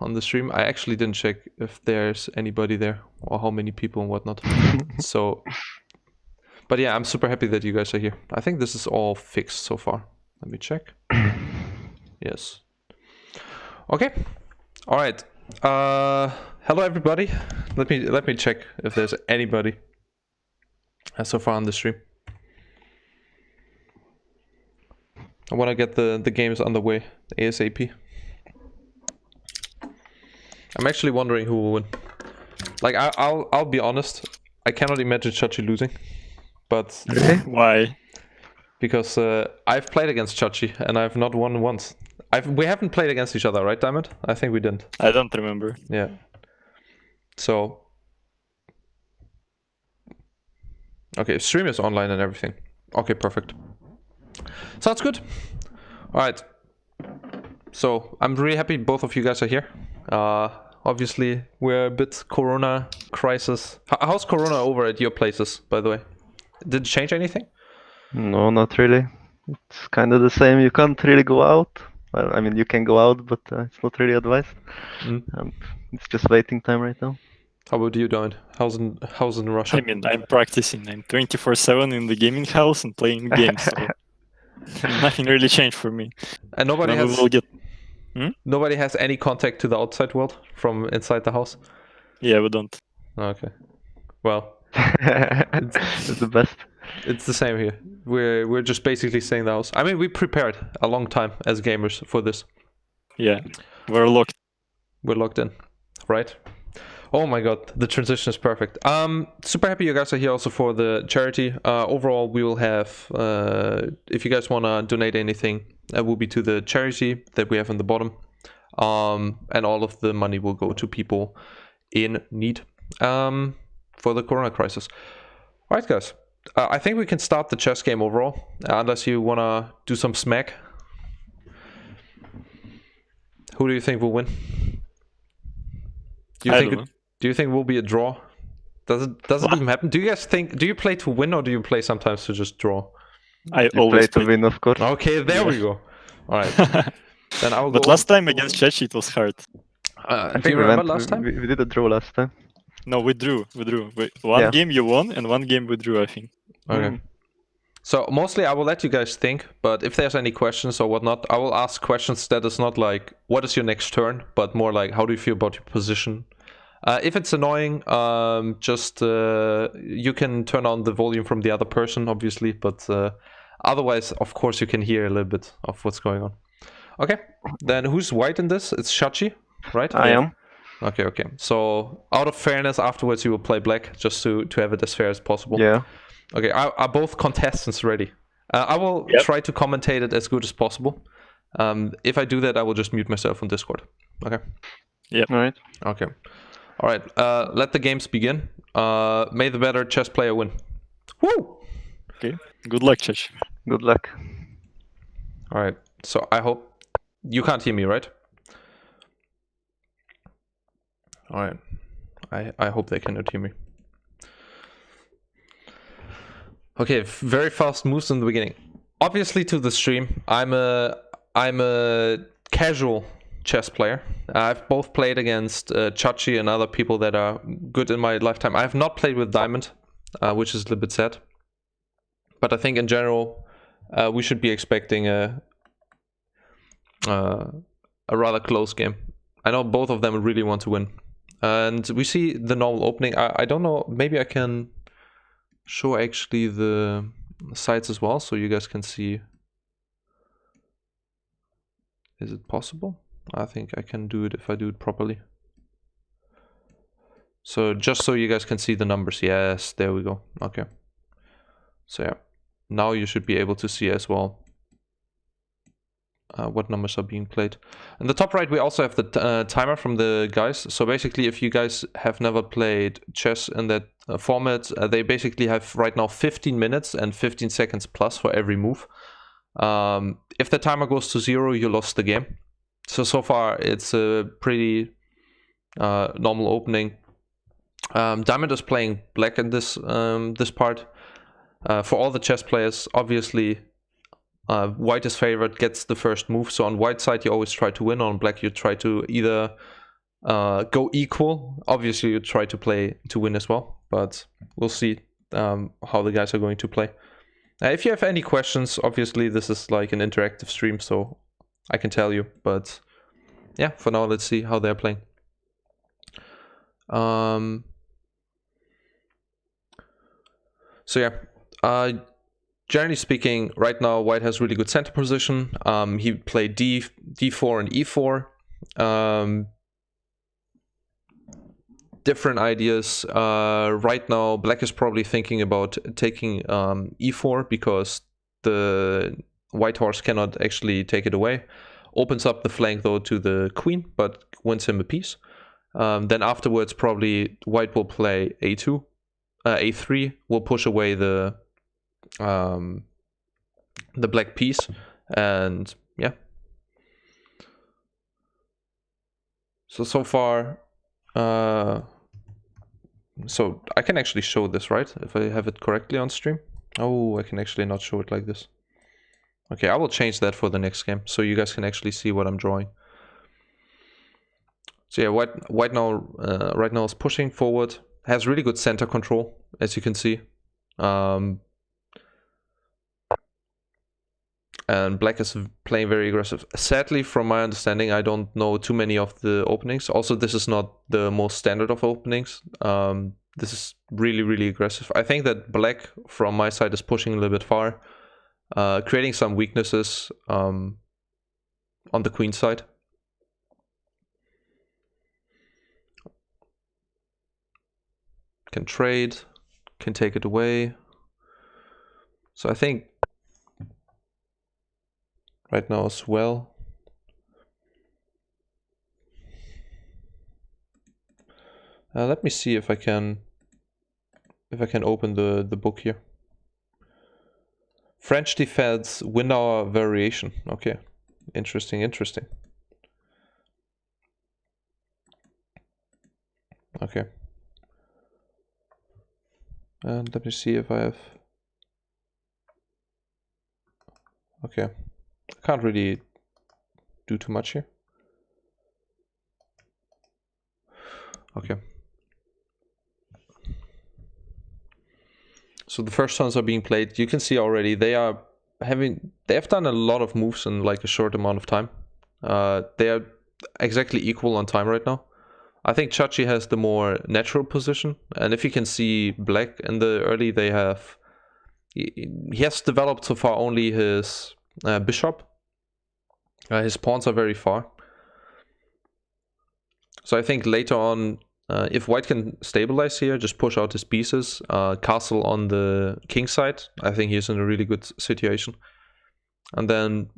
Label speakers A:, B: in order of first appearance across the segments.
A: on the stream. I actually didn't check if there's anybody there or how many people and whatnot. So, but yeah, I'm super happy that you guys are here. I think this is all fixed so far. Let me check. Yes. Okay. All right. Hello everybody. Let me check if there's anybody so far on the stream. I want to get the games underway ASAP. I'm actually wondering who will win. Like I'll be honest, I cannot imagine Chachi losing. But
B: Really?
C: Why?
A: Because I've played against Chachi and I've not won once. We haven't played against each other, right, Diamond? I think we didn't.
C: I don't remember.
A: Yeah. So okay, stream is online and everything. Okay, perfect. Sounds good. All right. So I'm really happy both of you guys are here. Obviously, we're a bit Corona crisis. How's Corona over at your places, by the way? Did it change anything?
B: No, not really. It's kind of the same. You can't really go out. Well, I mean, you can go out, but it's not really advised. And it's just waiting time right now.
A: How about you, Diamond? How's in Russia?
C: I mean, I'm practicing. I'm 24/7 in the gaming house and playing games. So nothing really changed for me.
A: And nobody
C: Now
A: has.
C: we will get.
A: Nobody has any contact to the outside world from inside the house.
C: Yeah, we don't.
A: Okay. Well,
B: It's the best.
A: it's the same here. We're just basically staying in the house. I mean, we prepared a long time as gamers for this.
C: Yeah, we're locked.
A: We're locked in, right? Oh my god, the transition is perfect. Super happy you guys are here also for the charity. Overall, we will have, if you guys want to donate anything, that will be to the charity that we have on the bottom. And all of the money will go to people in need for the Corona crisis. All right, guys. I think we can start the chess game overall, unless you want to do some smack. Who do you think will win? Do you think it will be a draw? Does it even happen? Do you guys think? Do you play to win or do you play sometimes to just draw?
C: I
B: You
C: always
B: play to win, of course.
A: Okay, there we go. All right. Then I will
C: But
A: go.
C: last time against Chachi it was hard.
B: I
A: do you
B: we
A: remember
B: went.
A: last time?
B: We did a draw last time.
C: No, we drew. One
B: Yeah.
C: game you won and one game we drew, I think.
A: Okay. So mostly I will let you guys think, but if there's any questions or whatnot, I will ask questions that is not like what is your next turn, but more like how do you feel about your position. If it's annoying, just you can turn on the volume from the other person, obviously, but otherwise, of course, you can hear a little bit of what's going on. Okay, then who's white in this? It's Shachi, right?
B: I am.
A: Okay. So out of fairness, afterwards you will play black, just to have it as fair as possible.
B: Yeah.
A: Okay, are both contestants ready? I will try to commentate it as good as possible. If I do that, I will just mute myself on Discord. Okay.
C: Yep.
B: All right.
A: Okay. All right. Let the games begin. May the better chess player win. Woo!
C: Okay. Good luck, Chachi.
B: Good luck.
A: All right. So I hope you can't hear me, right? All right. I hope they cannot hear me. Okay, very fast moves in the beginning. Obviously, to the stream, I'm a casual chess player. I've both played against Chachi and other people that are good in my lifetime. I have not played with Diamond, which is a little bit sad. But I think in general, we should be expecting a rather close game. I know both of them really want to win. And we see the normal opening. I don't know, maybe I can show actually the sides as well so you guys can see. Is it possible? I think I can do it if I do it properly. So just so you guys can see the numbers. Yes, there we go. Okay. So yeah, now you should be able to see as well what numbers are being played. In the top right, we also have the timer from the guys. So basically, if you guys have never played chess in that format, they basically have right now 15 minutes and 15 seconds plus for every move. If the timer goes to 0, you lost the game. So far, it's a pretty normal opening. Diamond is playing black in this part. For all the chess players, obviously, white is favorite, gets the first move. So on white side, you always try to win. On black, you try to either go equal. Obviously, you try to play to win as well, but we'll see how the guys are going to play. If you have any questions, obviously this is like an interactive stream, so I can tell you. But yeah, for now, let's see how they're playing. So yeah, generally speaking, right now White has really good center position. He played D4 and E4. Different ideas. Right now, Black is probably thinking about taking E4 because the White horse cannot actually take it away. Opens up the flank though to the queen, but wins him a piece. Then afterwards, probably White will play A2. A3 will push away the black piece, and yeah. So far, so I can actually show this, right? If I have it correctly on stream. Oh, I can actually not show it like this. Okay, I will change that for the next game, so you guys can actually see what I'm drawing. So yeah, White now right now is pushing forward. Has really good center control, as you can see. And Black is playing very aggressive. Sadly, from my understanding, I don't know too many of the openings. Also, this is not the most standard of openings. This is really, really aggressive. I think that Black, from my side, is pushing a little bit far, creating some weaknesses on the queen side. Can trade, can take it away. So I think right now as well. Let me see if I can open the book here. French defense win hour variation. Okay, interesting. Okay. And let me see if I have. Okay, I can't really do too much here. Okay. So the first turns are being played. You can see already they have done a lot of moves in like a short amount of time. They are exactly equal on time right now. I think Chachi has the more natural position, and if you can see Black in the early, he has developed so far only his bishop. His pawns are very far. So I think later on, if White can stabilize here, just push out his pieces, castle on the king side, I think he's in a really good situation. And then,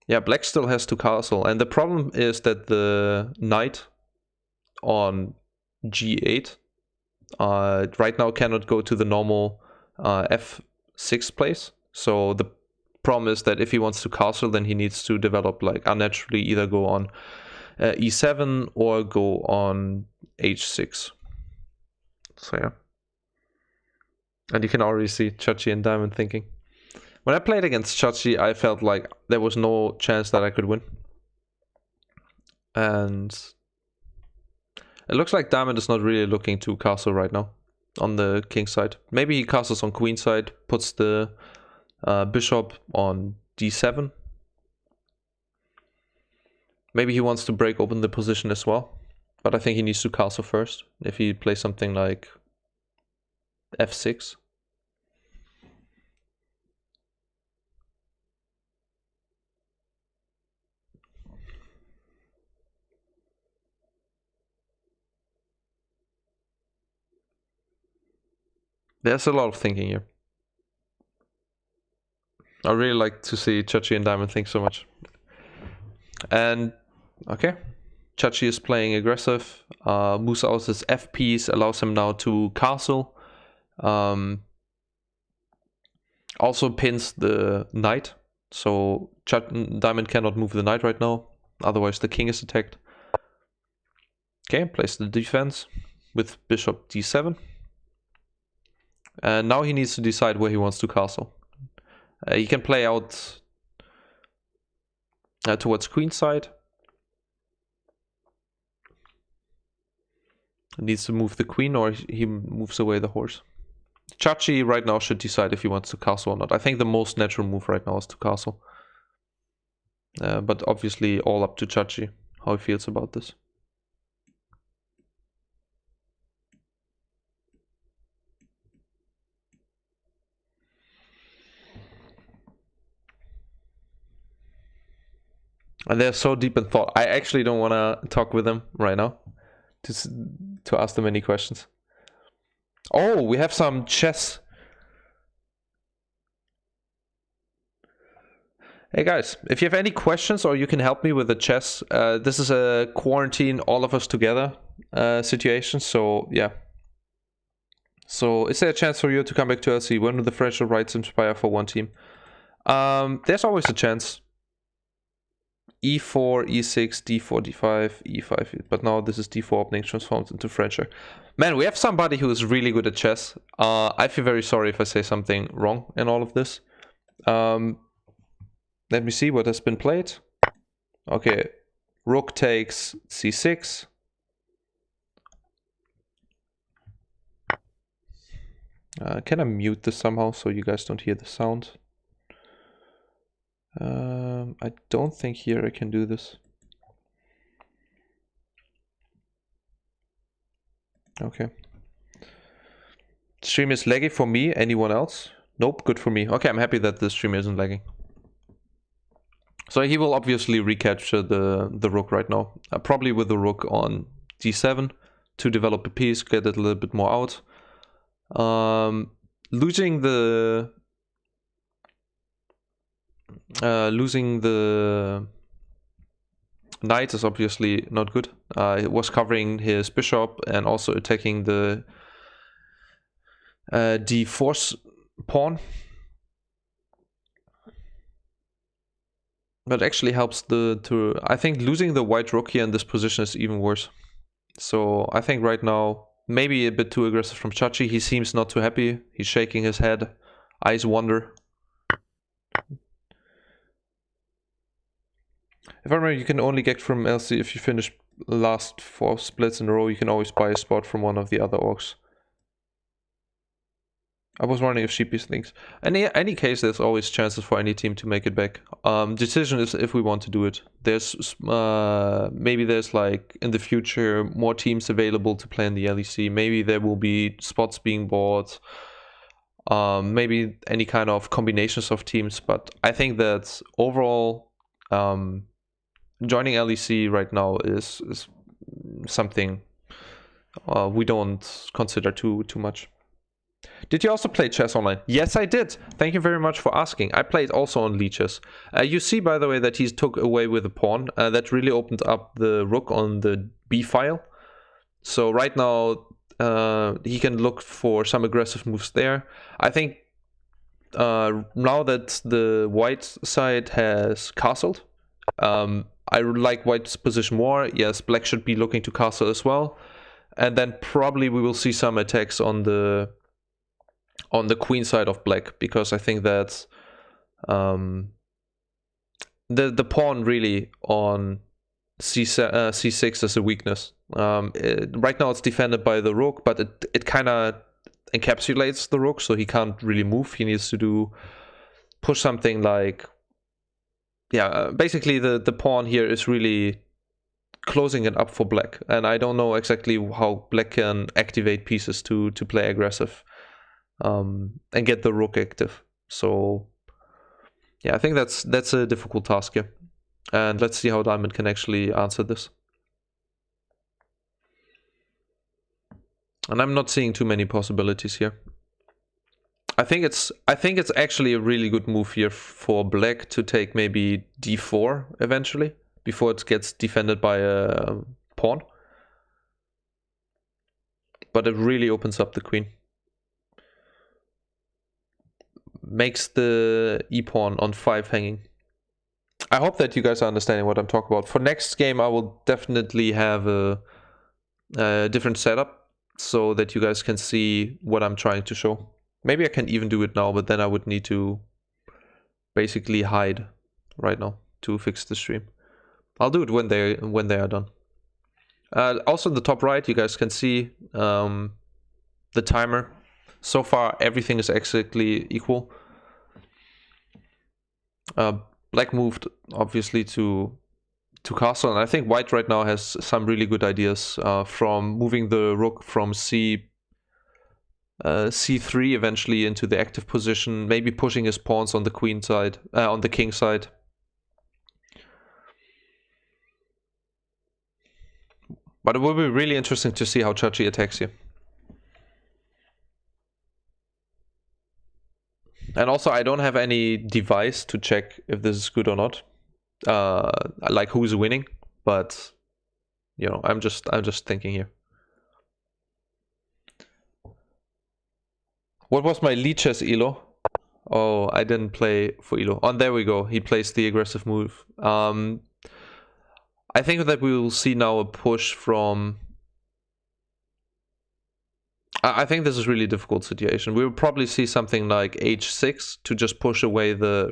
A: yeah, Black still has to castle. And the problem is that the knight on G8 right now cannot go to the normal F6 place. So the problem is that if he wants to castle, then he needs to develop like unnaturally either go on E7 or go on H6. So yeah. And you can already see Chachi and Diamond thinking. When I played against Chachi, I felt like there was no chance that I could win. And it looks like Diamond is not really looking to castle right now on the king side. Maybe he castles on queen side, puts the bishop on D7. Maybe he wants to break open the position as well. But I think he needs to castle first. If he plays something like F6. There's a lot of thinking here. I really like to see Chachi and Diamond think so much. And okay, Chachi is playing aggressive. Moves out his F piece, allows him now to castle. Also pins the knight, so Diamond cannot move the knight right now, otherwise the king is attacked. Okay, plays the defense with bishop D7. And now he needs to decide where he wants to castle. He can play out towards queen side. needs to move the queen, or he moves away the horse. Chachi right now should decide if he wants to castle or not. I think the most natural move right now is to castle. But obviously all up to Chachi, how he feels about this. And they're so deep in thought. I actually don't want to talk with them right now to ask them any questions. Oh, we have some chess. Hey guys, if you have any questions or you can help me with the chess, this is a quarantine all of us together situation, so yeah. So is there a chance for you to come back to LC? When do the fragile rights inspire for one team? There's always a chance. E4, E6, D4, D5, E5, but now this is D4 opening transforms into fragile. Man, we have somebody who is really good at chess. I feel very sorry if I say something wrong in all of this. Let me see what has been played. Okay, rook takes C6. Can I mute this somehow so you guys don't hear the sound? I don't think here I can do this. Okay. Stream is laggy for me. Anyone else? Nope, good for me. Okay, I'm happy that the stream isn't lagging. So he will obviously recapture the rook right now. Probably with the rook on d7 to develop a piece, get it a little bit more out. Losing the knight is obviously not good. It was covering his bishop and also attacking the d4 pawn. But actually helps I think losing the white rook here in this position is even worse. So I think right now, maybe a bit too aggressive from Chachi. He seems not too happy. He's shaking his head. Eyes wander. If I remember, you can only get from LC if you finish last 4 splits in a row. You can always buy a spot from one of the other orcs. I was wondering if Sheepy thinks. In any case, there's always chances for any team to make it back. Decision is if we want to do it. There's maybe there's like in the future more teams available to play in the LEC. Maybe there will be spots being bought. Maybe any kind of combinations of teams. But I think that overall, joining LEC right now is something we don't consider too much. Did you also play chess online? Yes, I did. Thank you very much for asking. I played also on Lichess. You see, by the way, that he's took away with a pawn. That really opened up the rook on the b file. So right now, he can look for some aggressive moves there. I think now that the white side has castled, I like white's position more. Yes, black should be looking to castle as well. And then probably we will see some attacks on the queen side of black, because I think that the pawn really on c6 is a weakness. Right now it's defended by the rook, but it kind of encapsulates the rook, so he can't really move. He needs to push something like, yeah, basically the pawn here is really closing it up for black, and I don't know exactly how black can activate pieces to play aggressive. And get the rook active. So yeah, I think that's a difficult task here. And let's see how Diamond can actually answer this. And I'm not seeing too many possibilities here. I think it's actually a really good move here for black to take maybe d4 eventually, before it gets defended by a pawn. But it really opens up the queen. Makes the e-pawn on 5 hanging. I hope that you guys are understanding what I'm talking about. For next game, I will definitely have a different setup so that you guys can see what I'm trying to show. Maybe I can even do it now, but then I would need to basically hide right now to fix the stream. I'll do it when they are done. Also in the top right, you guys can see the timer. So far, everything is exactly equal. Black moved obviously to castle, and I think white right now has some really good ideas, from moving the rook from c3 eventually into the active position, maybe pushing his pawns on the queen side, on the king side. But it will be really interesting to see how Chachi attacks here. And also, I don't have any device to check if this is good or not, like who's winning. But you know, I'm just thinking here. What was my lead chess elo? Oh, I didn't play for elo. Oh, there we go. He plays the aggressive move. I think that we will see now a push from... I think this is really difficult situation. We will probably see something like h6 to just push away the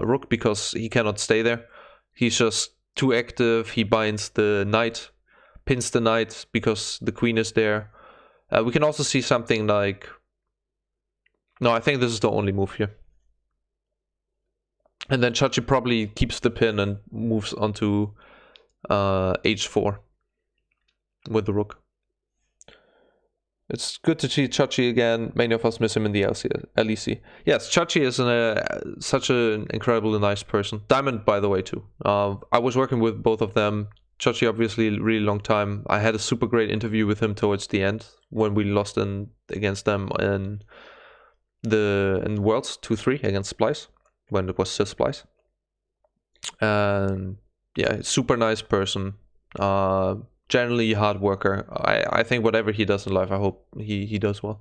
A: rook, because he cannot stay there. He's just too active. He binds the knight, pins the knight because the queen is there. We can also see something like... No, I think this is the only move here. And then Chachi probably keeps the pin and moves onto h4 with the rook. It's good to see Chachi again. Many of us miss him in the LEC. Yes, Chachi is such an incredibly nice person. Diamond, by the way, too. I was working with both of them. Chachi, obviously, a really long time. I had a super great interview with him towards the end when we lost against them in Worlds 2-3 against Splice, when it was still Splice. And yeah, super nice person. Generally hard worker. I think whatever he does in life, I hope he does well.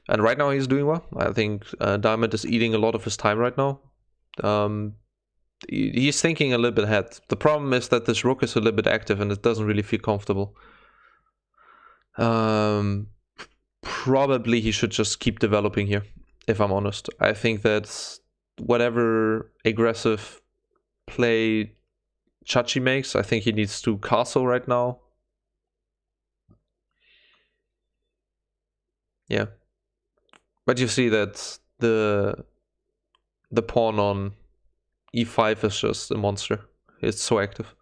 A: And right now he's doing well. I think Diamond is eating a lot of his time right now. He's thinking a little bit ahead. The problem is that this rook is a little bit active and it doesn't really feel comfortable. Probably he should just keep developing here, if I'm honest. I think that whatever aggressive play Chachi makes, I think he needs to castle right now. Yeah. But you see that the pawn on e5 is just a monster. It's so active.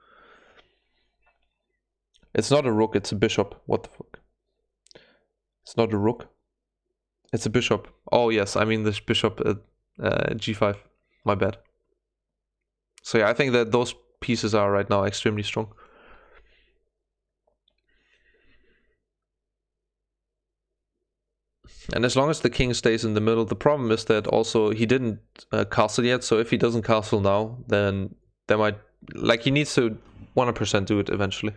A: It's not a rook, it's a bishop. What the fuck? It's not a rook. It's a bishop. Oh yes, I mean this bishop at g5. My bad. So yeah, I think that those pieces are right now extremely strong. And as long as the king stays in the middle, the problem is that also he didn't castle yet. So if he doesn't castle now, then there might... Like, he needs to 100% do it eventually.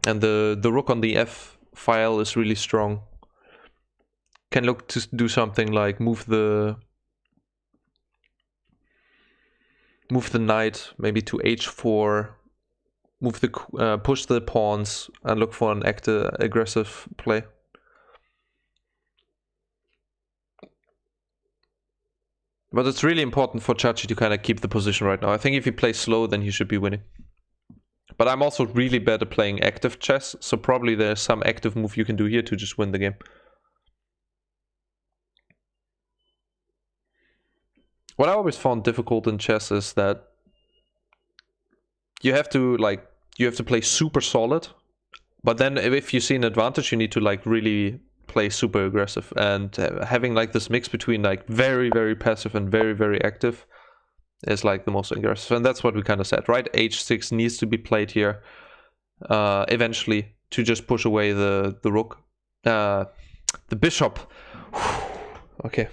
A: And the rook on the f file is really strong. Can look to do something like move the knight maybe to h4, move the push the pawns and look for an aggressive play. But it's really important for Chachi to kind of keep the position right now. I think if he plays slow, then he should be winning. But I'm also really bad at playing active chess, so probably there's some active move you can do here to just win the game. What I always found difficult in chess is that you have to play super solid, but then if you see an advantage, you need to like really play super aggressive, and having like this mix between like very, very passive and very, very active is like the most aggressive. And that's what we kind of said, right? h6 needs to be played here eventually to just push away the rook, the bishop. Okay,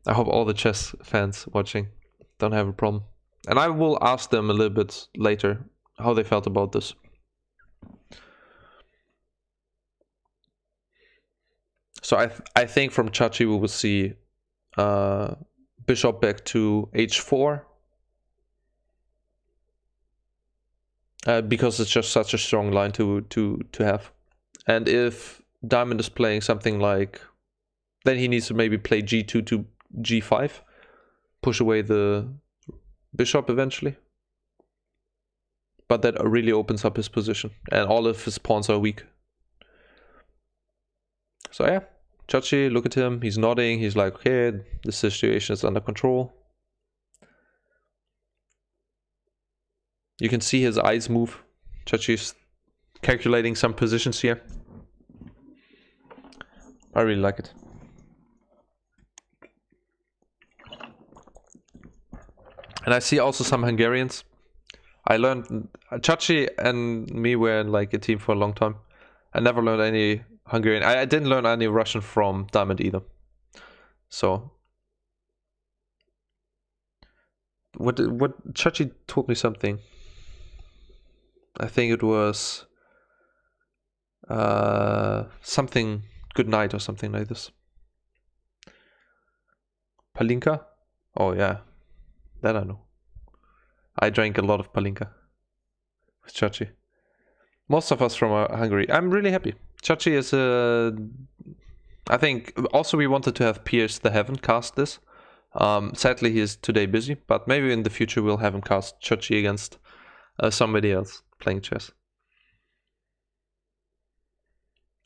A: I hope all the chess fans watching don't have a problem, and I will ask them a little bit later how they felt about this. So I think from Chachi we will see bishop back to h4, because it's just such a strong line to have. And if Diamond is playing something like, then he needs to maybe play g2 to g5, push away the bishop eventually. but that really opens up his position, and all of his pawns are weak. So yeah, Chachi, look at him, he's nodding, he's like, okay, the situation is under control. You can see his eyes move. Chachi's calculating some positions here. I really like it. And I see also some Hungarians. I learned, Chachi and me were in like a team for a long time. I never learned any Hungarian. I didn't learn any Russian from Diamond either. So what Chachi told me something. I think it was something good night or something like this. Palinka? Oh yeah, that I know. I drank a lot of Palinka with Chachi. Most of us from Hungary. I'm really happy. Chachi is I think also we wanted to have Pierce the Heaven cast this. Sadly he is today busy, but maybe in the future we'll have him cast Chachi against somebody else playing chess.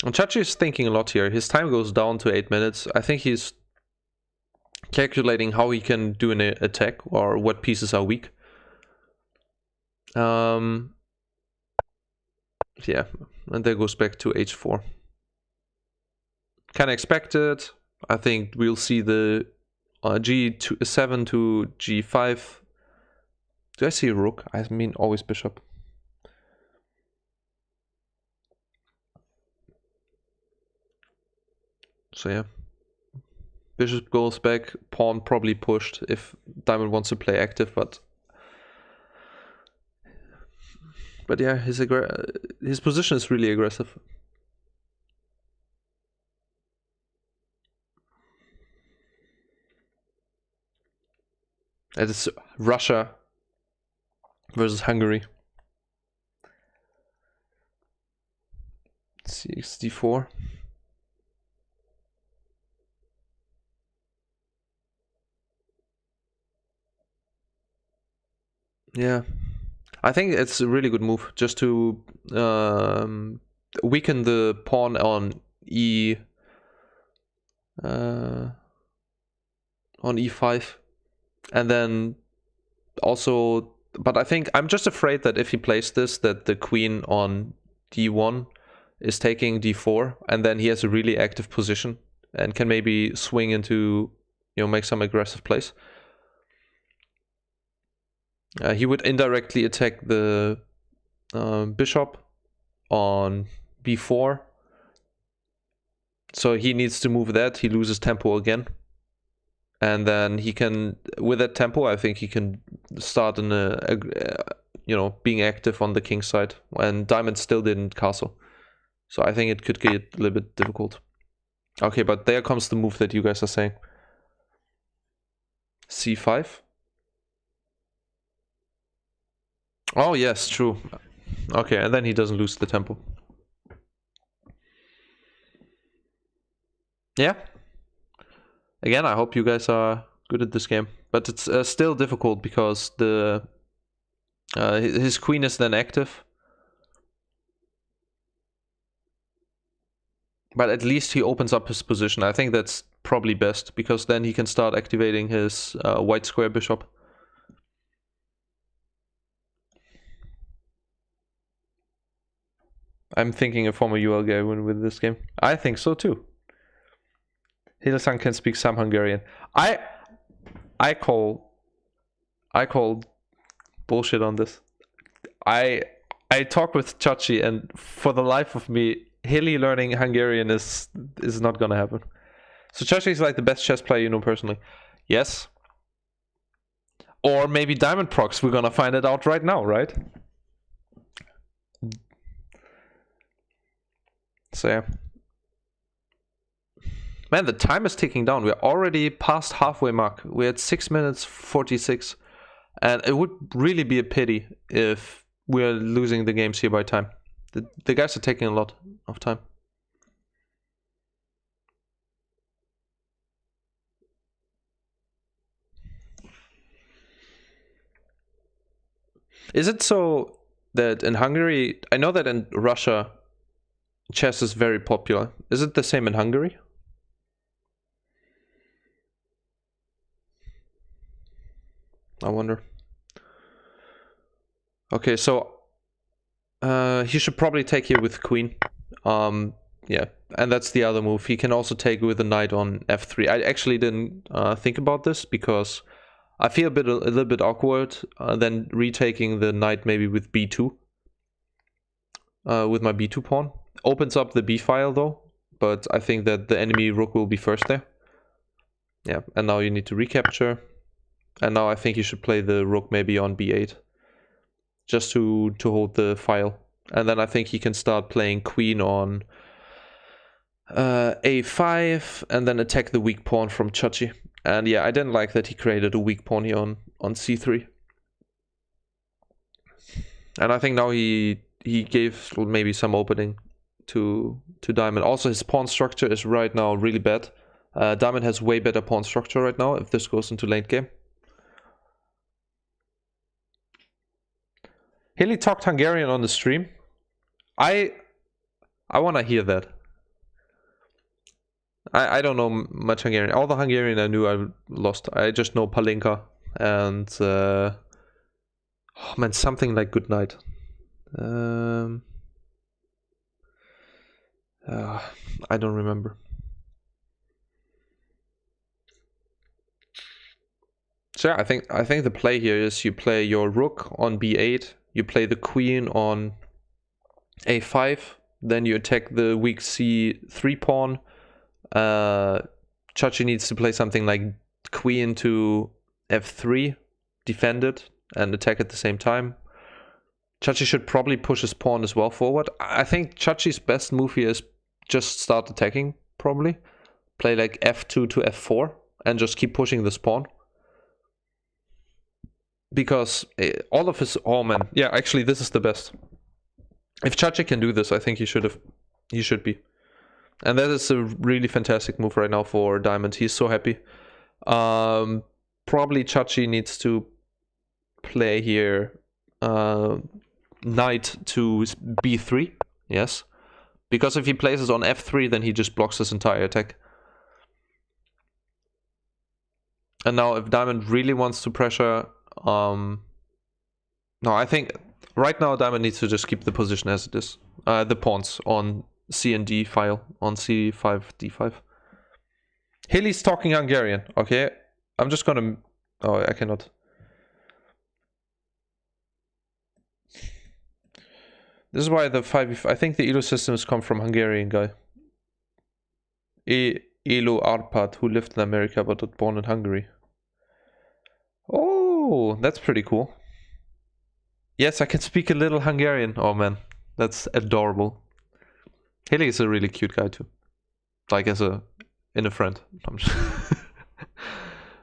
A: And Chachi is thinking a lot here. His time goes down to 8 minutes. I think he's calculating how he can do an attack or what pieces are weak. Yeah, and that goes back to h4. Kind of expected. I think we'll see the g7 to g5. Do I see a rook? I mean always bishop. So yeah, bishop goes back, pawn probably pushed if Diamond wants to play active, but yeah, his position is really aggressive. It is Russia versus Hungary. CXD4. Yeah, I think it's a really good move just to weaken the pawn on e5, and then also. But I think I'm just afraid that if he plays this, that the queen on d1 is taking d4, and then he has a really active position and can maybe swing into, make some aggressive plays. He would indirectly attack the bishop on b4. So he needs to move that. He loses tempo again. And then he can, with that tempo, I think he can start in being active on the king side. And Diamond still didn't castle. So I think it could get a little bit difficult. Okay, but there comes the move that you guys are saying. c5. Oh yes, true. Okay, and then he doesn't lose the tempo. Yeah. Again, I hope you guys are good at this game, but it's still difficult because the his queen is then active. But at least he opens up his position. I think that's probably best, because then he can start activating his white square bishop. I'm thinking a former UL guy will win this game. I think so too. Hidel-san can speak some Hungarian. I call bullshit on this. I talk with Chachi, and for the life of me, Hilly learning Hungarian is not gonna happen. So Chachi is like the best chess player you know personally. Yes. Or maybe Diamondprox. We're gonna find it out right now, right? So yeah. Man, the time is ticking down. We're already past halfway mark. We're at 6 minutes 46. And it would really be a pity if we're losing the games here by time. The guys are taking a lot of time. Is it so that in Hungary, I know that in Russia, chess is very popular. Is it the same in Hungary? I wonder. Okay, so he should probably take here with queen. Yeah, and that's the other move. He can also take with a knight on f3. I actually didn't think about this because I feel a little bit awkward then retaking the knight maybe with b2. With my b2 pawn. Opens up the b file though, but I think that the enemy rook will be first there. Yeah, and now you need to recapture. And now I think you should play the rook maybe on b8. Just to hold the file. And then I think he can start playing queen on a5 and then attack the weak pawn from Sheepy. And yeah, I didn't like that he created a weak pawn here on c3. And I think now he gave maybe some opening to Diamond. Also, his pawn structure is right now really bad. Diamond has way better pawn structure right now if this goes into late game. Hilly talked Hungarian on the stream. I want to hear that. I don't know much Hungarian. All the Hungarian I knew I lost. I just know Palinka and oh man, something like good night. I don't remember. So yeah, I think the play here is you play your rook on b8, you play the queen on a5, then you attack the weak c3 pawn. Sheepy needs to play something like queen to f3, defend it, and attack at the same time. Sheepy should probably push his pawn as well forward. I think Sheepy's best move here is just start attacking, probably. Play like f2 to f4, and just keep pushing this pawn. Because all of his... Oh man, yeah, actually this is the best. If Sheepy can do this, I think he should be. And that is a really fantastic move right now for Diamond. He's so happy. Probably Sheepy needs to play here knight to b3. Yes. Because if he places on f3, then he just blocks his entire attack. And now if Diamond really wants to pressure... no, I think right now Diamond needs to just keep the position as it is. The pawns on C and D file on C5, D5. Hilly's talking Hungarian, okay? I'm just gonna... Oh, I cannot. This is why the 5... I think the ELO systems come from Hungarian guy. ELO Arpad, who lived in America but was born in Hungary. Oh, that's pretty cool. Yes, I can speak a little Hungarian. Oh man, that's adorable. Hilly is a really cute guy too. Like as a friend.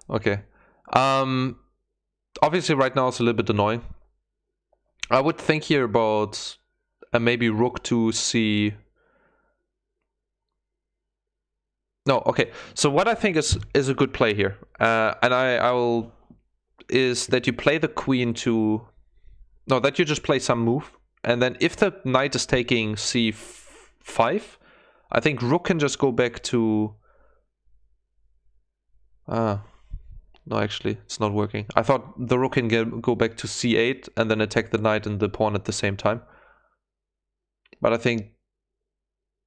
A: Okay. Obviously right now it's a little bit annoying. I would think here about maybe rook to c. No, okay. So what I think is a good play here, and I will, is that you play the queen to. No, that you just play some move, and then if the knight is taking c5, I think rook can just go back to... no, actually, it's not working. I thought the rook can go back to c8 and then attack the knight and the pawn at the same time. But I think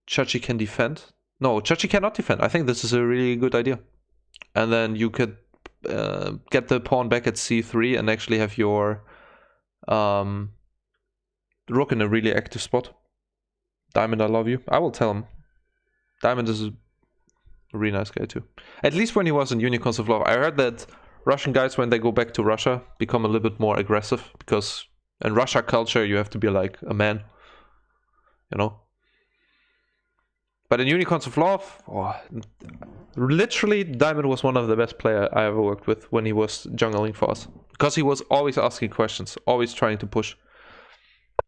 A: Sheepy can defend. No, Sheepy cannot defend. I think this is a really good idea. And then you could get the pawn back at c3 and actually have your... rook in a really active spot. Diamond, I love you. I will tell him. Diamond is a really nice guy too. At least when he was in Unicorns of Love. I heard that Russian guys, when they go back to Russia, become a little bit more aggressive. Because in Russia culture, you have to be like a man. You know? But in Unicorns of Love, literally, Diamond was one of the best players I ever worked with when he was jungling for us. Because he was always asking questions, always trying to push.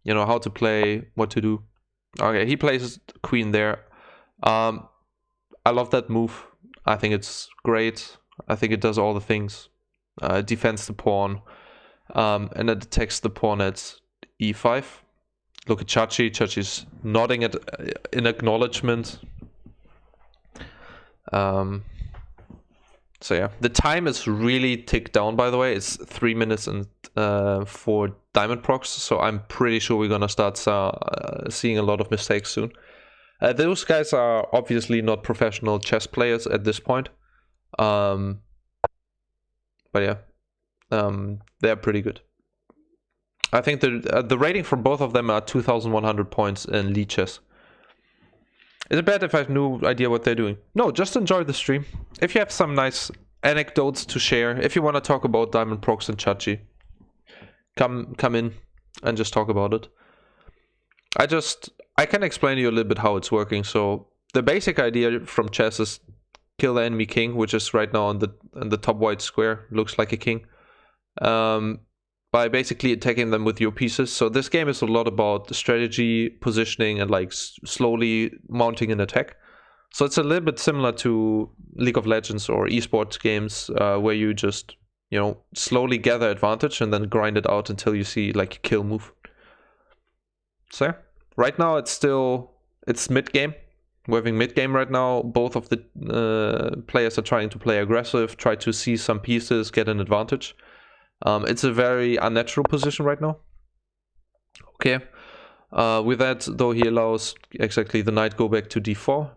A: You know, how to play, what to do. Okay, he plays queen there. I love that move. I think it's great. I think it does all the things. Defends the pawn. And it attacks the pawn at e5. Look at Chachi. Chachi's nodding at in acknowledgement. So yeah, the time is really ticked down, by the way. It's 3 minutes and for Diamondprox, so I'm pretty sure we're gonna start seeing a lot of mistakes soon. Those guys are obviously not professional chess players at this point. But yeah, they're pretty good. I think the rating for both of them are 2,100 points in lead chess. Is it bad if I have no idea what they're doing? No, just enjoy the stream. If you have some nice anecdotes to share, if you want to talk about Diamondprox and Chachi, come in and just talk about it. I can explain to you a little bit how it's working. So the basic idea from chess is kill the enemy king, which is right now on the top white square, looks like a king, by basically attacking them with your pieces. So this game is a lot about strategy, positioning, and like slowly mounting an attack. So it's a little bit similar to League of Legends or esports games, where you just, you know, slowly gather advantage and then grind it out until you see like a kill move. So yeah, right now it's mid game. We're having mid game right now. Both of the players are trying to play aggressive, try to see some pieces, get an advantage. It's a very unnatural position right now. Okay. With that, though, he allows exactly the knight go back to d4.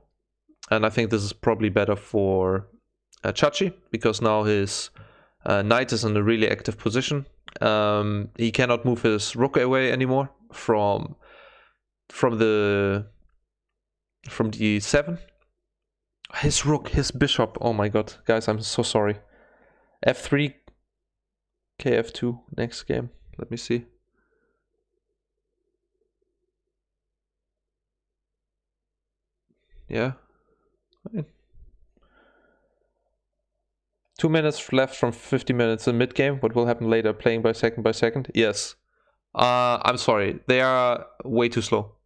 A: And I think this is probably better for Chachi, because now his knight is in a really active position. He cannot move his rook away anymore from d7. His rook, his bishop. Oh my god, guys, I'm so sorry. f3. KF2 next game. Let me see. Yeah. 2 minutes left from 50 minutes in mid game. What will happen later? Playing by second? Yes. I'm sorry. They are way too slow.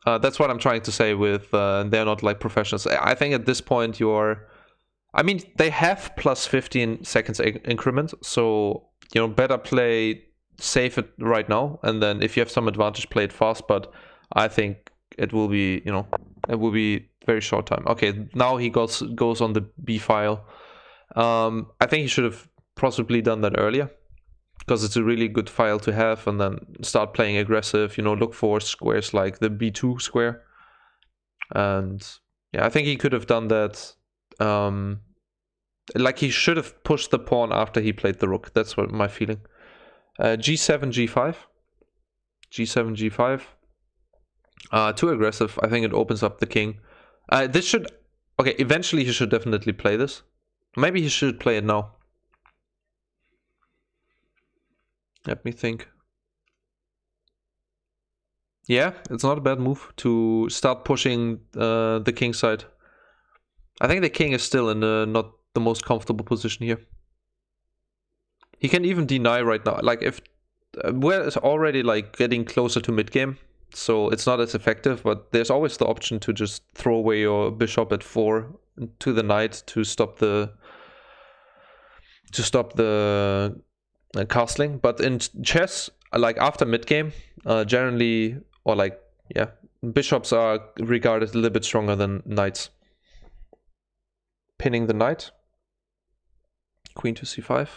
A: That's what I'm trying to say with they're not like professionals. I think at this point I mean, they have plus 15 seconds increment, so, you know, better play safe it right now, and then if you have some advantage, play it fast, but I think it will be, you know, it will be very short time. Okay, now he goes on the B file. I think he should have possibly done that earlier, because it's a really good file to have, and then start playing aggressive, you know, look for squares like the B2 square. And yeah, I think he could have done that. Like he should have pushed the pawn after he played the rook. That's what my feeling. G7, G5. G7, G5. Too aggressive. I think it opens up the king. This should... Okay, eventually he should definitely play this. Maybe he should play it now. Let me think. Yeah, it's not a bad move to start pushing the king side. I think the king is still in not the most comfortable position here. He can even deny right now. Like if we're already like getting closer to mid game, so it's not as effective. But there's always the option to just throw away your bishop at 4 to the knight to stop the castling. But in chess, like after mid game, generally, or like yeah, bishops are regarded a little bit stronger than knights. Pinning the knight. Queen to c5.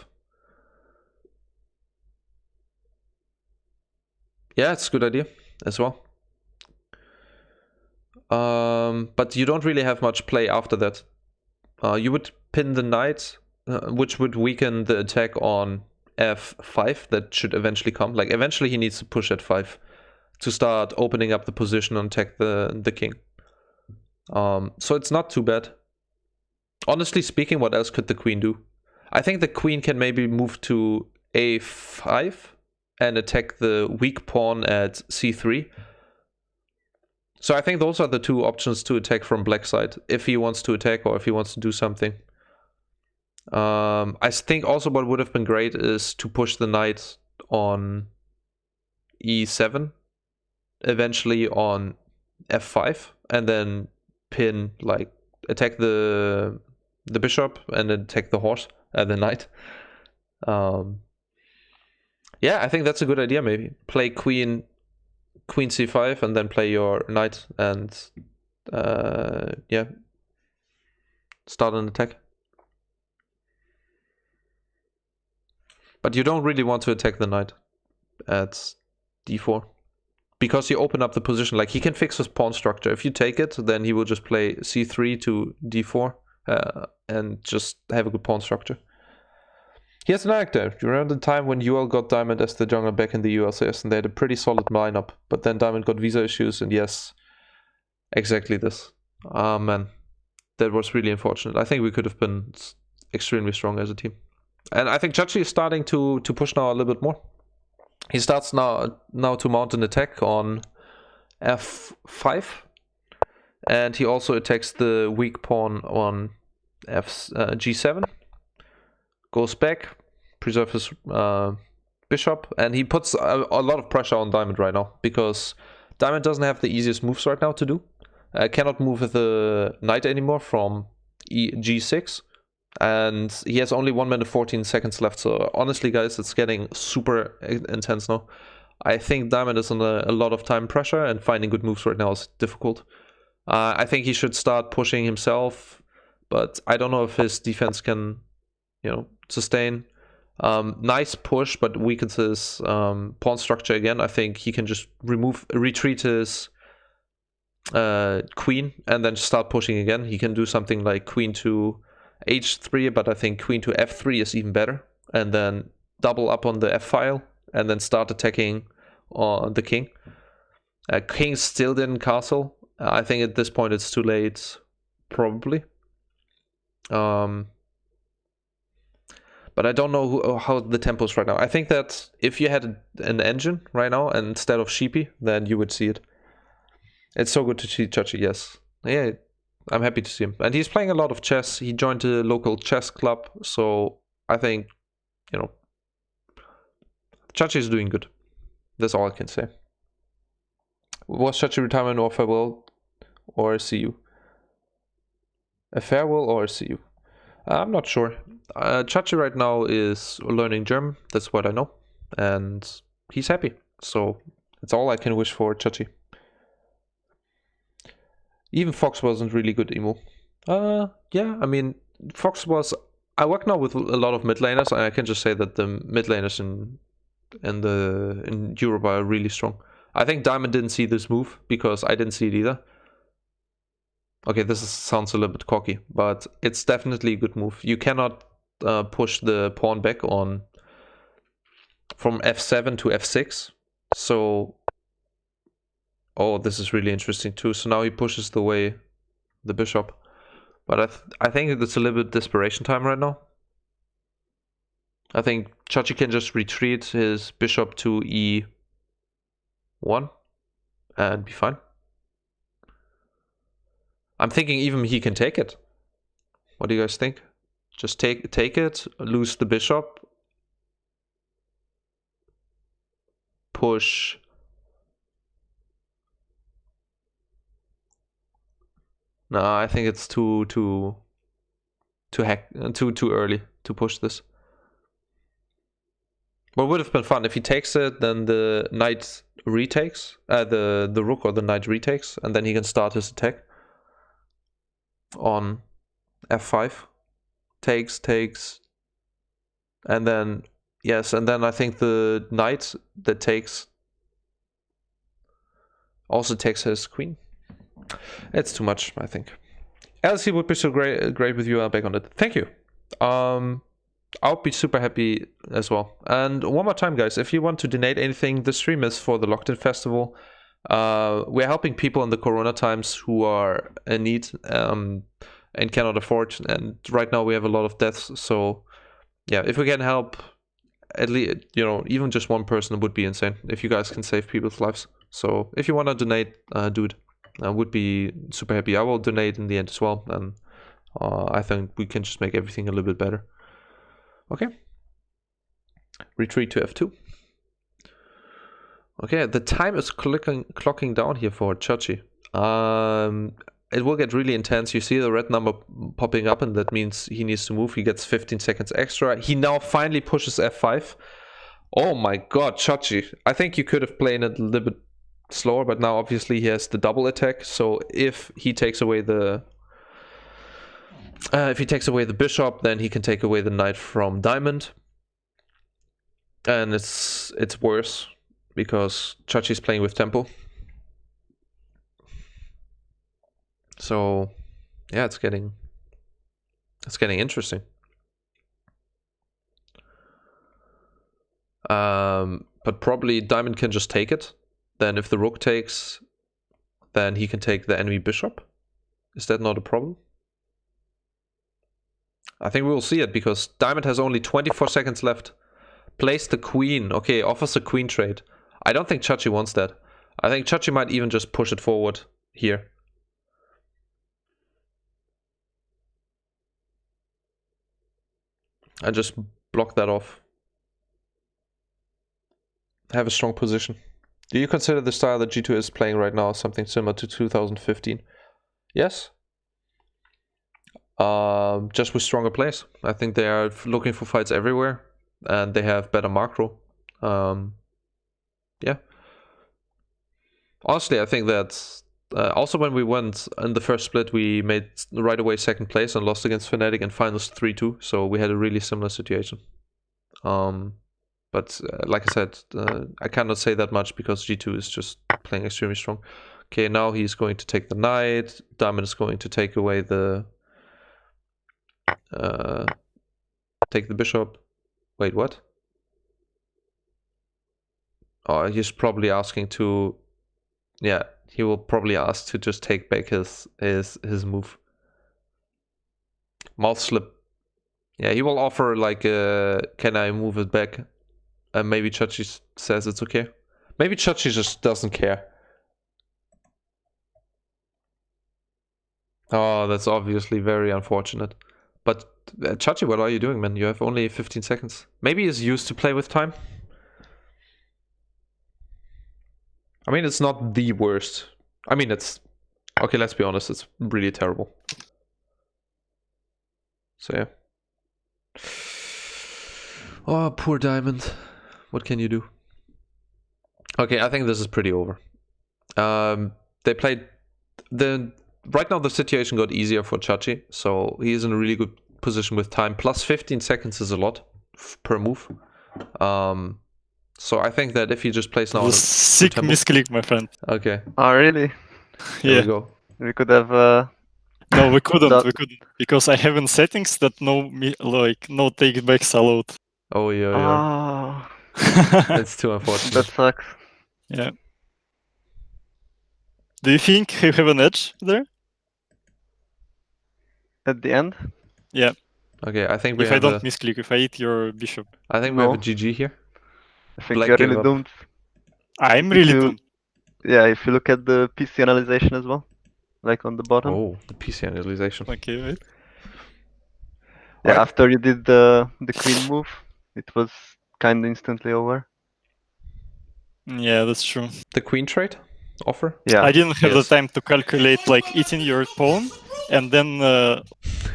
A: Yeah, it's a good idea as well. But you don't really have much play after that. You would pin the knight, which would weaken the attack on f5 that should eventually come. Like eventually he needs to push f5 to start opening up the position and attack the king. So it's not too bad. Honestly speaking, what else could the queen do? I think the queen can maybe move to a5 and attack the weak pawn at c3. So I think those are the two options to attack from black side, if he wants to attack or if he wants to do something. I think also what would have been great is to push the knight on e7, eventually on f5, and then pin, like, attack the bishop and then attack the horse, the knight. Yeah, I think that's a good idea. Maybe play queen c5 and then play your knight and yeah, start an attack. But you don't really want to attack the knight at d4 because you open up the position. Like, he can fix his pawn structure. If you take it, then he will just play c3 to d4 and just have a good pawn structure. He has an actor. Do you remember the time when UL got Diamond as the jungler back in the ULCS and they had a pretty solid lineup, but then Diamond got visa issues, and yes, exactly this. Ah, man, that was really unfortunate. I think we could have been extremely strong as a team. And I think Chachi is starting to push now a little bit more. He starts now to mount an attack on f5, and he also attacks the weak pawn on g7. Goes back, preserve his bishop, and he puts a lot of pressure on Diamond right now because Diamond doesn't have the easiest moves right now to do. Cannot move with the knight anymore from g6, and he has only 1 minute 14 seconds left. So honestly, guys, it's getting super intense now. I think Diamond is under a lot of time pressure, and finding good moves right now is difficult. I think he should start pushing himself, but I don't know if his defense can, sustain. Nice push, but weakens his pawn structure again. I think he can just retreat his queen and then start pushing again. He can do something like queen to h3, but I think queen to f3 is even better, and then double up on the f file and then start attacking on the king. King still didn't castle. I think at this point it's too late, probably. But I don't know how the tempo is right now. I think that if you had an engine right now instead of Sheepy, then you would see it. It's so good to see Chachi, yes. Yeah, I'm happy to see him. And he's playing a lot of chess. He joined a local chess club, so I think, Chachi is doing good. That's all I can say. Was Chachi retirement or farewell or see you? A farewell or see you? I'm not sure. Chachi right now is learning German, that's what I know, and he's happy, so that's all I can wish for Chachi. Even Fox wasn't really good emo. Yeah, I mean, Fox was... I work now with a lot of mid laners, and I can just say that the mid laners in Europe are really strong. I think Diamond didn't see this move, because I didn't see it either. Okay, this sounds a little bit cocky, but it's definitely a good move. You cannot push the pawn back on from f7 to f6. So, oh, this is really interesting too. So now he pushes the bishop. But I think it's a little bit desperation time right now. I think Chachi can just retreat his bishop to e1 and be fine. I'm thinking even he can take it. What do you guys think? Just take it, lose the bishop, push. No, I think it's too early to push this. What would have been fun if he takes it, then the knight retakes, the rook or the knight retakes, and then he can start his attack on f5. Takes, and then yes, and then I think the knight that takes also takes his queen. It's too much, I think. LC would be so great with you. I'm back on it. Thank you. I'll be super happy as well. And one more time, guys, if you want to donate anything, the stream is for the Locked In Festival. We're helping people in the Corona times who are in need and cannot afford. And right now we have a lot of deaths. So yeah, if we can help, at least, even just one person would be insane. If you guys can save people's lives. So if you want to donate, do it. I would be super happy. I will donate in the end as well. And I think we can just make everything a little bit better. Okay. Retreat to f2. Okay, the time is clocking down here for Chachi. It will get really intense. You see the red number popping up, and that means he needs to move. He gets 15 seconds extra. He now finally pushes f5. Oh my god, Chachi. I think you could have played it a little bit slower, but now obviously he has the double attack, so if he takes away the bishop, then he can take away the knight from diamond. And it's worse because Chachi's playing with tempo. So yeah, it's getting interesting. But probably diamond can just take it. Then if the rook takes, then he can take the enemy bishop. Is that not a problem? I think we will see it because diamond has only 24 seconds left. Place the queen. Okay, offers a queen trade. I don't think Chachi wants that. I think Chachi might even just push it forward here. And just block that off. Have a strong position. Do you consider the style that G2 is playing right now something similar to 2015? Yes. Just with stronger plays. I think they are looking for fights everywhere, and they have better macro. Yeah. Honestly, I think that also when we went in the first split, we made right away second place and lost against Fnatic in finals 3-2. So we had a really similar situation. But like I said, I cannot say that much because G2 is just playing extremely strong. Okay, now he's going to take the knight. Diamond is going to take away the... take the bishop. Wait, what? Oh, he's probably asking to... Yeah, he will probably ask to just take back his move. Mouth slip. Yeah, he will offer like, can I move it back? And maybe Chachi says it's okay. Maybe Chachi just doesn't care. Oh, that's obviously very unfortunate. But Chachi, what are you doing, man? You have only 15 seconds. Maybe he's used to play with time. I mean, it's not the worst. I mean, it's... Okay, let's be honest, it's really terrible. So, yeah. Oh, poor Diamond. What can you do? Okay, I think this is pretty over. They played... Right now the situation got easier for Chachi, so he is in a really good position with time. Plus 15 seconds is a lot per move. So I think that if he just plays now...
C: Sick misclick, my friend.
A: Okay.
B: Oh, really?
A: There we go.
B: We could have...
C: No, we couldn't. We couldn't. Because I have in settings that no takebacks allowed.
A: Oh, yeah.
B: Oh,
A: That's too unfortunate.
B: that sucks.
C: Yeah. Do you think you have an edge there?
B: At the end?
C: Yeah.
A: Okay, I think we
C: if
A: have
C: I don't misclick, if I hit your bishop.
A: I think we have a GG here.
B: I think
A: Black
B: you're
A: gave
B: really
A: up.
B: doomed.
C: I'm really doomed.
B: Yeah, if you look at the PC analyzation as well, like on the bottom.
A: Oh, the PC analyzation.
C: Okay, right.
B: Yeah,
A: Right.
B: after you did the queen move, it was kind of instantly over.
C: Yeah, that's true.
A: The queen trade offer?
B: Yeah.
C: I didn't have
A: Yes.
C: the time to calculate like eating your pawn and then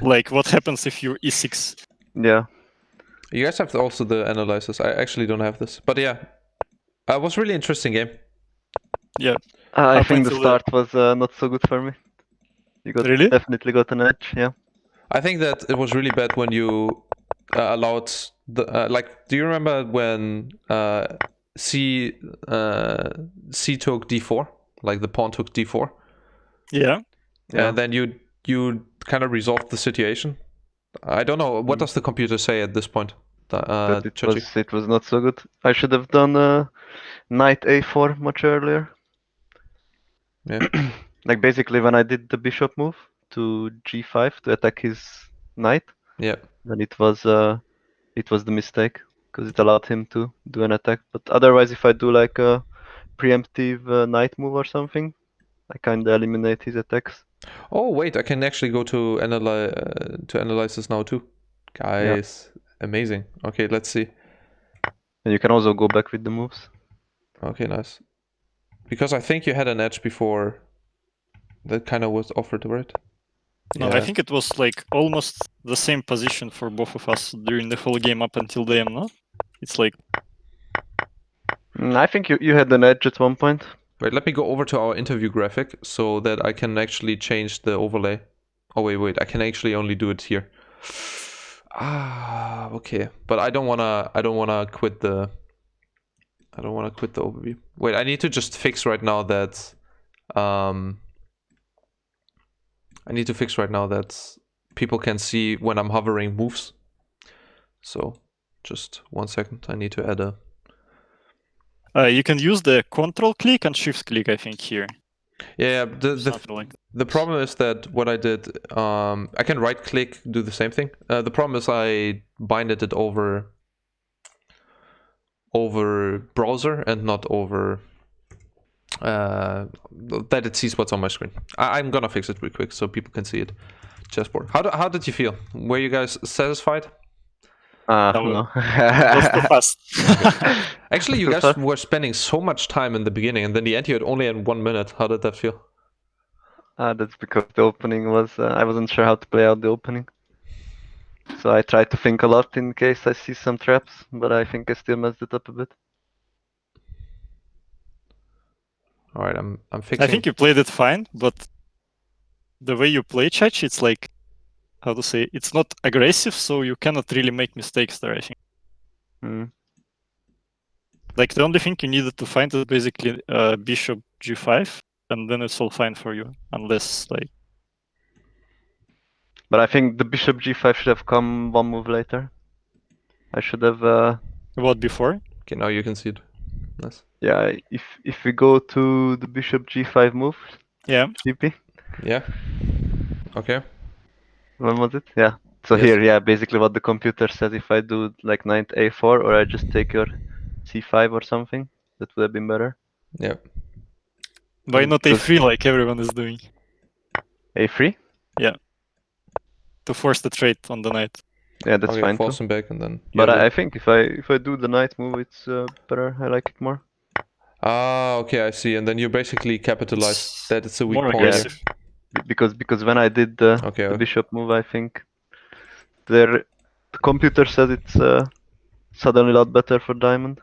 C: like what happens if you're e6.
B: Yeah.
A: You guys have also the analysis. I actually don't have this. But yeah, it was really interesting game.
C: Yeah.
B: I
C: Up
B: think the
C: until
B: start was not so good for me. You
C: Really?
B: definitely got an edge, yeah.
A: I think that it was really bad when you allowed the like. Do you remember when C took d4, like the pawn took d4,
C: Yeah.
A: and then you kind of resolved the situation? I don't know. What does the computer say at this point?
B: That
A: Chachi?
B: it was not so good. I should have done knight a4 much earlier.
A: Yeah.
B: Like basically when I did the bishop move to g5 to attack his knight,
A: Yeah.
B: then it was the mistake because it allowed him to do an attack. But otherwise, if I do like a preemptive knight move or something, I kind of eliminate his attacks.
A: Oh wait, I can actually go to analyze this now too, guys. Yeah. Amazing. Okay, let's see.
B: And you can also go back with the moves.
A: Okay, nice. Because I think you had an edge before. That kind of was offered, right?
C: No,
A: Yeah.
C: I think it was like almost the same position for both of us during the whole game up until the end, no? It's like
B: I think you had an edge at one point.
A: Wait, let me go over to our interview graphic so that I can actually change the overlay. Oh wait, I can actually only do it here. Ah, okay. But I don't wanna quit the overview. Wait, I need to just fix right now that people can see when I'm hovering moves. So just 1 second. I need to add a
C: You can use the control click and shift click, I think, here.
A: yeah.
C: Something like
A: The problem is that what I did, I can right click, do the same thing. The problem is I binded it over browser and not over that it sees what's on my screen. I'm gonna fix it real quick so people can see it. Chessboard. How did you feel? Were you guys satisfied?
B: No.
C: That's too fast.
A: Actually, you
B: Too
A: guys
B: fast?
A: were spending so much time in the beginning, and then the end you had only in 1 minute. How did that feel?
B: That's because the opening was. I wasn't sure how to play out the opening. So I tried to think a lot in case I see some traps, but I think I still messed it up a bit.
A: All right, I'm fixing.
C: I think you played it fine, but the way you play Chachi, it's like, how to say, it's not aggressive, so you cannot really make mistakes there, I think.
B: Mm.
C: Like, the only thing you needed to find is basically bishop g5, and then it's all fine for you, unless, like...
B: But I think the bishop g5 should have come one move later. I should have.
C: What, before?
A: Okay, now you can see it. Nice.
B: Yeah, if we go to the bishop g5 move,
C: Yeah.
B: Sheepy.
A: Yeah. Okay.
B: When was it? Yeah. So
A: Yes.
B: here, yeah, basically what the computer says, if I do like knight a4 or I just take your c5 or something, that would have been better.
A: Yeah.
C: Why not
B: Because-
C: a3 like everyone is doing?
B: a3?
C: Yeah. To force the trade on the knight.
B: Yeah, that's
A: Okay,
B: fine
A: force
B: too.
A: him back and then. you
B: But
A: have
B: I
A: a-
B: think if I do the knight move, it's better. I like it more.
A: Ah, okay, I see. And then you basically capitalize
C: It's
A: that it's a weak
C: more
A: pawn. here.
C: aggressive.
B: Because when I did the
A: Okay.
B: bishop move, I think the computer says it's suddenly a lot better for diamond.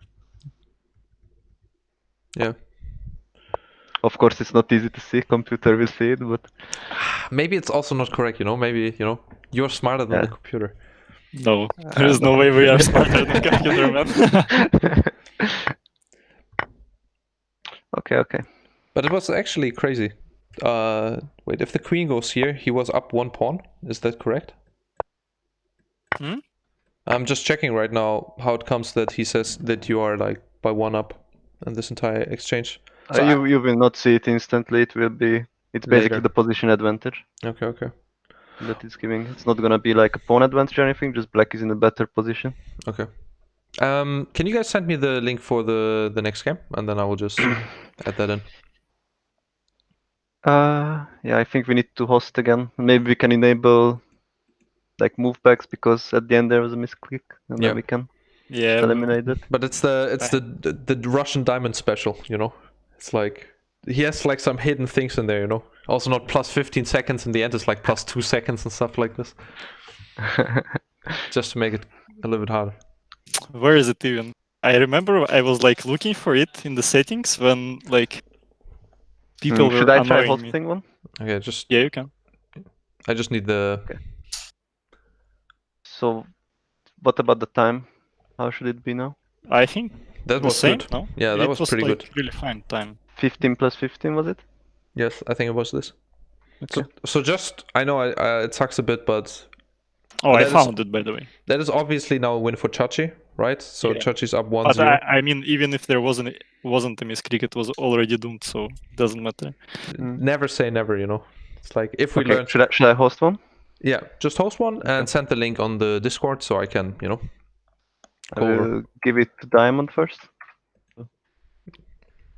A: Yeah.
B: Of course, it's not easy to see. Computer will see it, but
A: Maybe it's also not correct, you know? Maybe, you know, you're smarter than the
B: Yeah.
A: computer.
C: No, there is no way we are smarter than computer, man.
B: okay.
A: But it was actually crazy. Wait, if the queen goes here, he was up 1 pawn. Is that correct?
C: Hmm?
A: I'm just checking right now how it comes that he says that you are like by 1 up in this entire exchange. So
B: you will not see it instantly. It's basically
A: Later.
B: the position advantage
A: Okay.
B: that it's giving. It's not gonna be like a pawn advantage or anything. Just black is in a better position.
A: Okay. Can you guys send me the link for the next game, and then I will just add that in.
B: Yeah, I think we need to host again. Maybe we can enable like move backs because at the end there was a misclick, and
A: Yeah.
B: then we can
C: Yeah,
B: eliminate it.
A: But it's the Russian diamond special, you know. It's like he has like some hidden things in there, you know. Also not plus 15 seconds in the end. It's like plus 2 seconds and stuff like this, just to make it a little bit harder.
C: where is it even? I remember I was like looking for it in the settings when like people were
B: Should I try
C: annoying me.
B: hosting one?
A: Okay, just
C: Yeah, you can.
A: I just need the.
B: Okay. So, what about the time? How should it be now?
C: I think
A: That
C: the
A: was
C: same,
A: good.
C: no?
A: Yeah, that
C: It
A: was
C: was
A: pretty
C: like
A: good.
C: really fine time.
B: 15 plus 15 was it?
A: Yes, I think it was this.
C: Okay.
A: So just I know it sucks a bit, but
C: Oh,
A: But
C: I
A: that is-
C: found it, by the way.
A: that is obviously now a win for Chachi, right? So
C: Yeah.
A: Chachi's up 1-0.
C: But I mean, even if there wasn't a misclick, it was already doomed, so it doesn't matter.
A: Never say never, you know. It's like if we
B: Okay,
A: learn.
B: should I host one?
A: Yeah, just host one and send the link on the Discord so I can, you know.
B: I
A: Go over.
B: will give it to Diamond first.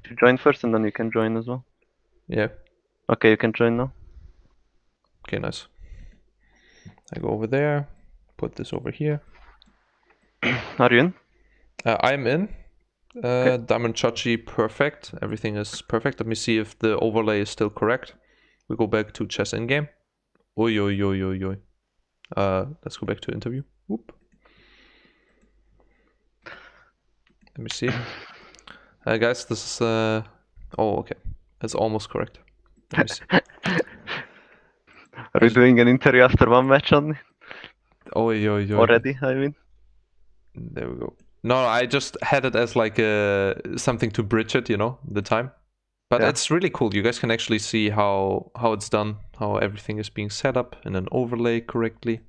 B: You join first and then you can join as well.
A: Yeah.
B: Okay, you can join now.
A: Okay, nice. I go over there, put this over here.
B: Are you in?
A: I'm in. Diamond Chachi, perfect. Everything is perfect. Let me see if the overlay is still correct. We go back to chess in game. Oi. Let's go back to interview. Whoop. Let me see. Guys, this is oh, okay, that's almost correct. Let me see.
B: Are we doing an interview after one match only?
A: Oh, yo.
B: Already, I mean.
A: There we go. No, I just had it as like something to bridge it, you know, the time. But
B: Yeah.
A: it's really cool. You guys can actually see how it's done, how everything is being set up in an overlay correctly.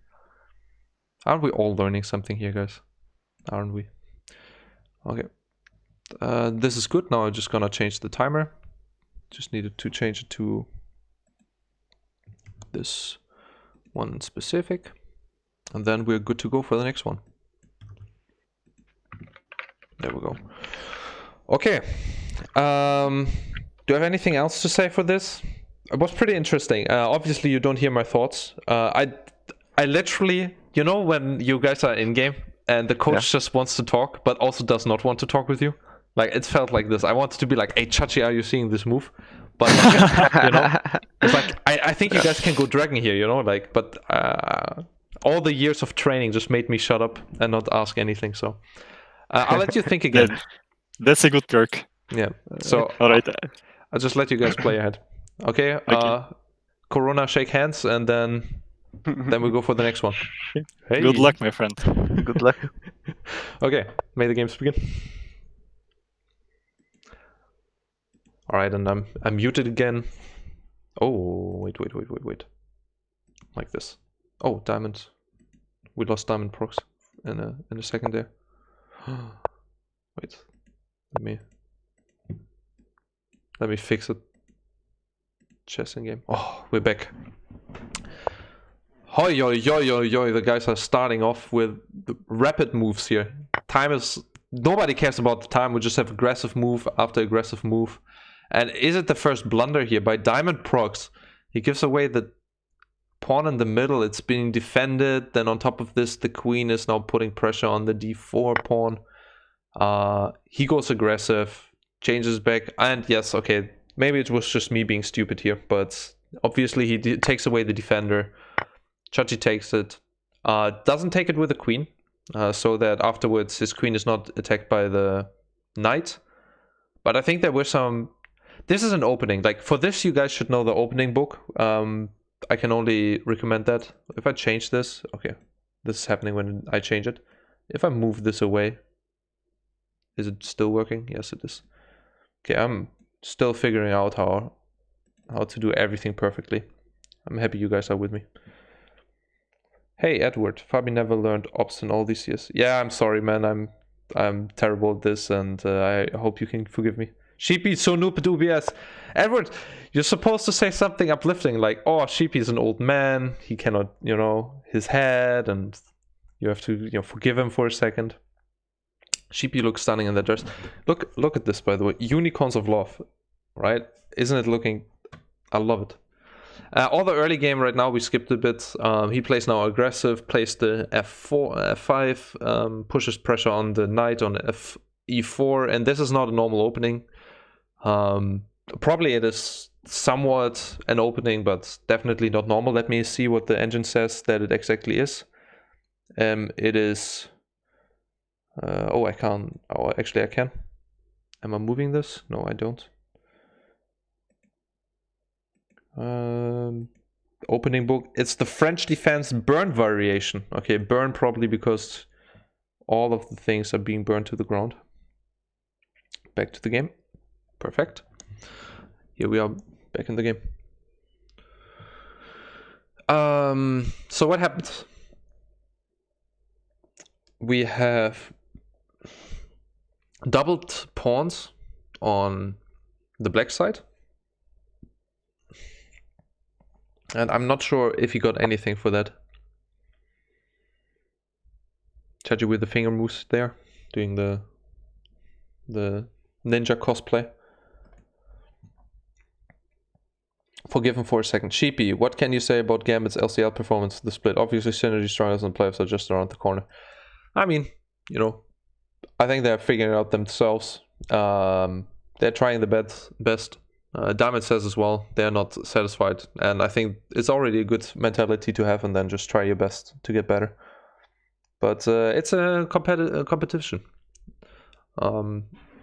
A: Aren't we all learning something here, guys? Aren't we? Okay. This is good. Now I'm just gonna change the timer. Just needed to change it to this one specific. And then we're good to go for the next one. There we go. Okay. Do you have anything else to say for this? It was pretty interesting. Obviously, you don't hear my thoughts. I literally, you know, when you guys are in game and the coach just wants to talk, but also does not want to talk with you. Like it felt like this. I wanted to be like, "Hey, Chachi, are you seeing this move?" But you know, it's like I think you guys can go dragon here. You know, like, but all the years of training just made me shut up and not ask anything. So I'll let you think again.
C: That's a good perk.
A: Yeah. So
C: All right.
A: I'll just let you guys play ahead. Okay. Corona, shake hands, and then we go for the next one. Hey.
C: Good luck, my friend.
B: Good luck.
A: Okay. May the games begin. All right, and I'm muted again. Oh, wait. Like this. Oh, diamond. We lost Diamondprox in a second there. Wait. Let me fix it. Chess in game. Oh, we're back. Hoi, yo. The guys are starting off with the rapid moves here. Time is... Nobody cares about the time. We just have aggressive move after aggressive move. And is it the first blunder here by Diamondprox? He gives away the pawn in the middle. It's being defended. Then on top of this, the queen is now putting pressure on the d4 pawn. He goes aggressive, changes back. And yes, okay, maybe it was just me being stupid here. But obviously he takes away the defender. Chachi takes it. Doesn't take it with the queen. So that afterwards his queen is not attacked by the knight. But I think there were some... This is an opening. Like, for this, you guys should know the opening book. I can only recommend that. If I change this... Okay, this is happening when I change it. If I move this away... Is it still working? Yes, it is. Okay, I'm still figuring out how to do everything perfectly. I'm happy you guys are with me. Hey, Edward. Fabi never learned ops in all these years. Yeah, I'm sorry, man. I'm terrible at this, and I hope you can forgive me. Sheepy, so noob at UBS. Edward, you're supposed to say something uplifting, like, oh, Sheepy's an old man. He cannot, you know, his head, and you have to, you know, forgive him for a second. Sheepy looks stunning in that dress. Look at this, by the way. Unicorns of love, right? Isn't it looking... I love it. All the early game right now, we skipped a bit. He plays now aggressive, plays the f4, f5, pushes pressure on the knight on e4, and this is not a normal opening. Probably it is somewhat an opening, but definitely not normal. Let me see what the engine says that it exactly is. It is... oh, I can't. Oh, actually I can. Am I moving this? No, I don't. Opening book. It's the French defense burn variation. Okay, burn probably because all of the things are being burned to the ground. Back to the game. Perfect. Here we are back in the game. So what happened? We have doubled pawns on the black side. And I'm not sure if he got anything for that. Chachi with the finger moves there, doing the ninja cosplay. Forgive him for a second. Sheepy, what can you say about Gambit's LCL performance, the split? Obviously, synergy trials and playoffs are just around the corner. I mean, you know, I think they're figuring it out themselves. They're trying the best. Diamond says as well, they're not satisfied. And I think it's already a good mentality to have, and then just try your best to get better. But it's a competition.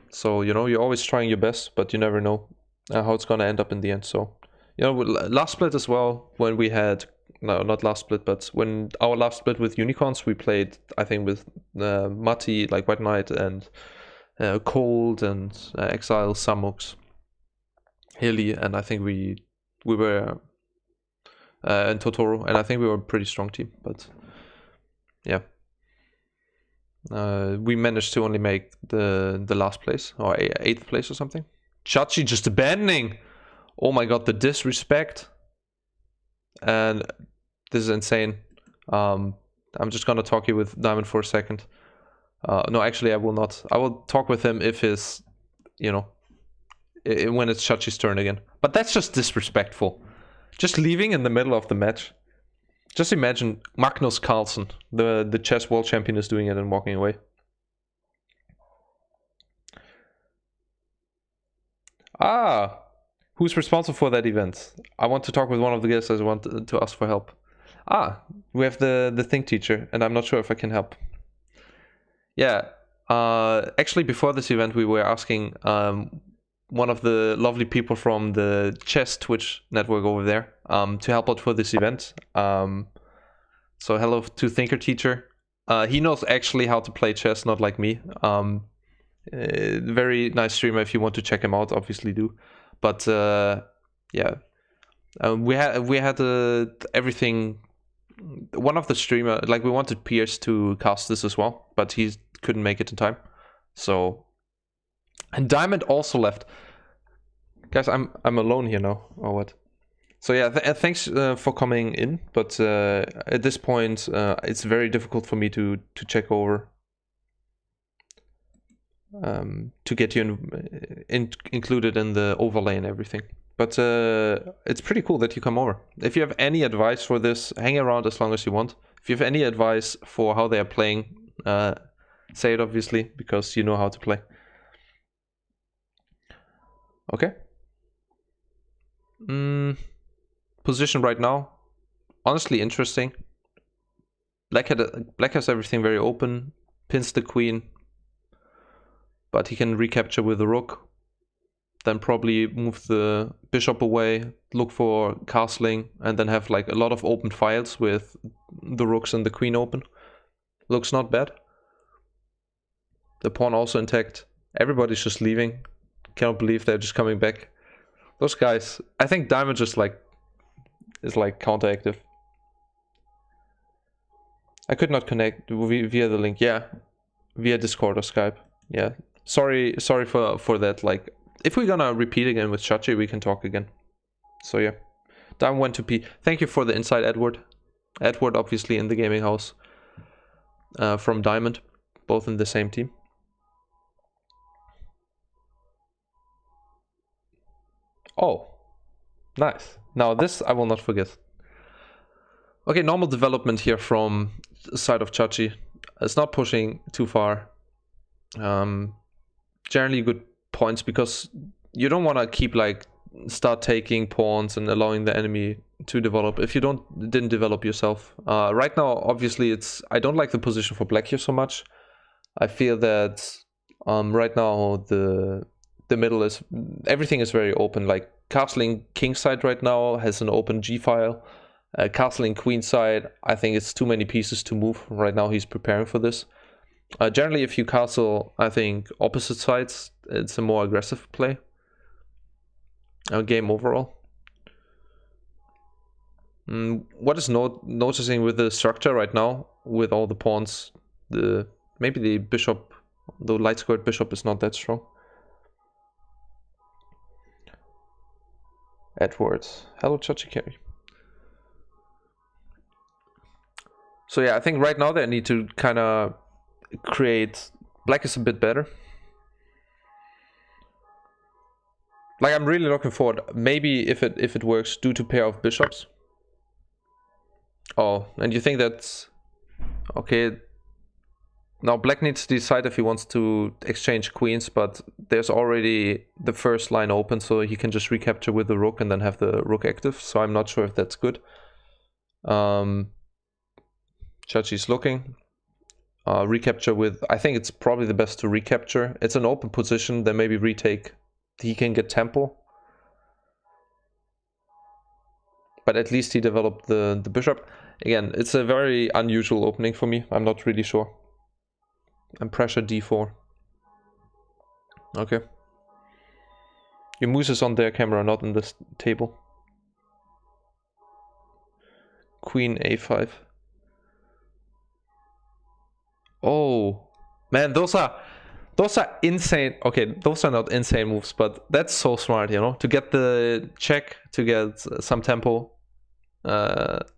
A: So, you know, you're always trying your best, but you never know how it's gonna end up in the end. So, you know, last split as well, when we had, no, not last split, but when our last split with Unicorns, we played, I think, with Mati, like White Knight, and Cold, and Exile, Samux, Hilly, and I think we were, and Totoro, and I think we were a pretty strong team, but yeah. We managed to only make the last place, or 8th place or something. Chachi just abandoning! Oh my god, the disrespect. And this is insane. I'm just gonna talk here with Diamond for a second. No, actually I will not. I will talk with him if his, you know, when it's Chachi's turn again. But that's just disrespectful. Just leaving in the middle of the match. Just imagine Magnus Carlsen, the chess world champion, is doing it and walking away. Ah, who's responsible for that event? I want to talk with one of the guests. I want to ask for help. Ah, we have the Think teacher, and I'm not sure if I can help. Yeah, actually before this event we were asking one of the lovely people from the chess Twitch network over there to help out for this event. So hello to Thinker Teacher. He knows actually how to play chess, not like me. Very nice streamer. If you want to check him out, obviously do. But yeah, we had everything. One of the streamer, like, we wanted Pierce to cast this as well, but he couldn't make it in time. So, and Diamond also left. Guys, I'm alone here now, or what? So yeah, thanks for coming in, but at this point it's very difficult for me to check over, to get you included in the overlay and everything. But it's pretty cool that you come over. If you have any advice for this, hang around as long as you want. If you have any advice for how they are playing, say it obviously, because you know how to play. Okay. Position right now, honestly interesting. Black has everything very open, pins the queen, but he can recapture with the rook, then probably move the bishop away, look for castling, and then have like a lot of open files with the rooks and the queen open. Looks not bad. The pawn also intact. Everybody's just leaving. Cannot believe they're just coming back. Those guys, I think Diamond just like is like counteractive. I could not connect via the link. Yeah, via Discord or Skype. Yeah, sorry for that. Like, if we're gonna repeat again with Chachi, we can talk again. So yeah, Diamond went to P. Thank you for the insight, Edward. Edward, obviously in the gaming house from Diamond, both in the same team. Oh, nice. Now this I will not forget. Okay, normal development here from the side of Chachi. It's not pushing too far. Generally good points, because you don't want to keep like start taking pawns and allowing the enemy to develop if you didn't develop yourself. Right now, obviously, I don't like the position for black here so much. I feel that right now the middle is, everything is very open. Like castling king side right now has an open g file. Castling queen side, I think it's too many pieces to move. Right now he's preparing for this. Generally, if you castle, I think opposite sides, it's a more aggressive play. Game overall. What is noticing with the structure right now, with all the pawns, maybe the bishop, the light squared bishop is not that strong. Edwards, hello Chachikari. So yeah, I think right now they need to kind of create. Black is a bit better. Like, I'm really looking forward. Maybe if it works, due to pair of bishops. Oh, and you think that's okay? Now black needs to decide if he wants to exchange queens, but there's already the first line open, so he can just recapture with the rook and then have the rook active. So I'm not sure if that's good. Chachi's looking. recapture with, I think it's probably the best to recapture. It's an open position, then maybe retake. He can get tempo. But at least he developed the bishop. Again, it's a very unusual opening for me. I'm not really sure. And pressure d4. Okay. Your moose is on their camera, not on this table. Queen a5. Oh, man, those are insane. Okay, those are not insane moves, but that's so smart, you know, to get the check, to get some tempo.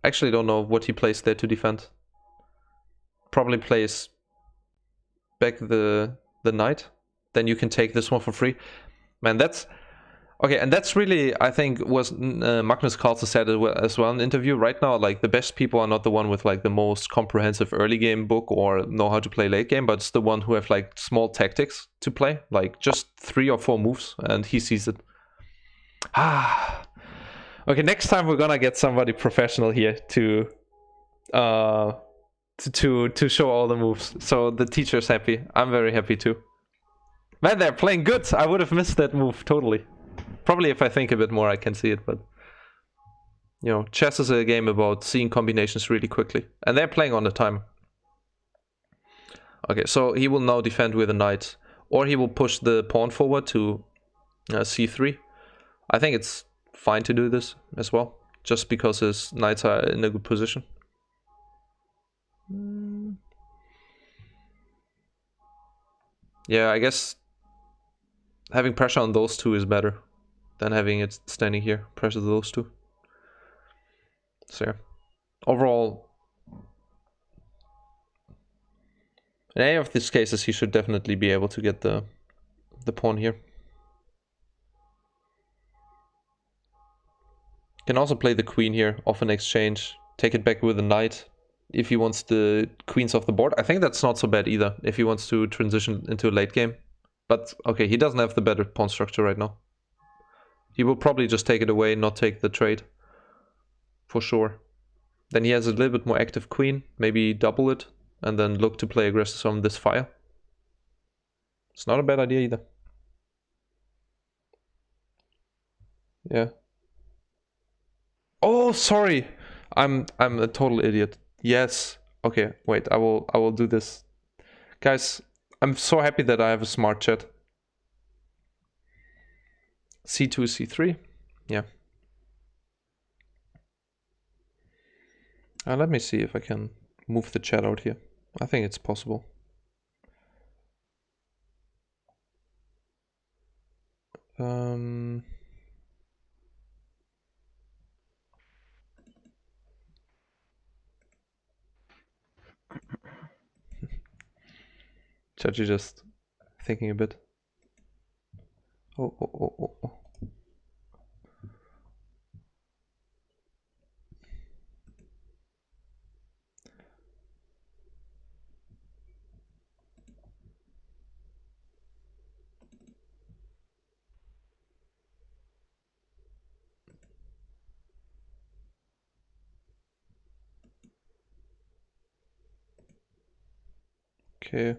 A: Actually don't know what he plays there to defend. Probably plays back the knight. Then you can take this one for free. Man, that's okay, and that's really, I think, was Magnus Carlsen said as well in an interview. Right now, like, the best people are not the one with like the most comprehensive early game book or know how to play late game, but it's the one who have like small tactics to play, like just 3 or 4 moves, and he sees it. Okay, next time we're gonna get somebody professional here to show all the moves, so the teacher's happy. I'm very happy too. Man, they're playing good. I would have missed that move totally. Probably if I think a bit more I can see it, but you know, chess is a game about seeing combinations really quickly, and they're playing on the time. Okay, so he will now defend with a knight, or he will push the pawn forward to c3. I think it's fine to do this as well, just because his knights are in a good position. Yeah, I guess having pressure on those two is better than having it standing here. Pressure those two. So yeah. Overall, in any of these cases, he should definitely be able to get the pawn here. Can also play the queen here, off an exchange, take it back with a knight if he wants the queens off the board. I think that's not so bad either, if he wants to transition into a late game. But okay, he doesn't have the better pawn structure right now. He will probably just take it away, not take the trade. For sure. Then he has a little bit more active queen, maybe double it, and then look to play aggressive on this file. It's not a bad idea either. Yeah. Oh, sorry. I'm a total idiot. Yes. Okay, wait, I will do this. Guys, I'm so happy that I have a smart chat. c2, c3. Yeah. Let me see if I can move the chat out here. I think it's possible. Chachi just thinking a bit. Oh. Okay.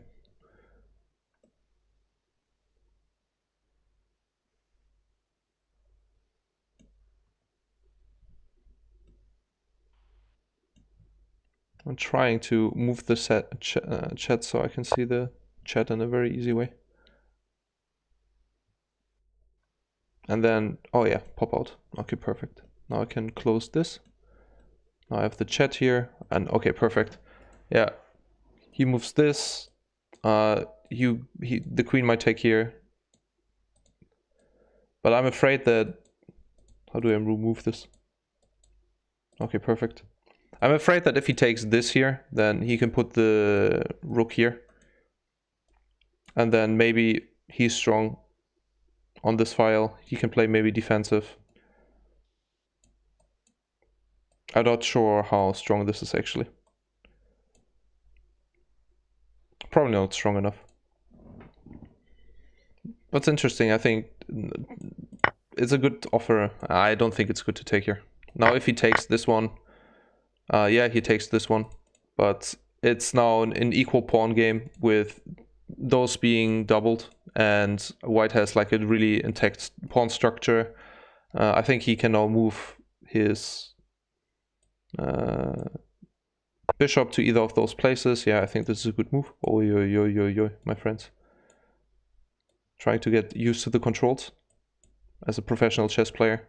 A: I'm trying to move the chat so I can see the chat in a very easy way. And then, oh yeah, pop out. Okay, perfect. Now I can close this. Now I have the chat here, and okay, perfect. Yeah, he moves this. The queen might take here. But I'm afraid that, how do I remove this? Okay, perfect. I'm afraid that if he takes this here, then he can put the rook here. And then maybe he's strong on this file. He can play maybe defensive. I'm not sure how strong this is actually. Probably not strong enough. What's interesting, I think it's a good offer. I don't think it's good to take here. Now if he takes this one, yeah, he takes this one. But it's now an equal pawn game with those being doubled, and white has like a really intact pawn structure. I think he can now move his bishop to either of those places. Yeah, I think this is a good move. Oh, yo, my friends. Trying to get used to the controls as a professional chess player.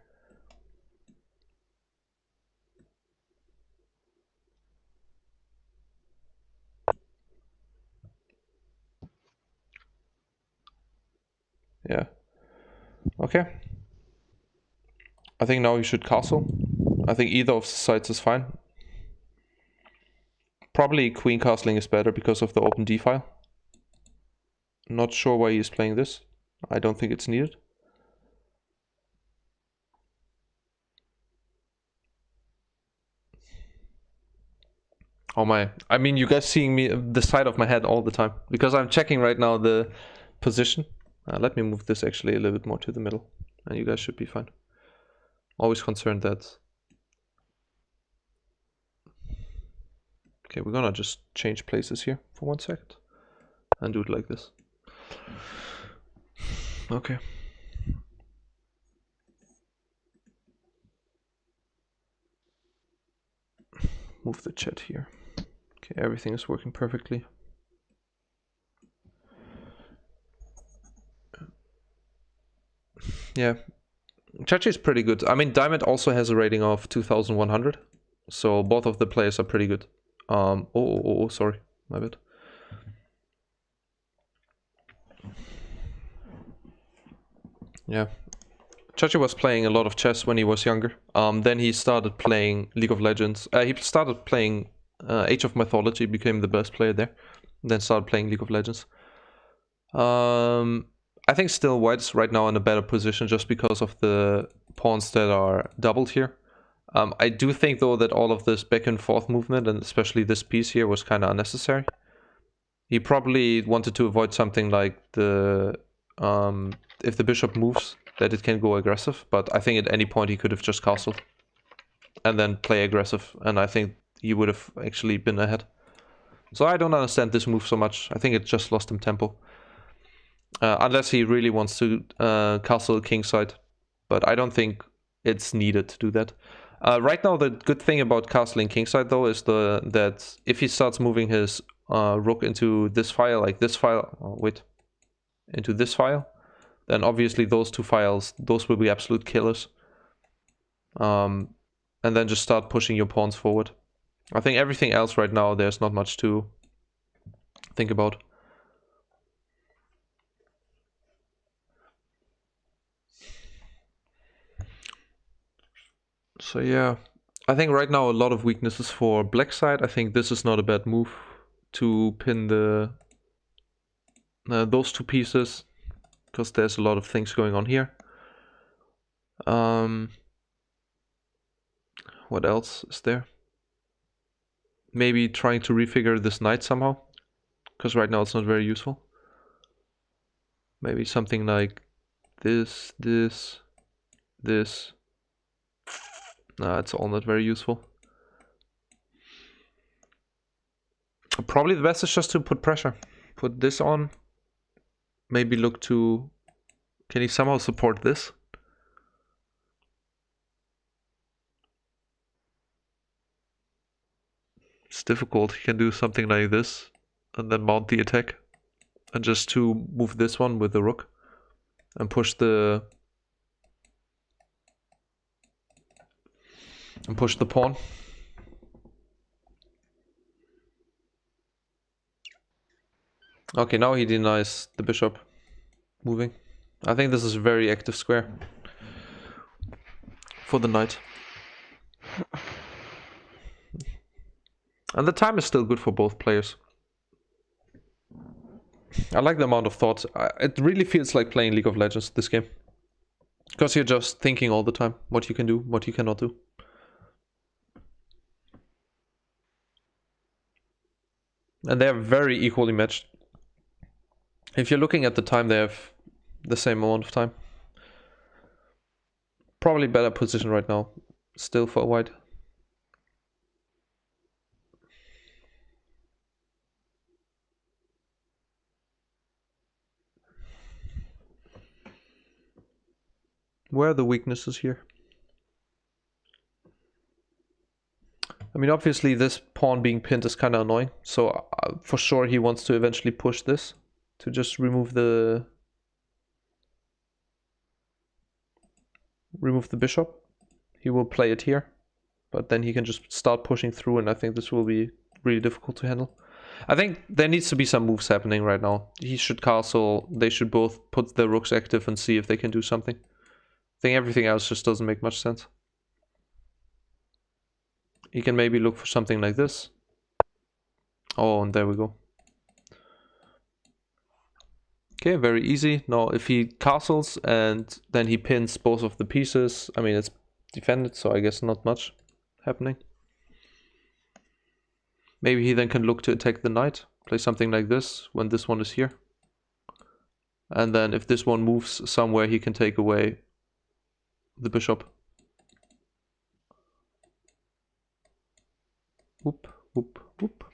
A: Yeah. Okay. I think now he should castle. I think either of the sides is fine. Probably queen castling is better because of the open d file. Not sure why he's playing this. I don't think it's needed. Oh my, I mean, you guys seeing me the side of my head all the time because I'm checking right now the position. Let me move this actually a little bit more to the middle and you guys should be fine. Always concerned that. Okay, we're gonna just change places here for 1 second and do it like this. Okay. Move the chat here. Okay, everything is working perfectly. Yeah, Chachi is pretty good. I mean, Diamond also has a rating of 2100, so both of the players are pretty good. Sorry, my bad. Yeah, Chachi was playing a lot of chess when he was younger. Then he started playing League of Legends. He started playing Age of Mythology, became the best player there. Then started playing League of Legends. I think still white's right now in a better position just because of the pawns that are doubled here. I do think though that all of this back and forth movement, and especially this piece here, was kind of unnecessary. He probably wanted to avoid something like the if the bishop moves, that it can go aggressive, but I think at any point he could have just castled and then play aggressive, and I think he would have actually been ahead. So I don't understand this move so much. I think it just lost him tempo. Unless he really wants to castle kingside, but I don't think it's needed to do that. Right now, the good thing about castling kingside though is that if he starts moving his rook into this file, like this file, into this file, then obviously those two files, those will be absolute killers. And then just start pushing your pawns forward. I think everything else right now, there's not much to think about. So yeah, I think right now a lot of weaknesses for black side. I think this is not a bad move to pin the those two pieces, because there's a lot of things going on here. What else is there? Maybe trying to refigure this knight somehow, because right now it's not very useful. Maybe something like this. Nah, it's all not very useful. Probably the best is just to put pressure. Put this on. Maybe look to... Can he somehow support this? It's difficult. He can do something like this and then mount the attack. And just to move this one with the rook and push the... and push the pawn. Okay, now he denies the bishop moving. I think this is a very active square for the knight. And the time is still good for both players. I like the amount of thought. It really feels like playing League of Legends, this game. Because you're just thinking all the time what you can do, what you cannot do. And they're very equally matched. If you're looking at the time, they have the same amount of time. Probably better position right now, still for white. Where are the weaknesses here? I mean, obviously this pawn being pinned is kind of annoying, so for sure he wants to eventually push this to just remove the bishop. He will play it here, but then he can just start pushing through, and I think this will be really difficult to handle. I think there needs to be some moves happening right now. He should castle, they should both put their rooks active and see if they can do something. I think everything else just doesn't make much sense. He can maybe look for something like this. Oh, and there we go. Okay, very easy. Now, if he castles and then he pins both of the pieces, I mean, it's defended, so I guess not much happening. Maybe he then can look to attack the knight, play something like this when this one is here. And then if this one moves somewhere, he can take away the bishop. Whoop, whoop, whoop.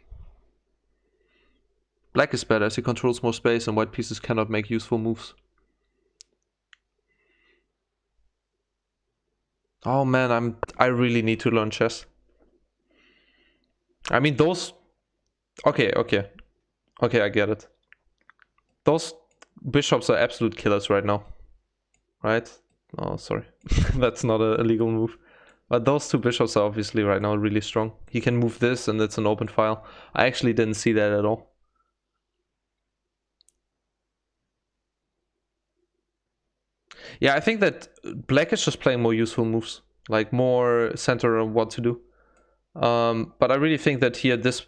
A: Black is better as he controls more space and white pieces cannot make useful moves. Oh man, I really need to learn chess. I mean those... Okay, I get it. Those bishops are absolute killers right now. Right? Oh, sorry. That's not a legal move. But those two bishops are obviously right now really strong. He can move this and it's an open file. I actually didn't see that at all. Yeah, I think that black is just playing more useful moves. Like more center on what to do. But I really think that here this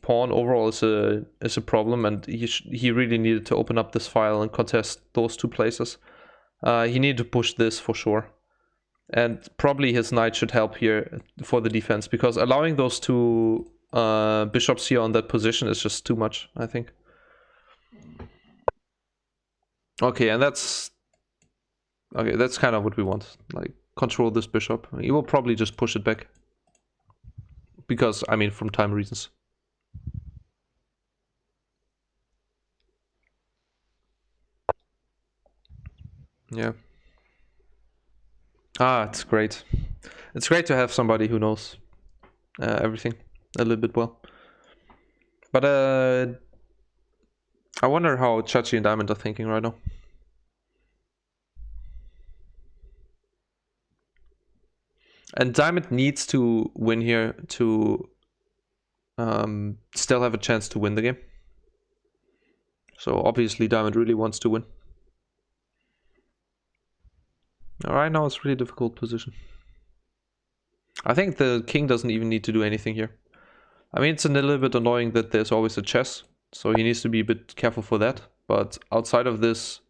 A: pawn overall is a problem, and he really needed to open up this file and contest those two places. He needed to push this for sure, and probably his knight should help here for the defense, because allowing those two bishops here on that position is just too much, I think. Okay, and that's kind of what we want. Like control this bishop. He will probably just push it back. Because, I mean, from time reasons. Yeah. Ah, it's great. It's great to have somebody who knows everything a little bit well. But I wonder how Chachi and Diamond are thinking right now. And Diamond needs to win here to still have a chance to win the game. So obviously Diamond really wants to win. Right now it's a really difficult position. I think the king doesn't even need to do anything here. I mean, it's a little bit annoying that there's always a chess, so he needs to be a bit careful for that. But outside of this,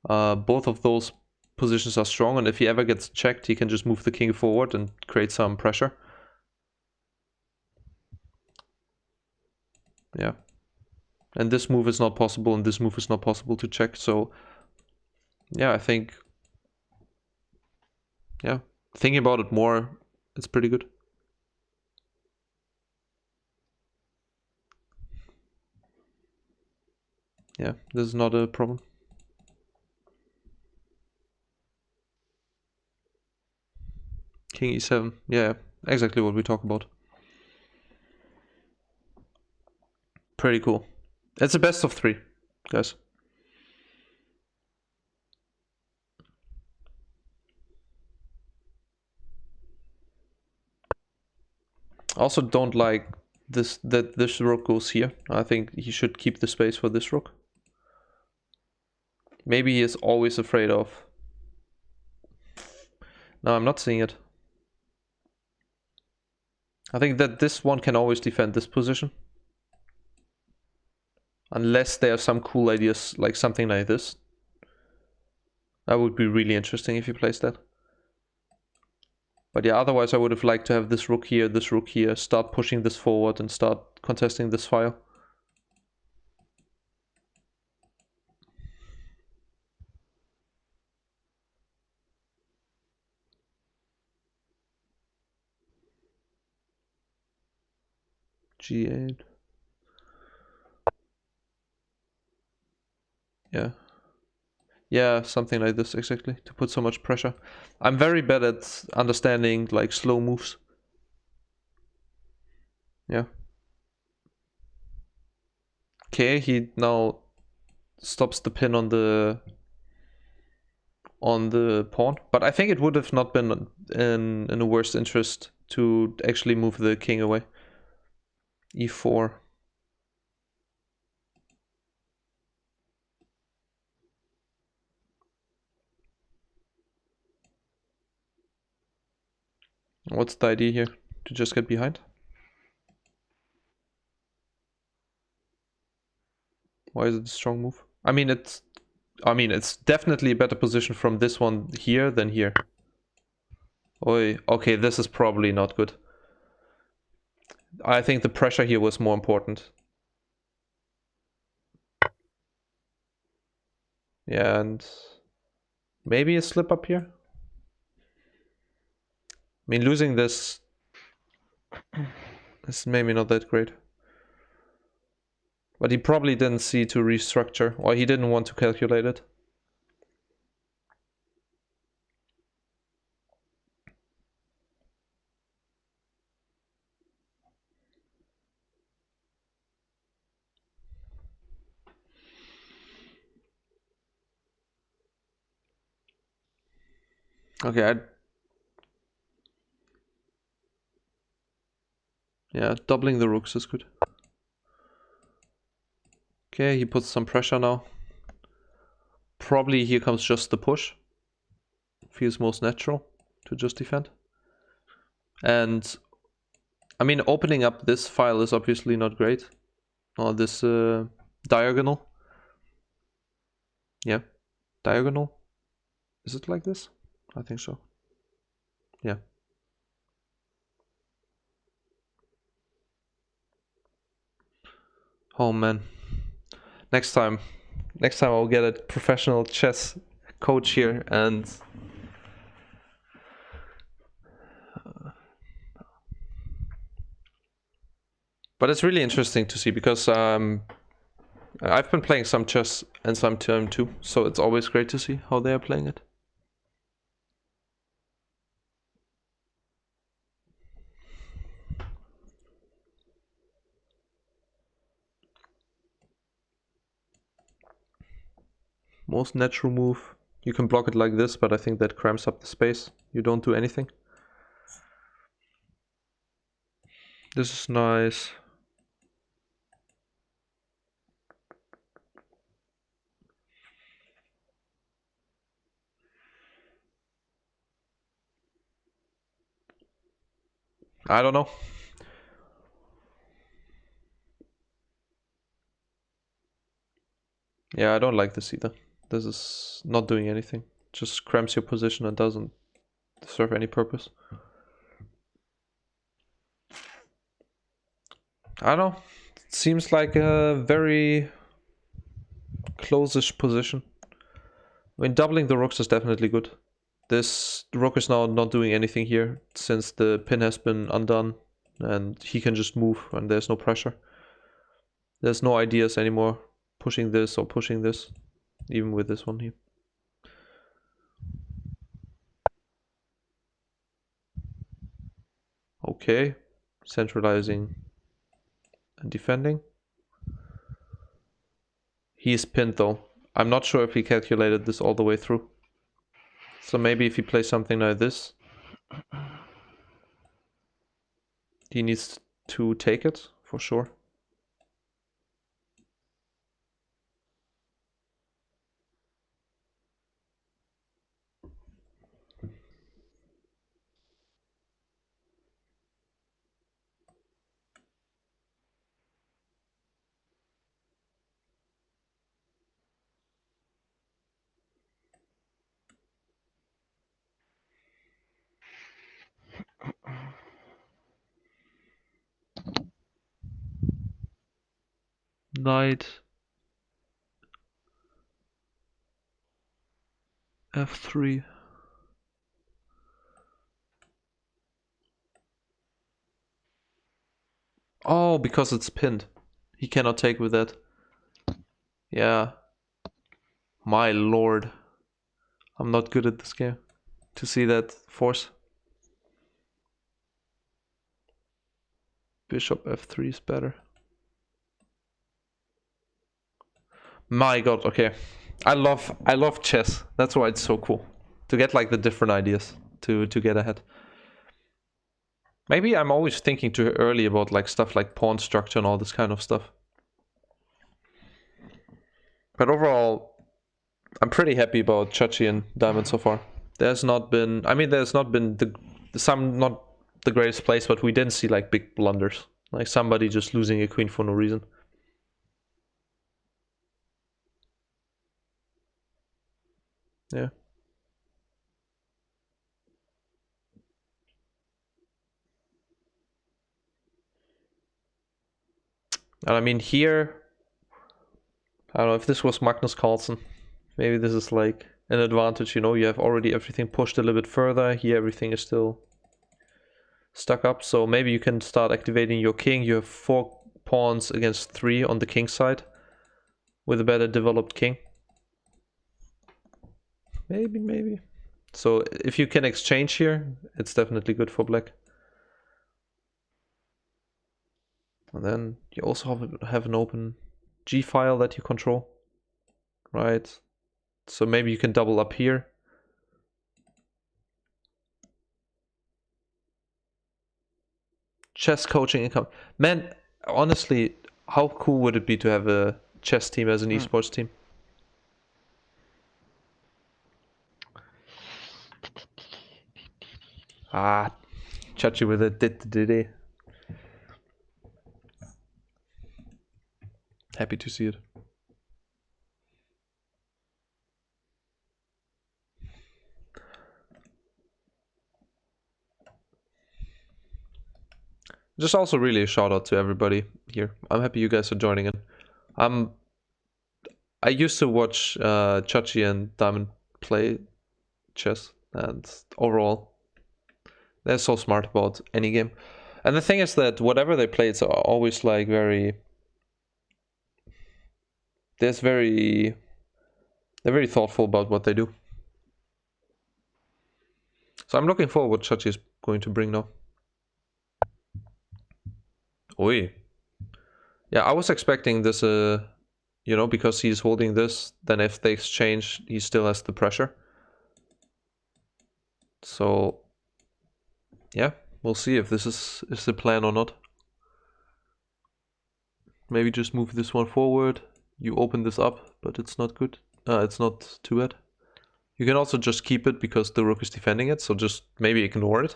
A: both of those positions are strong, and if he ever gets checked, he can just move the king forward and create some pressure. Yeah. And this move is not possible, and this move is not possible to check, so... Yeah, I think... Yeah, thinking about it more, it's pretty good. Yeah, this is not a problem. King e7, yeah, exactly what we talk about. Pretty cool. It's a best of 3, guys. Also don't like this that this rook goes here. I think he should keep the space for this rook. Maybe he is always afraid of... No, I'm not seeing it. I think that this one can always defend this position. Unless there are some cool ideas, like something like this. That would be really interesting if he plays that. But yeah, otherwise I would have liked to have this rook here, start pushing this forward and start contesting this file. G8. Yeah. Yeah, something like this exactly, to put so much pressure. I'm very bad at understanding like slow moves. Yeah. Okay, he now stops the pin on the pawn, but I think it would have not been in the worst interest to actually move the king away. E4. What's the idea here? To just get behind? Why is it a strong move? I mean, it's definitely a better position from this one here than here. Oi, okay, this is probably not good. I think the pressure here was more important. Yeah, and maybe a slip up here. I mean, losing this is maybe not that great. But he probably didn't see to restructure, or he didn't want to calculate it. Okay, yeah, doubling the rooks is good. Okay, he puts some pressure now. Probably here comes just the push. Feels most natural to just defend. And I mean, opening up this file is obviously not great. Or this diagonal. Yeah, diagonal. Is it like this? I think so. Yeah. Oh man. Next time I'll get a professional chess coach here and but it's really interesting to see because I've been playing some chess and some turn too, so it's always great to see how they are playing it. Most natural move. You can block it like this, but I think that cramps up the space. You don't do anything. This is nice. I don't know. Yeah, I don't like this either. This is not doing anything. Just cramps your position and doesn't serve any purpose. I don't know. It seems like a very close-ish position. I mean, doubling the rooks is definitely good. This rook is now not doing anything here since the pin has been undone and he can just move and there's no pressure. There's no ideas anymore pushing this or pushing this, even with this one here. Okay, centralizing and defending. He is pinned though. I'm not sure if he calculated this all the way through. So maybe if he plays something like this, he needs to take it for sure. Knight F3. Oh, because it's pinned. He cannot take with that. Yeah. My lord. I'm not good at this game. To see that force. Bishop f3 is better. My god, okay. I love chess. That's why it's so cool. To get like the different ideas to get ahead. Maybe I'm always thinking too early about like stuff like pawn structure and all this kind of stuff. But overall, I'm pretty happy about Chachi and Diamond so far. There's not been, I mean, there's not been some not the greatest plays, but we didn't see like big blunders, like somebody just losing a queen for no reason. Yeah. And I mean here, I don't know if this was Magnus Carlsen. Maybe this is like an advantage, you know, you have already everything pushed a little bit further. Here everything is still stuck up, so maybe you can start activating your king. You have 4 pawns against 3 on the king side with a better developed king. Maybe. So if you can exchange here, it's definitely good for black. And then you also have an open G file that you control, right? So maybe you can double up here. Chess coaching income. Man, honestly, how cool would it be to have a chess team as an esports team? Ah, Chachi with a did. Happy to see it. Just also really a shout out to everybody here. I'm happy you guys are joining in. I used to watch Chachi and Diamond play chess, and overall, they're so smart about any game. And the thing is that whatever they play, it's always like they're very thoughtful about what they do. So I'm looking forward what Chachi is going to bring now. Oi. Yeah, I was expecting this, you know, because he's holding this, then if they exchange, he still has the pressure. So, yeah, we'll see if this is the plan or not. Maybe just move this one forward. You open this up, but it's not good. It's not too bad. You can also just keep it because the rook is defending it, so just maybe ignore it.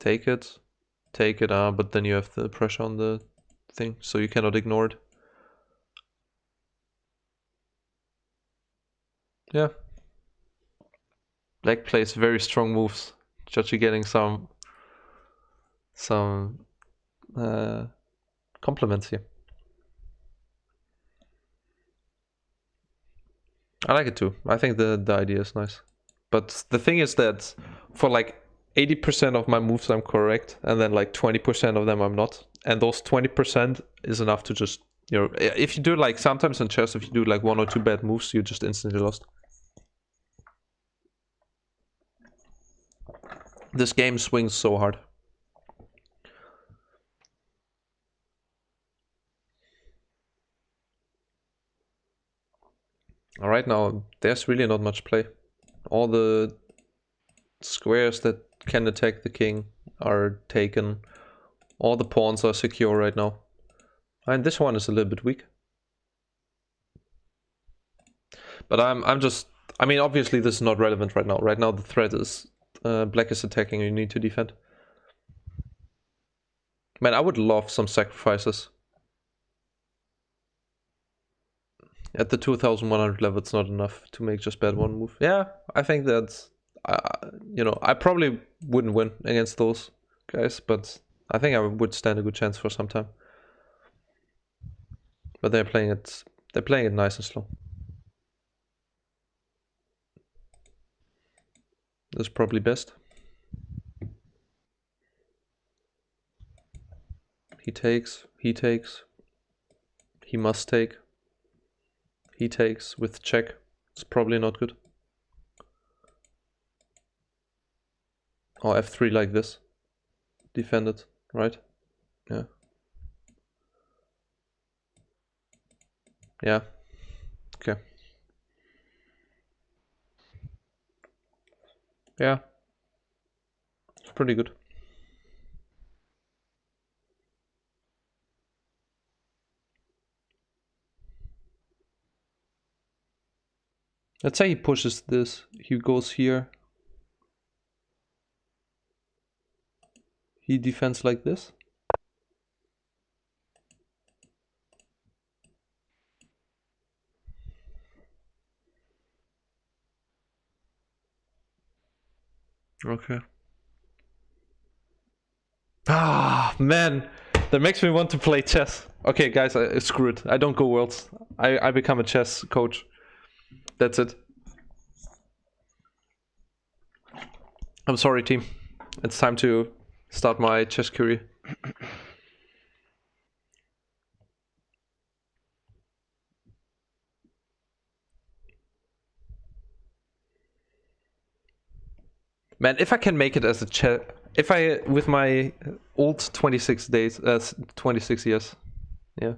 A: Take it, but then you have the pressure on the thing, so you cannot ignore it. Yeah. Black plays very strong moves. Chachi getting some compliments here. I like it too. I think the idea is nice. But the thing is that for like 80% of my moves I'm correct, and then like 20% of them I'm not. And those 20% is enough to just, you know, if you do like sometimes in chess, if you do like 1 or 2 bad moves, you're just instantly lost. This game swings so hard. Alright, now there's really not much play. All the squares that can attack the king are taken. All the pawns are secure right now. And this one is a little bit weak. But I'm just, I mean, obviously this is not relevant right now. Right now the threat is black is attacking and you need to defend. Man, I would love some sacrifices. At the 2100 level, it's not enough to make just bad one move. Yeah, I think that's, you know, I probably wouldn't win against those guys, but I think I would stand a good chance for some time. But they're playing it nice and slow. That's probably best. He takes, he must take. he takes with check. It's probably not good. Or f3 like this. Defend it, right? Yeah. Yeah. Okay. Yeah. It's pretty good. Let's say he pushes this. He goes here. He defends like this. Okay. Ah, man. That makes me want to play chess. Okay, guys, screw it. I don't go worlds. I become a chess coach. That's it. I'm sorry, team. It's time to start my chess career. Man, if I can make it as a chess, if I with my old 26 days, 26 years, yeah.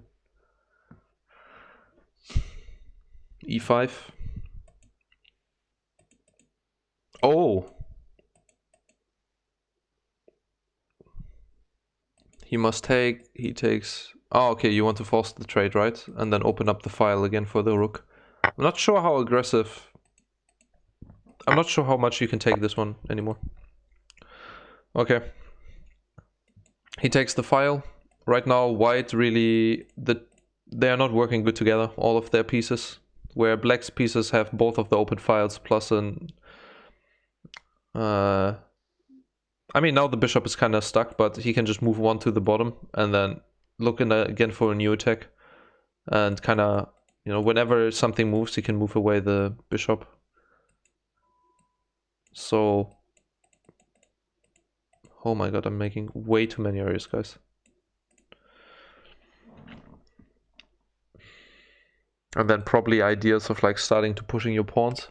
A: E5. Oh. He must take. He takes. Oh, okay. You want to force the trade, right? And then open up the file again for the rook. I'm not sure how aggressive. I'm not sure how much you can take this one anymore. Okay. He takes the file. Right now, white really... They are not working good together, all of their pieces. Where black's pieces have both of the open files plus an... I mean, now the bishop is kind of stuck, but he can just move one to the bottom and then look in again for a new attack. And kind of, you know, whenever something moves, he can move away the bishop. So... Oh my god, I'm making way too many areas, guys. And then probably ideas of like starting to pushing your pawns.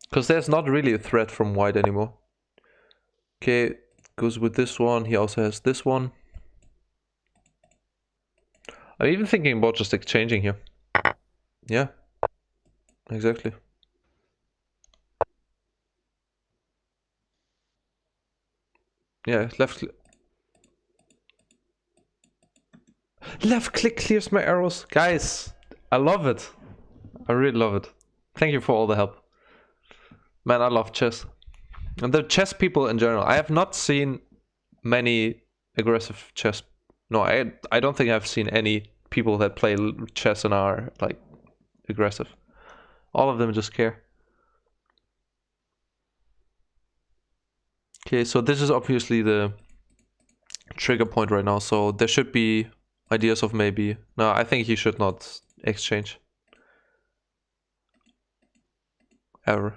A: Because there's not really a threat from white anymore. Okay, goes with this one. He also has this one. I'm even thinking about just exchanging here. Yeah, exactly. Yeah, left click clears my arrows. Guys, I love it. I really love it. Thank you for all the help. Man, I love chess. And the chess people in general. I have not seen many aggressive chess. No, I don't think I've seen any people that play chess and are like aggressive. All of them just care. Okay, so this is obviously the trigger point right now. So there should be ideas of maybe... No, I think he should not exchange. Ever.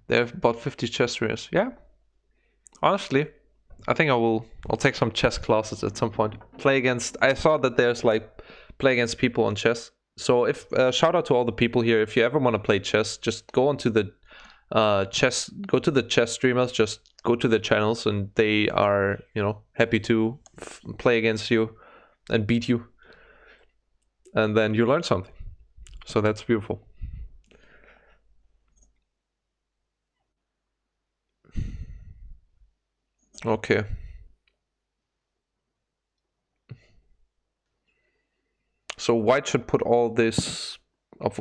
A: They have about 50 chess streamers. Yeah. Honestly, I think I'll take some chess classes at some point. Play against... I saw that there's like play against people on chess. So if shout out to all the people here. If you ever want to play chess, just go onto the go to the chess streamers, just go to their channels, and they are, you know, happy to play against you and beat you, and then you learn something. So that's beautiful. Okay. So white should put all this of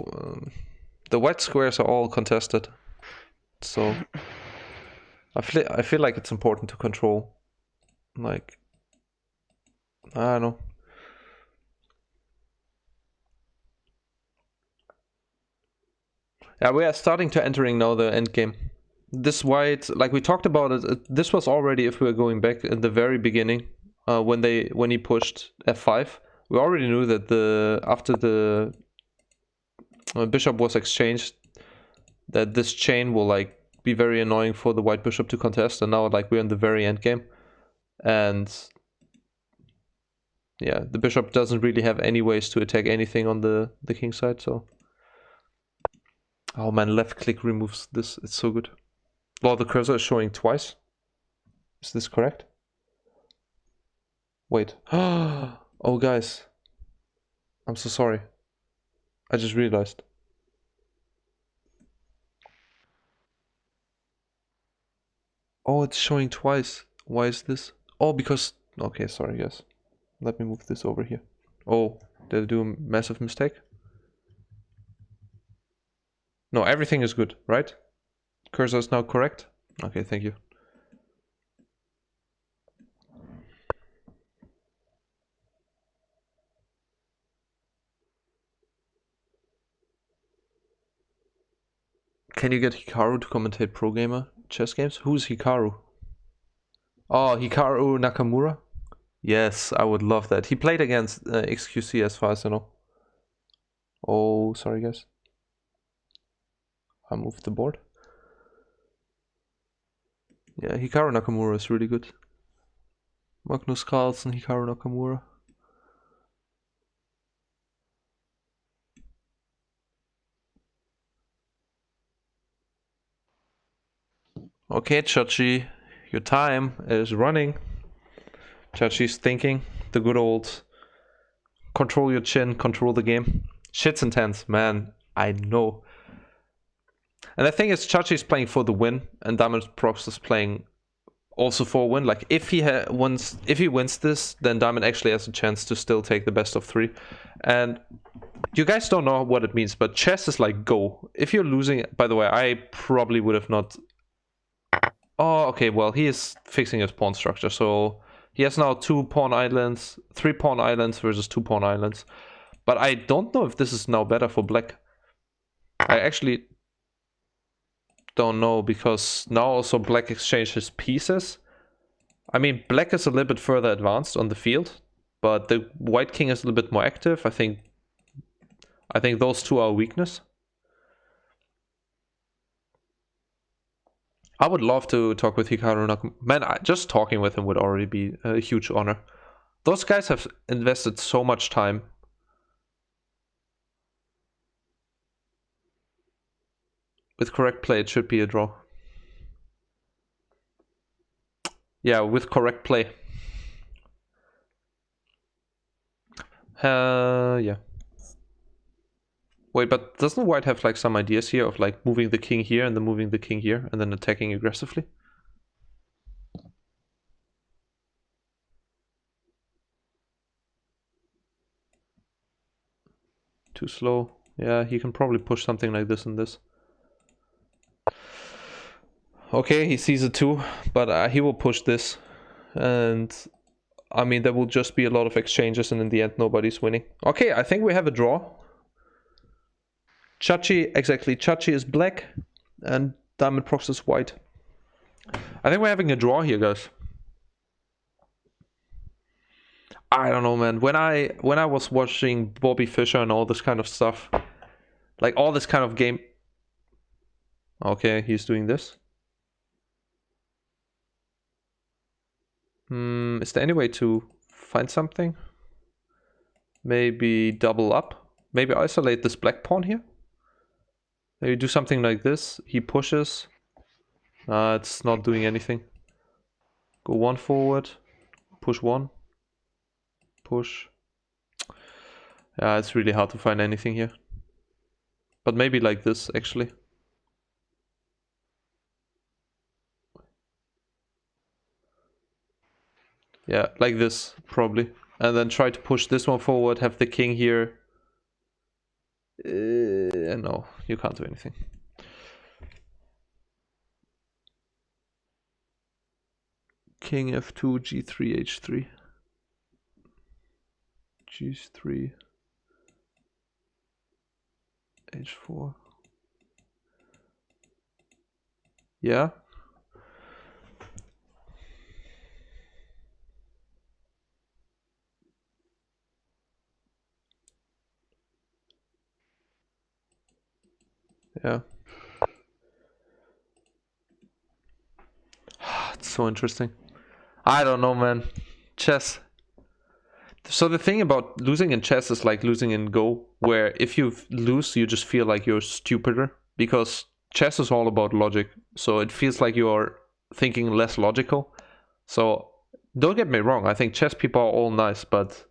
A: the white squares are all contested. So I feel like it's important to control, like, I don't know. Yeah, we are starting to entering now the end game. This white, like we talked about it, this was already, if we were going back at the very beginning, when he pushed f5, we already knew that after the bishop was exchanged, that this chain will like be very annoying for the white bishop to contest, and now like we're in the very end game, and yeah, the bishop doesn't really have any ways to attack anything on the king side, so... Oh man, left click removes this, it's so good. Oh, the cursor is showing twice. Is this correct? Wait. Oh guys. I'm so sorry. I just realized. Oh, it's showing twice. Why is this? Oh, because... Okay, sorry guys. Let me move this over here. Oh, did I do a massive mistake? No, everything is good, right? Cursor is now correct? Okay, thank you. Can you get Hikaru to commentate pro gamer chess games? Who's Hikaru? Oh, Hikaru Nakamura? Yes, I would love that. He played against XQC as far as I know. Oh, sorry guys. I moved the board. Yeah, Hikaru Nakamura is really good. Magnus Carlsen, Hikaru Nakamura. Okay, Chachi, your time is running. Chachi's thinking the good old control your chin, control the game. Shit's intense, man. I know. And the thing is, Chachi's playing for the win, and Diamondprox is playing also for a win. Like if he wins this, then Diamond actually has a chance to still take the best of 3. And you guys don't know what it means, but chess is like go. If you're losing, by the way, I probably would have not. Oh, okay. Well, he is fixing his pawn structure, so he has now 2 pawn islands, 3 pawn islands versus 2 pawn islands. But I don't know if this is now better for black. I actually don't know, because now also black exchanges pieces. I mean, black is a little bit further advanced on the field, but the white king is a little bit more active. I think those two are a weakness. I would love to talk with Hikaru Nakamura. Man, just talking with him would already be a huge honor. Those guys have invested so much time. With correct play, it should be a draw. Yeah, with correct play. Yeah. Wait, but doesn't white have like some ideas here of like moving the king here and then moving the king here and then attacking aggressively? Too slow. Yeah, he can probably push something like this and this. Okay, he sees it too, but he will push this. And I mean, there will just be a lot of exchanges, and in the end, nobody's winning. Okay, I think we have a draw. Chachi, exactly. Chachi is black, and Diamondprox is white. I think we're having a draw here, guys. I don't know, man. When I was watching Bobby Fischer and all this kind of stuff, like all this kind of game. Okay, he's doing this. Is there any way to find something? Maybe double up. Maybe isolate this black pawn here. Maybe do something like this. He pushes. It's not doing anything. Go 1 forward. Push 1. Push. Yeah, it's really hard to find anything here. But maybe like this, actually. Yeah, like this, probably. And then try to push this one forward, have the king here. No, you can't do anything. King f2, g3, h3. g3, h4. Yeah. Yeah. It's so interesting. I don't know, man. Chess. So the thing about losing in chess is like losing in Go, where if you lose, you just feel like you're stupider, because chess is all about logic. So it feels like you're thinking less logical. So don't get me wrong, I think chess people are all nice, but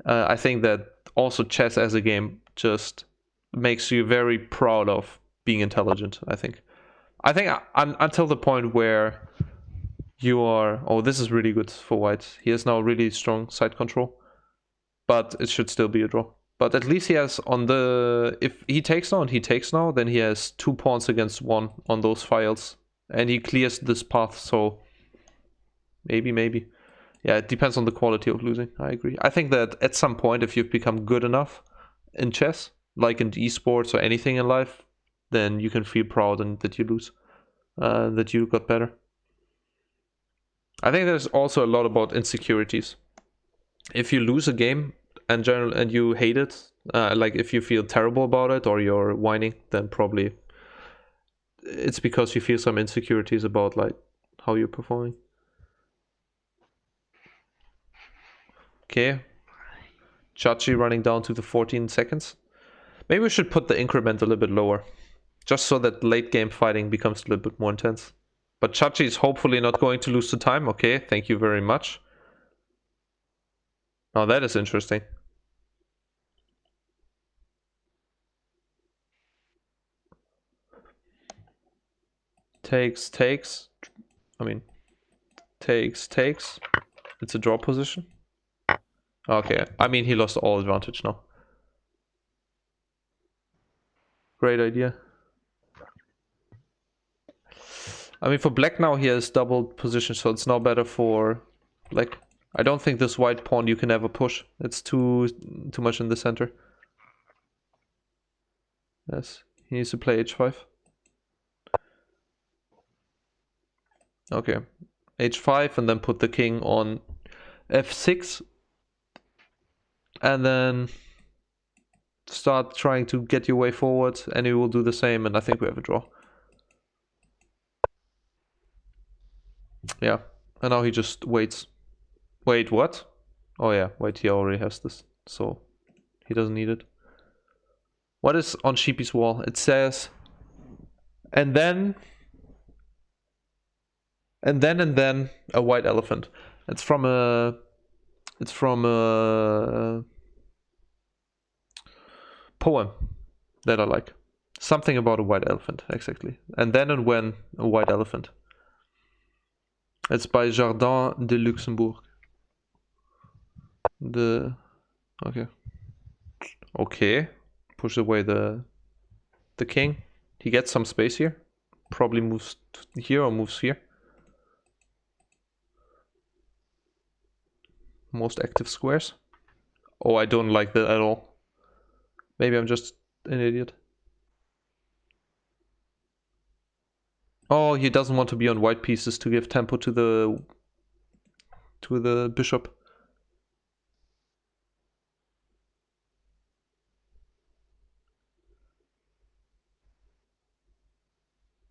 A: I think that also chess as a game just makes you very proud of being intelligent, I think. Until the point where you are... Oh, this is really good for white. He has now really strong side control. But it should still be a draw. But at least he has on the... If he takes now and he takes now, then he has 2 pawns against 1 on those files. And he clears this path, so... Maybe. Yeah, it depends on the quality of losing, I agree. I think that at some point, if you've become good enough in chess, like in esports or anything in life, then you can feel proud and that you lose. That you got better. I think there's also a lot about insecurities. If you lose a game in general and you hate it, like if you feel terrible about it or you're whining, then probably it's because you feel some insecurities about like how you're performing. Okay. Chachi running down to the 14 seconds. Maybe we should put the increment a little bit lower, just so that late game fighting becomes a little bit more intense. But Chachi is hopefully not going to lose the time. Okay, thank you very much. Now that is interesting. Takes. I mean, takes. It's a draw position. Okay, I mean, he lost all advantage now. Great idea. I mean, for black now, he has doubled position, so it's now better for black. I don't think this white pawn you can ever push. It's too much in the center. Yes, he needs to play h5. Okay, h5 and then put the king on f6. And then start trying to get your way forward, and he will do the same, and I think we have a draw. Yeah, and now he just waits. Wait, what? Oh yeah, wait, he already has this, so he doesn't need it. What is on Sheepy's wall? It says, and then a white elephant. It's from a poem that I like. Something about a white elephant, exactly. And then and when a white elephant. It's by Jardin de Luxembourg. Okay. Push away the king. He gets some space here. Probably moves here or moves here. Most active squares. Oh, I don't like that at all. Maybe I'm just an idiot. Oh, he doesn't want to be on white pieces to give tempo to the bishop.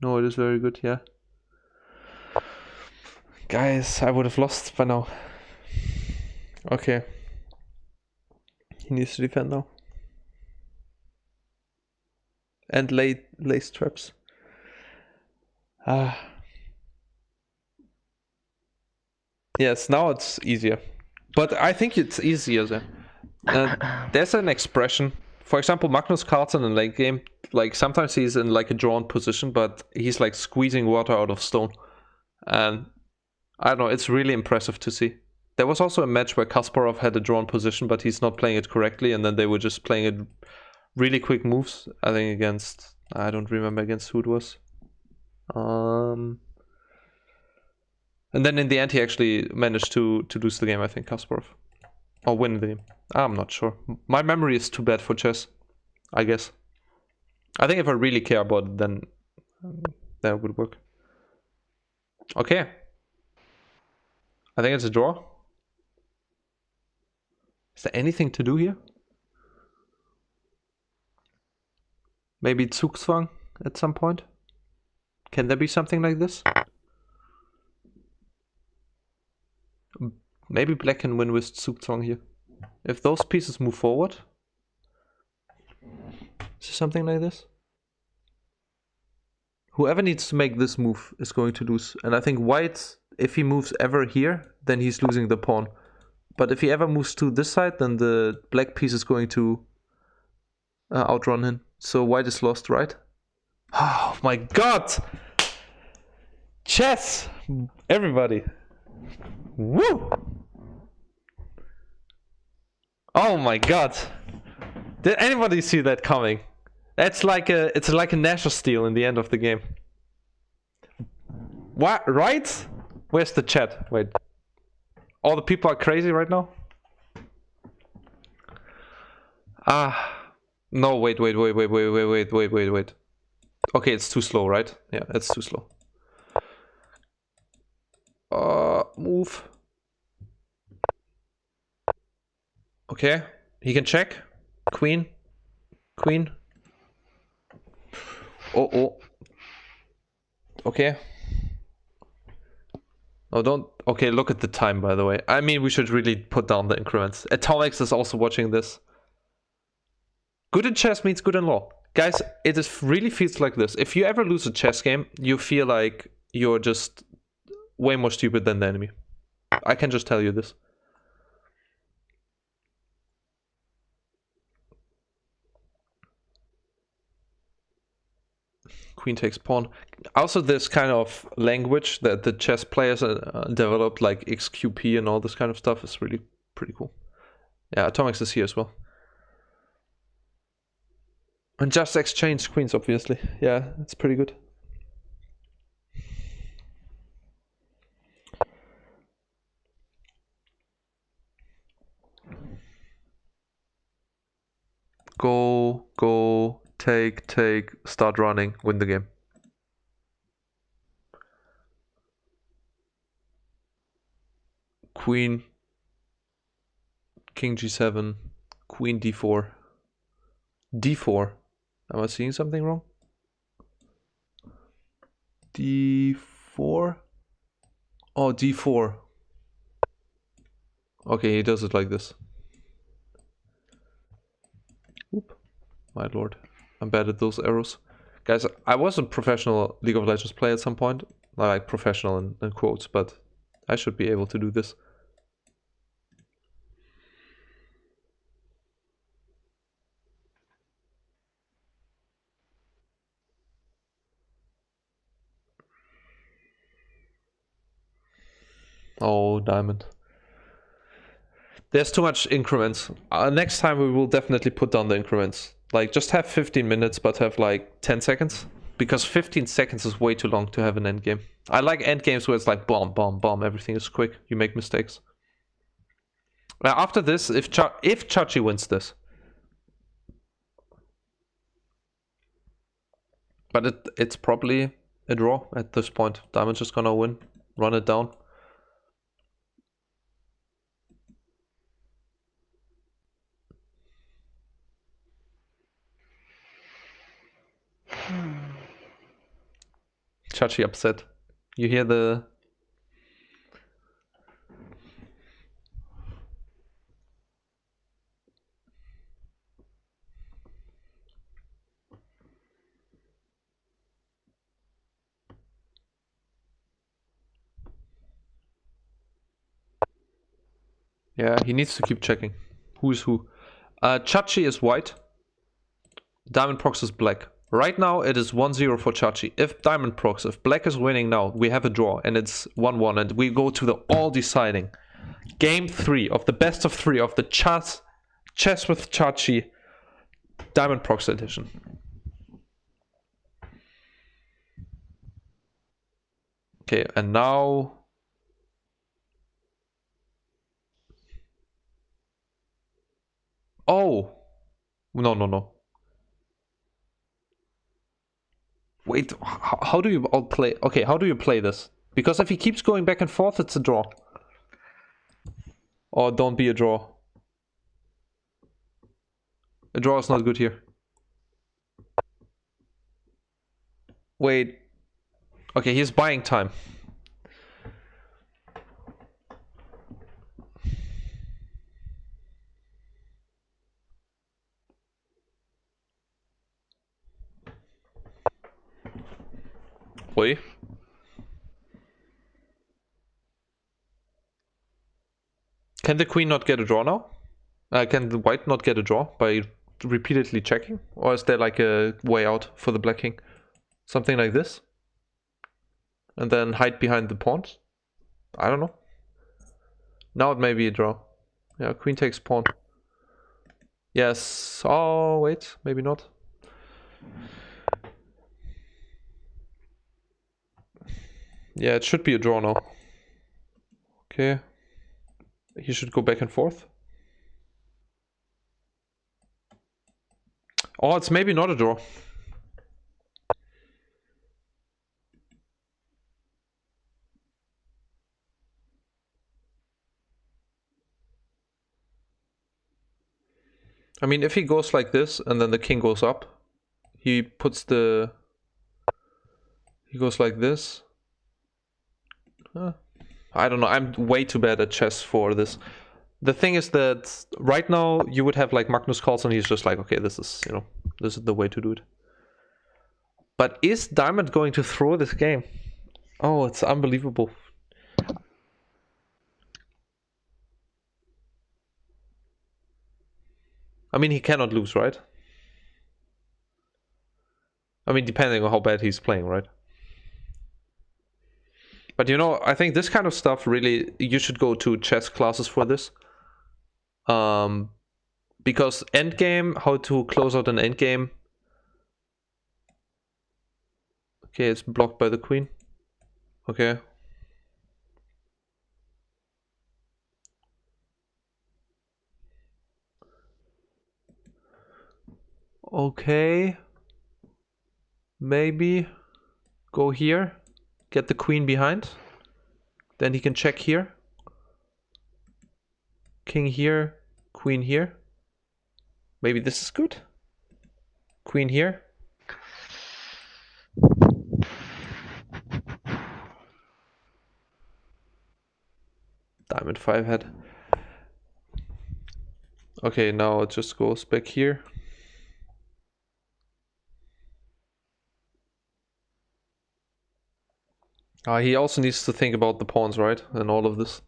A: No, it is very good, yeah. Guys, I would have lost by now. Okay. He needs to defend now. And lace traps. Yes, now it's easier. But I think it's easier then. There's an expression. For example, Magnus Carlsen in late game, like sometimes he's in like a drawn position, but he's like squeezing water out of stone. And I don't know, it's really impressive to see. There was also a match where Kasparov had a drawn position, but he's not playing it correctly, and then they were just playing it really quick moves. I think against, I don't remember against who it was. And then in the end he actually managed to lose the game, I think, Kasparov. Or win the game. I'm not sure. My memory is too bad for chess, I guess. I think if I really care about it, then that would work. Okay. I think it's a draw. Is there anything to do here? Maybe Zugzwang at some point? Can there be something like this? Maybe black can win with Zugzwang here. If those pieces move forward. Is there something like this? Whoever needs to make this move is going to lose. And I think white, if he moves ever here, then he's losing the pawn. But if he ever moves to this side, then the black piece is going to outrun him. So white is lost, right? Oh my god! Chess! Everybody! Woo! Oh my god! Did anybody see that coming? It's like a national steal in the end of the game. What? Right? Where's the chat? Wait. All the people are crazy right now? No, wait. Okay, it's too slow, right? Yeah, it's too slow. Move. Okay, he can check. Queen. Oh. Okay. Oh, don't. Okay, look at the time, by the way. I mean, we should really put down the increments. Atomics is also watching this. Good in chess means good in law. Guys, it really feels like this. If you ever lose a chess game, you feel like you're just way more stupid than the enemy. I can just tell you this. Queen takes pawn. Also, this kind of language that the chess players developed, like XQP and all this kind of stuff, is really pretty cool. Yeah, Atomics is here as well. And just exchange queens, obviously. Yeah, it's pretty good. Go, take, start running, win the game. Queen, King G7, Queen D4, D4. Am I seeing something wrong? D4? Oh, D4. Okay, he does it like this. Oop. My lord. I'm bad at those arrows. Guys, I was a professional League of Legends player at some point. Like professional in quotes, but I should be able to do this. Oh, diamond. There's too much increments. Next time we will definitely put down the increments. Like, just have 15 minutes, but have like 10 seconds. Because 15 seconds is way too long to have an endgame. I like endgames where it's like bomb, everything is quick. You make mistakes. After this, if Chachi wins this. But it's probably a draw at this point. Diamond's just gonna win. Run it down. Chachi upset. You hear the... Yeah, he needs to keep checking. Who is who? Chachi is white. Diamondprox is black. Right now it is 1-0 for Chachi. If Diamondprox, if black is winning now, we have a draw and it's 1-1 and we go to the all-deciding game 3 of the best of 3 of the chess with Chachi Diamondprox edition. Okay, and now... Oh! No. Wait, how do you all play? Okay, how do you play this? Because if he keeps going back and forth, it's a draw. Or don't be a draw. A draw is not good here. Wait. Okay, he's buying time. Wait. Can the queen not get a draw now? Can the white not get a draw by repeatedly checking? Or is there like a way out for the black king? Something like this? And then hide behind the pawns? I don't know. Now it may be a draw. Yeah, queen takes pawn. Yes. Oh, wait. Maybe not. Yeah, it should be a draw now. Okay. He should go back and forth. Oh, it's maybe not a draw. I mean, if he goes like this and then the king goes up, he puts the... He goes like this. I don't know, I'm way too bad at chess for this. The thing is that right now you would have like Magnus Carlsen, he's just like, okay, this is, you know, this is the way to do it. But is Diamond going to throw this game? Oh, it's unbelievable. I mean, he cannot lose, right? I mean, depending on how bad he's playing, right? But you know, I think this kind of stuff really, you should go to chess classes for this. Because endgame, how to close out an endgame. Okay, it's blocked by the queen. Okay. Okay. Maybe go here, get the queen behind. Then he can check here. King here, queen here. Maybe this is good. Queen here. Diamond 5 head. Okay, now it just goes back here. He also needs to think about the pawns, right? And all of this.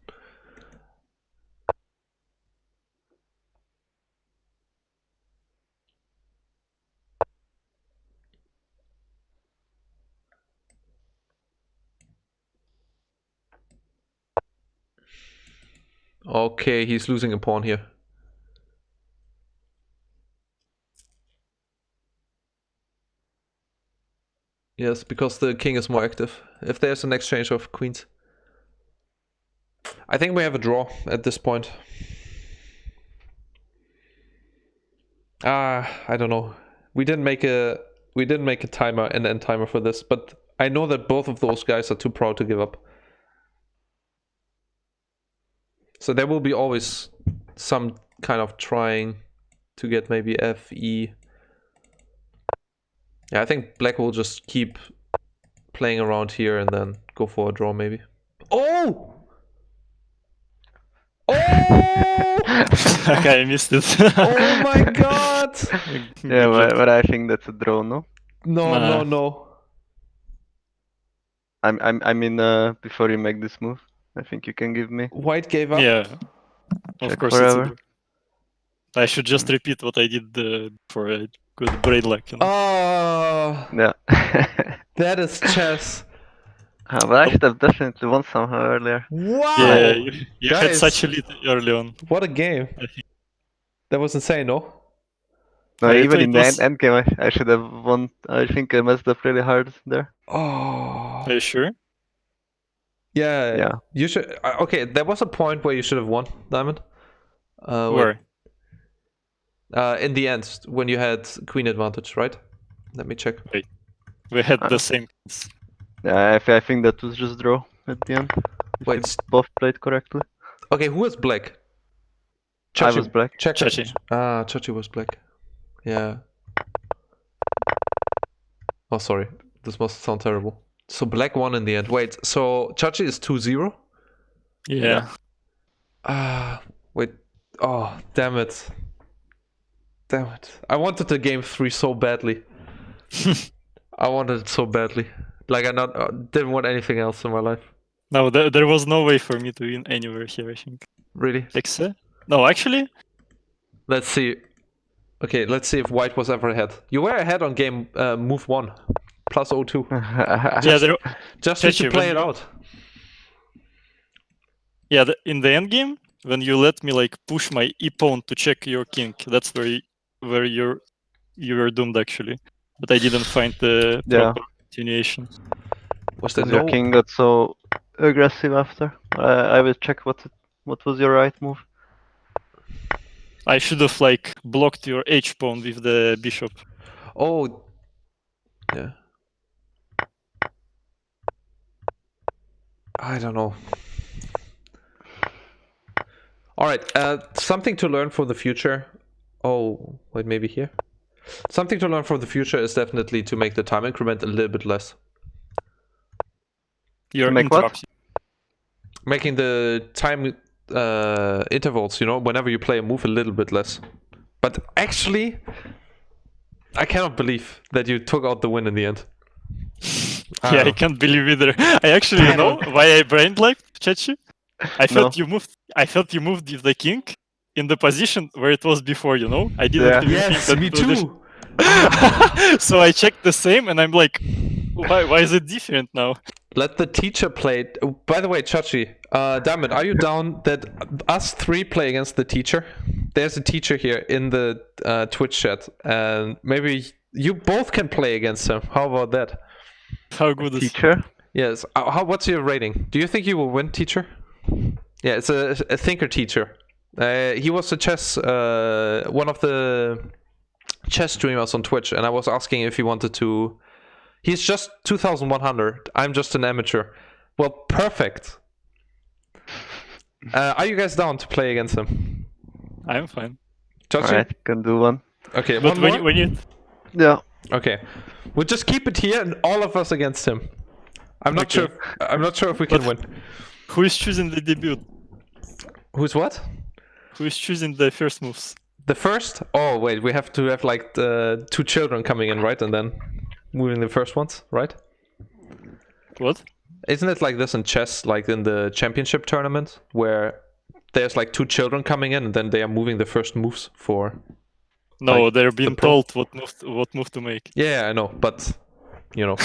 A: Okay, he's losing a pawn here. Yes, because the king is more active. If there's an exchange of queens. I think we have a draw at this point. I don't know. We didn't make a timer, an end timer for this, but I know that both of those guys are too proud to give up. So there will be always some kind of trying to get maybe F, E. Yeah, I think black will just keep playing around here and then go for a draw maybe. Oh! Oh!
C: Okay, I missed it.
A: Oh my god!
B: Yeah, but I think that's a draw, no?
A: No.
B: I mean, before you make this move, I think you can give me.
A: White gave up.
C: Yeah, of
B: Check
C: course
B: forever.
C: it's a... I should just repeat what I did for a good brain luck. You know?
A: Oh,
B: Yeah.
A: that is chess.
B: But I should have definitely won somehow earlier.
A: Wow!
C: Yeah, you had
A: Guys,
C: such a lead early on.
A: what a game. That was insane, no?
B: No,
C: Yeah,
B: even
C: it
B: in the
C: was-
B: end game, I should have won. I think I messed up really hard there.
A: Oh.
C: Are you sure?
A: Yeah.
B: Yeah.
A: You should. Okay, there was a point where you should have won, Diamond.
C: Where?
A: In the end, when you had queen advantage, right? Let me check.
C: We had the same.
B: Yeah, I think that was just draw at the end. If
A: Wait,
B: we both played correctly.
A: okay, who was black?
B: I was black.
C: Chachi.
A: Chachi was black. Yeah. Oh, sorry. This must sound terrible. So black won in the end. Wait, so Chachi is 2-0?
C: Yeah.
A: Wait. Oh, damn it. Damn it. I wanted the game 3 so badly. I wanted it so badly. Like I not didn't want anything else in my life.
C: No, there was no way for me to win anywhere here, I think.
A: Really?
C: CSACSI? No, actually,
A: Let's see. Okay, let's see if White was ever ahead. You were ahead on game move 1. Plus 02.
C: yeah,
A: Just need to
C: Chechi,
A: play
C: when
A: it out.
C: yeah, in the end game, when you let me like push my e pawn to check your king, that's where you were doomed actually. But I didn't find the
B: Yeah.
C: proper continuation.
A: Was there
B: Because your
A: no...
B: king got so aggressive after. I will check what was your right move.
C: I should have like blocked your h pawn with the bishop.
A: Oh, yeah. I don't know. All right, something to learn for the future. Oh, wait, maybe here. Something to learn for the future is definitely to make the time increment a little bit less.
C: You're
B: make what?
C: interrupting.
A: Making the time intervals, you know, whenever you play a move a little bit less. But actually, I cannot believe that you took out the win in the end.
C: Yeah, I can't believe either. I actually know why I brain blanked, Chechi. I felt you moved. I felt you moved the king in the position where it was before. You know, I didn't even
A: Yes,
C: think that
A: me
C: it was
A: too.
C: so I checked the same, and I'm like, why is it different now?
A: Let the teacher play. Oh, by the way, Chachi, Diamond, are you down that us 3 play against the teacher? There's a teacher here in the Twitch chat, and maybe you both can play against him. How about that?
C: How good is
B: Teacher?
A: Yes. What's your rating? Do you think you will win, teacher? Yeah, it's a thinker teacher. He was a chess, one of the chess streamers on Twitch, and I was asking if he wanted to. He's just 2,100. I'm just an amateur. Well, perfect. Are you guys down to play against him?
C: I'm fine.
A: Chachi?
B: Alright, can do one.
A: Okay,
C: But
A: one more?
C: when you
B: Yeah.
A: Okay, we'll just keep it here and all of us against him. I'm not sure. I'm not sure if we can win.
C: who is choosing the debut?
A: Who's what?
C: Who is choosing the first moves?
A: The first? Oh wait, we have to have like the 2 children coming in, right, and then moving the first ones, right?
C: What?
A: Isn't it like this in chess, like in the championship tournament, where there's like 2 children coming in and then they are moving the first moves for?
C: No,
A: Like,
C: they're being
A: pro?
C: told what move to make.
A: Yeah, I know, but you know.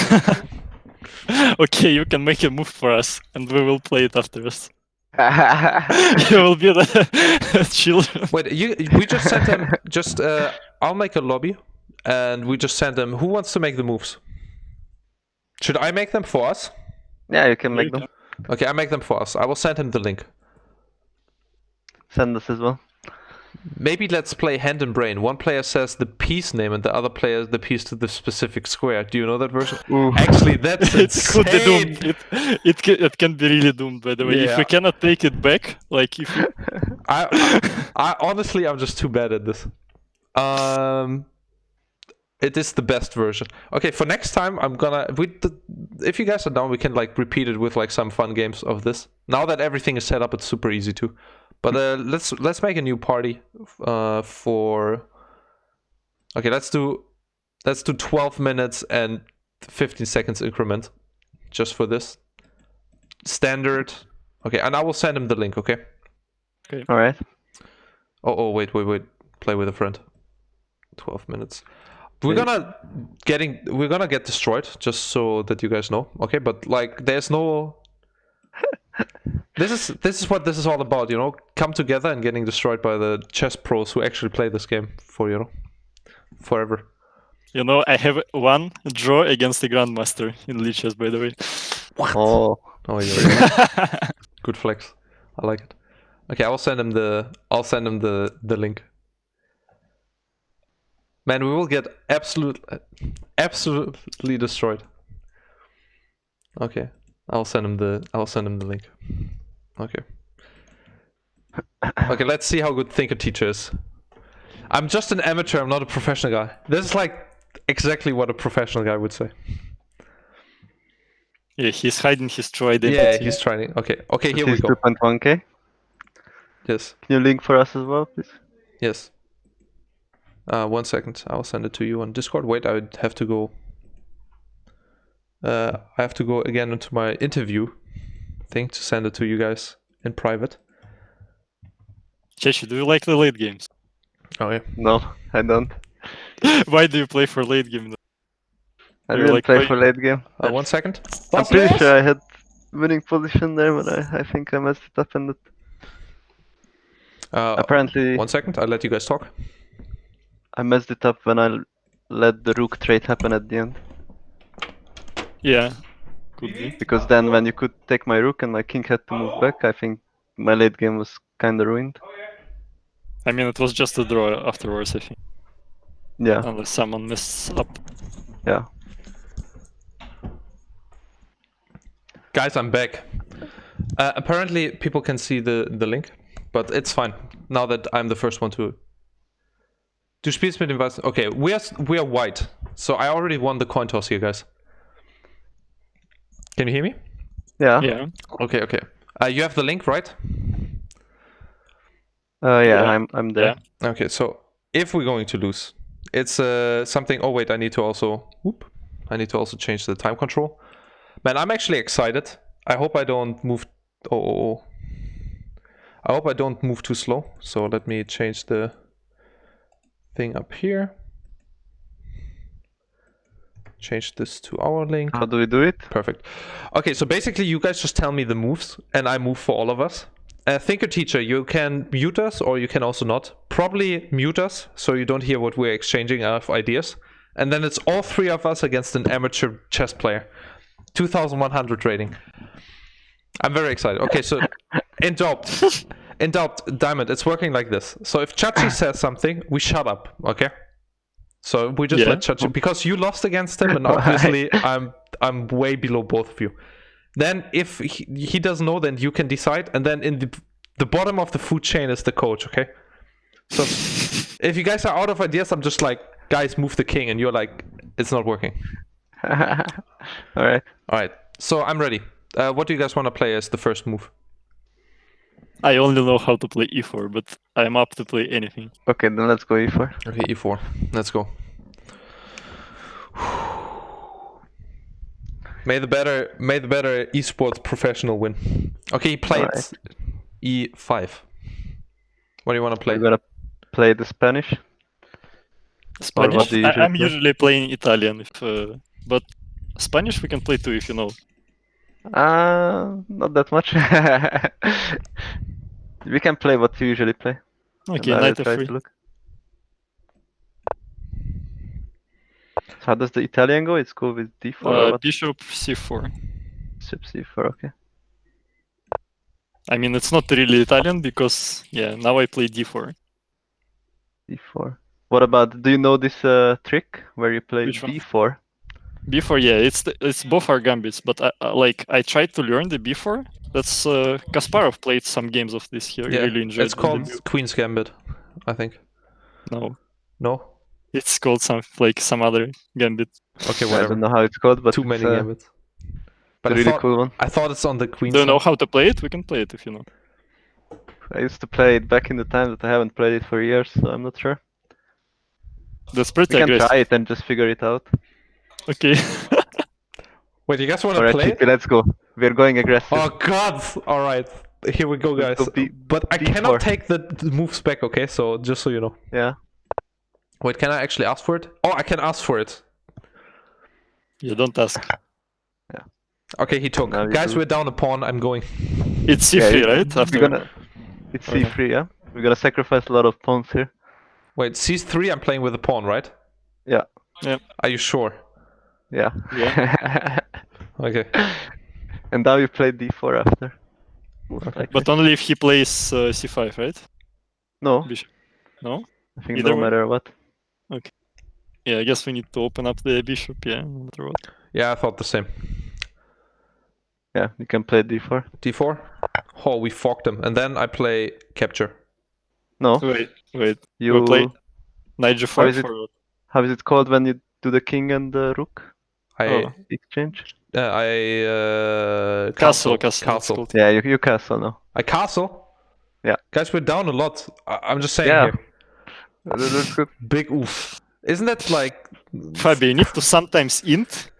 C: Okay, you can make a move for us, and we will play it after us. You will be the children.
A: Wait, we just sent him. Just I'll make a lobby, and we just send him. Who wants to make the moves? Should I make them for us?
B: Yeah, you can make them.
A: Okay, I make them for us. I will send him the link.
B: Send us as well.
A: Maybe let's play hand and brain. One player says the piece name, and the other player the piece to the specific square. Do you know that version?
B: Ooh.
A: Actually, that's
C: It could be
A: insane.
C: doomed. It can be really doomed. By the way, if
A: Yeah.
C: we cannot take it back, like if you...
A: I honestly, I'm just too bad at this. It is the best version. Okay, for next time, I'm gonna. If you guys are down, we can like repeat it with like some fun games of this. Now that everything is set up, it's super easy too. But let's make a new party for. Okay, let's do 12 minutes and 15 seconds increment, just for this. Standard. Okay, and I will send him the link. Okay.
B: Alright.
A: Oh wait. Play with a friend. 12 minutes. We're gonna get destroyed, just so that you guys know. Okay, but like there's no. This is what this is all about, you know. Come together and getting destroyed by the chess pros who actually play this game for forever.
C: You know, I have 1 draw against the Grandmaster in League Chess, by the way.
A: What?
B: Oh.
A: Oh yeah. Good flex. I like it. Okay, I'll send him the link. Man, we will get absolutely destroyed. Okay, I'll send him the link. Okay. Okay, let's see how good Thinker Teacher is. I'm just an amateur. I'm not a professional guy. This is like exactly what a professional guy would say.
C: Yeah, he's hiding his true identity.
A: Yeah, he's trying. Okay, here we go.
B: 2.1k.
A: Yes.
B: Can you link for us as well, please?
A: Yes. 1 second. I'll send it to you on Discord. Wait, I would have to go. I have to go again into my interview thing to send it to you guys in private.
C: Chechi, do you like the late games?
A: Oh yeah.
B: No, I don't.
C: Why do you play for late game?
B: I
C: You're
B: didn't
C: like
B: play
C: playing-
B: for late game.
A: 1 second.
B: I'm pretty sure I had winning position there, but I think I messed it up and apparently
A: 1 second. I'll let you guys talk.
B: I messed it up when I let the rook trade happen at the end.
C: Yeah, could be.
B: Because then when you could take my rook and my king had to move back, I think my late game was kinda ruined.
C: I mean, it was just a draw afterwards, I think.
B: Yeah,
C: Unless someone messed up.
B: yeah.
A: Guys, I'm back. Apparently, people can see the link, but it's fine now that I'm the first one to. Do Spielsmith invite? Okay, we are white, so I already won the coin toss here, guys. Can you hear me?
B: Yeah.
C: Yeah.
A: Okay, okay. You have the link, right?
B: Yeah, I'm there.
C: Yeah.
A: Okay, so if we're going to lose, it's something. Oh wait, I need to also. I need to also change the time control. Man, I'm actually excited. I hope I don't move. Oh. I hope I don't move too slow. So let me change the thing up here. Change this to our link.
B: How do we do it?
A: Perfect. Okay, so basically you guys just tell me the moves and I move for all of us. Thinker Teacher, you can mute us or you can also not. Probably mute us so you don't hear what we're exchanging of ideas. And then it's all three of us against an amateur chess player. 2100 rating. I'm very excited. Okay, so in doubt, Diamond, it's working like this. So if Chachi says something, we shut up, okay? So we just let Chachi, because you lost against him, and obviously I'm way below both of you. Then if he doesn't know, then you can decide, and then in the bottom of the food chain is the coach, okay? So if you guys are out of ideas, I'm just like, guys, move the king, and you're like, it's not working.
B: Alright.
A: Alright, so I'm ready. What do you guys want to play as the first move?
C: I only know how to play e4, but I'm up to play anything.
B: Okay, then let's go e4.
A: Okay, e4. Let's go. May the better esports professional win. Okay, he played e5. What do you want to play?
B: We're gonna play the Spanish.
C: Spanish?
B: what do you usually
C: I'm
B: play?
C: usually playing Italian, but Spanish we can play too if you know.
B: Not that much. We can play what you usually play.
C: Okay,
B: and I will
C: knight
B: try
C: f3.
B: to look. So how does the Italian go? It's go with d4 or what?
C: Bishop c4.
B: Bishop c4, okay.
C: I mean, it's not really Italian because, yeah, now I play d4.
B: d4. What about, do you know this trick where you play
C: Which one?
B: b4?
C: b4, yeah, it's both are gambits, but I tried to learn the b4. That's Kasparov played some games of this here.
A: Yeah,
C: Really enjoyed
A: it's called Queen's Gambit, I think.
C: No,
A: No?
C: it's called some other gambit.
A: Okay,
B: I
A: whatever.
B: don't know how it's called, but
A: Too many
B: it's
A: gambits. But
B: a
A: I
B: really
A: thought,
B: cool one.
A: I thought it's on the Queen's
C: Do you know
A: side.
C: how to play it? We can play it if you know.
B: I used to play it back in the time, but I haven't played it for years, so I'm not sure.
C: That's pretty
B: We can
C: aggressive.
B: try it and just figure it out.
C: Okay.
A: Wait, you guys want to
B: Alright,
A: play
B: Sheepy,
A: it?
B: let's go. We're going aggressive.
A: Oh god! Alright, here we go, guys.
B: Let's go
A: But I
B: B4.
A: cannot take the moves back, okay? So, just so you know.
B: Yeah.
A: Wait, can I actually ask for it? Oh, I can ask for it.
C: You don't ask.
A: Okay, he took.
B: Now you
A: Guys,
B: do.
A: we're down a pawn. I'm going.
C: It's
B: Yeah,
C: c3, right? After.
B: It's
C: Okay.
B: c3, yeah? We're gonna sacrifice a lot of pawns here.
A: Wait, c3, I'm playing with a pawn, right?
B: Yeah.
A: Are you sure?
B: Yeah.
C: Yeah.
A: Okay.
B: And now you play d4 after. Like
C: But only if he plays c5, right?
B: no,
C: Bishop. No?
B: I think
C: either
B: no
C: way.
B: matter what.
C: Yeah, I guess we need to open up the bishop, yeah, no matter what.
A: Yeah, I thought the same.
B: Yeah, you can play d4.
A: d4. Oh, we forked him. And then I play capture.
B: No,
C: Wait.
B: you.
C: We'll play knight
B: How
C: g4
B: is it?
C: for what?
B: How is it called when you do the king and the rook
A: I
B: exchange?
C: Castle. It's
A: Castle.
C: called.
B: Yeah, you castle now.
A: I castle?
B: Yeah.
A: Guys, we're down a lot. I'm just saying
B: Yeah.
A: here.
B: That's good.
A: Big oof. Isn't that like...
C: Fabi, you need to sometimes int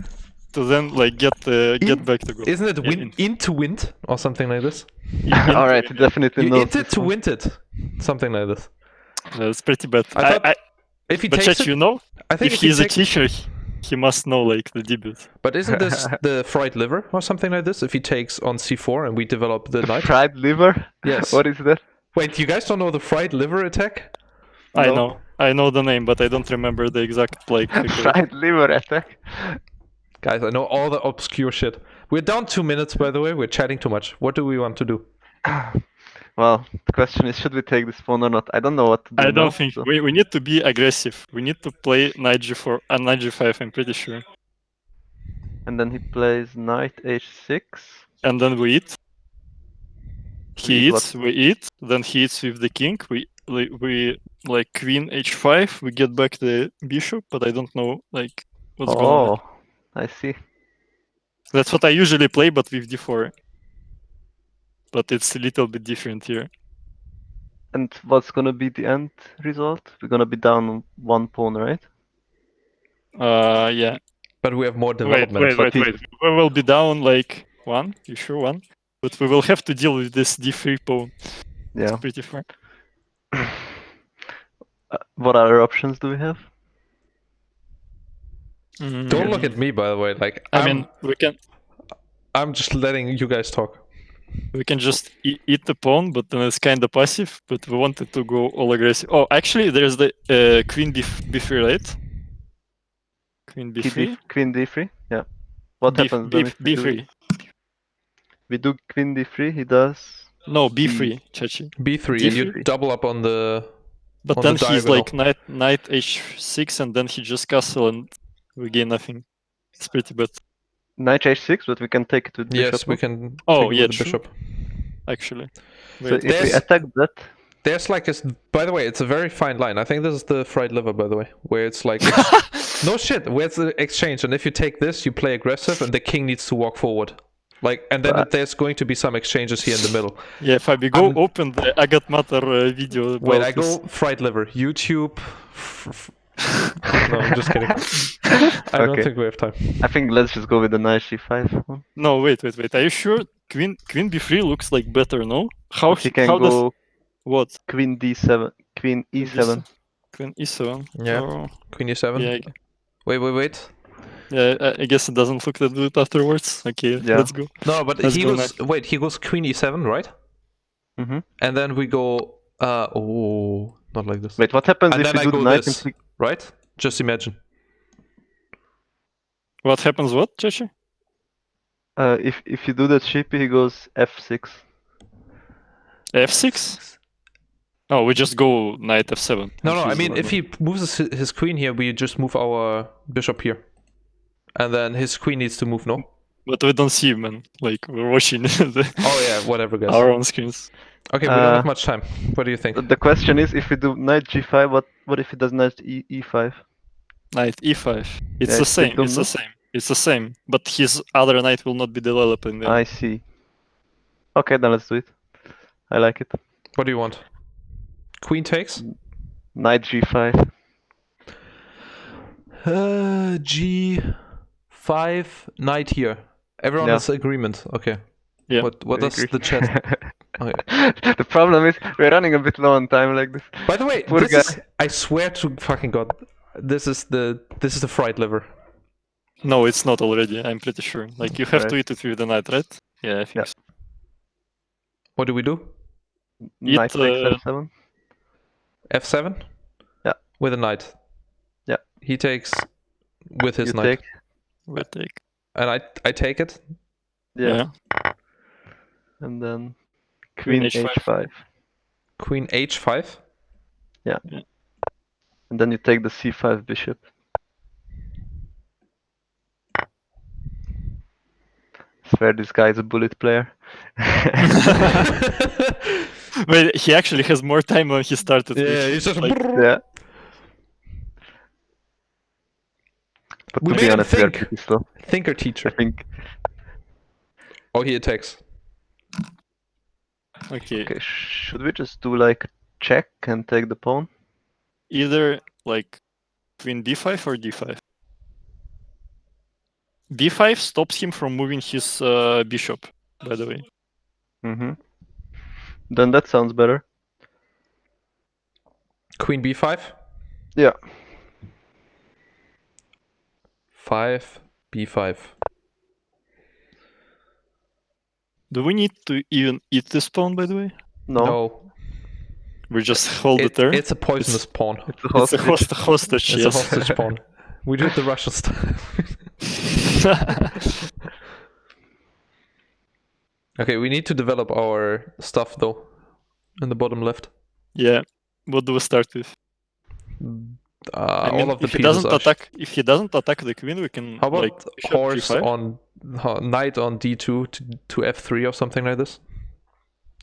C: to then like get back to go.
A: Isn't it
C: Yeah,
A: win into wind or something like this?
B: All right, he definitely
A: You
B: knows
A: int it
B: this
A: to
B: one.
A: wint it, something like this.
C: It's pretty bad.
A: I thought if he
C: But
A: takes
C: Chet,
A: it,
C: you know,
A: I think
C: if
A: he
C: he's a
A: takes-
C: teacher, he must know like the debut.
A: But isn't this the fried liver or something like this? If he takes on c4 and we develop the knight.
B: Fried liver?
A: Yes.
B: What is that?
A: Wait, you guys don't know the fried liver attack?
B: No.
C: I know the name, but I don't remember the exact like.
B: Fried liver attack.
A: Guys, I know all the obscure shit. We're down 2 minutes, by the way. We're chatting too much. What do we want to do?
B: Well, the question is, should we take this pawn or not? I don't know what to do
C: I
B: now,
C: don't think
B: so-
C: we need to be aggressive. We need to play knight g4 and knight g5. I'm pretty sure.
B: And then he plays knight h6.
C: And then we eat. He
B: eat
C: eats. We eat. Then he eats with the king. We like queen h5. We get back the bishop, but I don't know like what's going on.
B: Oh, I see.
C: That's what I usually play, but with d4. But it's a little bit different here.
B: And what's gonna be the end result? We're gonna be down one pawn, right?
C: Yeah.
A: But we have more
C: Wait.
A: development.
C: We will be down like one. You sure one? But we will have to deal with this d3 pawn.
B: Yeah.
C: It's pretty far.
B: What other options do we have?
A: Don't look at me, by the way. Like,
C: I mean,
A: I'm just letting you guys talk.
C: we can just eat the pawn, but then it's kind of passive. But we wanted to go all aggressive. Oh, actually, there's the queen b3, right? Queen b3.
B: Queen d3. Yeah. What happens then if we do,
C: b3?
B: we do queen d3? He does.
C: No, b3, Chachi.
A: b3, and you double up on the.
C: But
A: on
C: then
A: the
C: he's
A: diagonal.
C: like knight h6, and then he just castle, and we gain nothing. It's pretty bad.
B: Knight h6, but we can take it with bishop.
A: Yes, we can.
C: Oh,
A: take it
C: yeah,
A: with the
C: true.
A: bishop.
C: Actually.
B: So
C: Wait,
B: if we attack that,
A: There's like a. By the way, it's a very fine line. I think this is the fried liver, by the way, where it's like. No shit, where it's the exchange, and if you take this, you play aggressive, and the king needs to walk forward. Like, and then there's going to be some exchanges here in the middle.
C: yeah, Fabi, go open the Agat Matter video. About
A: Wait, I
C: this.
A: go fried liver. YouTube. No, I'm just kidding. I don't
B: Okay.
A: think we have time.
B: I think let's just go with the knight g5 one.
C: No, wait. Are you sure queen b3 looks like better? No. How
B: He can
C: how does
B: go
C: what?
B: queen d7, queen e7.
C: Queen e7.
A: Yeah.
C: Oh,
A: Queen e7.
C: yeah.
A: Wait.
C: Yeah, I guess it doesn't look that good afterwards. Okay,
B: Yeah.
C: let's go.
A: No, but
C: Let's
A: he
C: go
A: goes. Wait, he goes queen e7, right?
B: Mm-hmm.
A: And then we go. Oh, not like this.
B: Wait, what happens
A: And
B: if
A: then
B: we
A: I
B: do
A: go
B: knight
A: this,
B: and
A: right? Just imagine.
C: What happens? What, Chachi?
B: if you do that Sheepy, he goes f6.
C: f6? Oh, we just go knight f7.
A: No. I
C: Choose
A: mean,
C: one.
A: if he moves his queen here, we just move our bishop here, and then his queen needs to move. No.
C: But we don't see him, man. Like we're watching
A: Oh yeah, whatever, guys.
C: our own screens.
A: Okay, we don't have much time. What do you think?
B: The question is, if we do knight g5, what if he does knight e5?
C: Knight e5. It's
B: Yeah,
C: the
B: it's
C: same.
B: dumb,
C: It's
B: no?
C: the same. It's the same. But his other knight will not be developing there.
B: I see. Okay, then let's do it. I like it.
A: What do you want? Queen takes.
B: Knight g5.
A: G5, knight here. Everyone
B: Yeah.
A: has agreement. Okay.
C: Yeah.
A: What
B: We
A: does
B: agree.
A: the chat? Okay.
B: The problem is we're running a bit low on time like this.
A: By the way,
B: Poor
A: this
B: guy.
A: is, I swear to fucking god, this is the fried liver.
C: No, it's not already. I'm pretty sure. Like you have to
B: Right.
C: eat it with the knight, right? Yeah, I think
B: Yeah.
C: so.
A: What do we do?
B: Knight takes f7.
A: F7?
B: Yeah.
A: With a knight.
B: Yeah.
A: He takes with his
B: You
A: knight.
B: take.
C: We take.
A: And I take it.
B: Yeah. And then queen h5.
A: Queen h5.
B: And then you take the c5 bishop. I swear this guy is a bullet player.
C: Wait, he actually has more time when he started.
A: Yeah,
C: with,
A: he's just.
C: like,
B: Yeah. But
A: We
B: to
A: made
B: be
A: him
B: honest, we are
A: think.
B: pretty slow.
A: Thinker
B: I
A: teacher.
B: think.
A: Oh, he attacks.
C: okay.
B: Okay, should we just do like check and take the pawn?
C: Either like queen d5 or d5. b5 stops him from moving his bishop, by the way.
B: Mm-hmm. Then that sounds better.
A: Queen b5.
B: Yeah.
A: 5 b5.
C: Do we need to even eat this pawn, by the way?
B: No.
C: We just hold the turn?
A: It's a poisonous pawn.
B: It's a hostage.
C: Hostage,
A: It's
C: yes.
A: a hostage pawn. We do it the Russian style. Okay, we need to develop our stuff though. In the bottom left.
C: Yeah. What do we start with? I mean,
A: all of the
C: if he
A: pieces
C: doesn't
A: are.
C: if he doesn't attack the queen, we can
A: How about
C: like bishop
A: horse
C: g5?
A: on knight on d2 to f3 or something like this?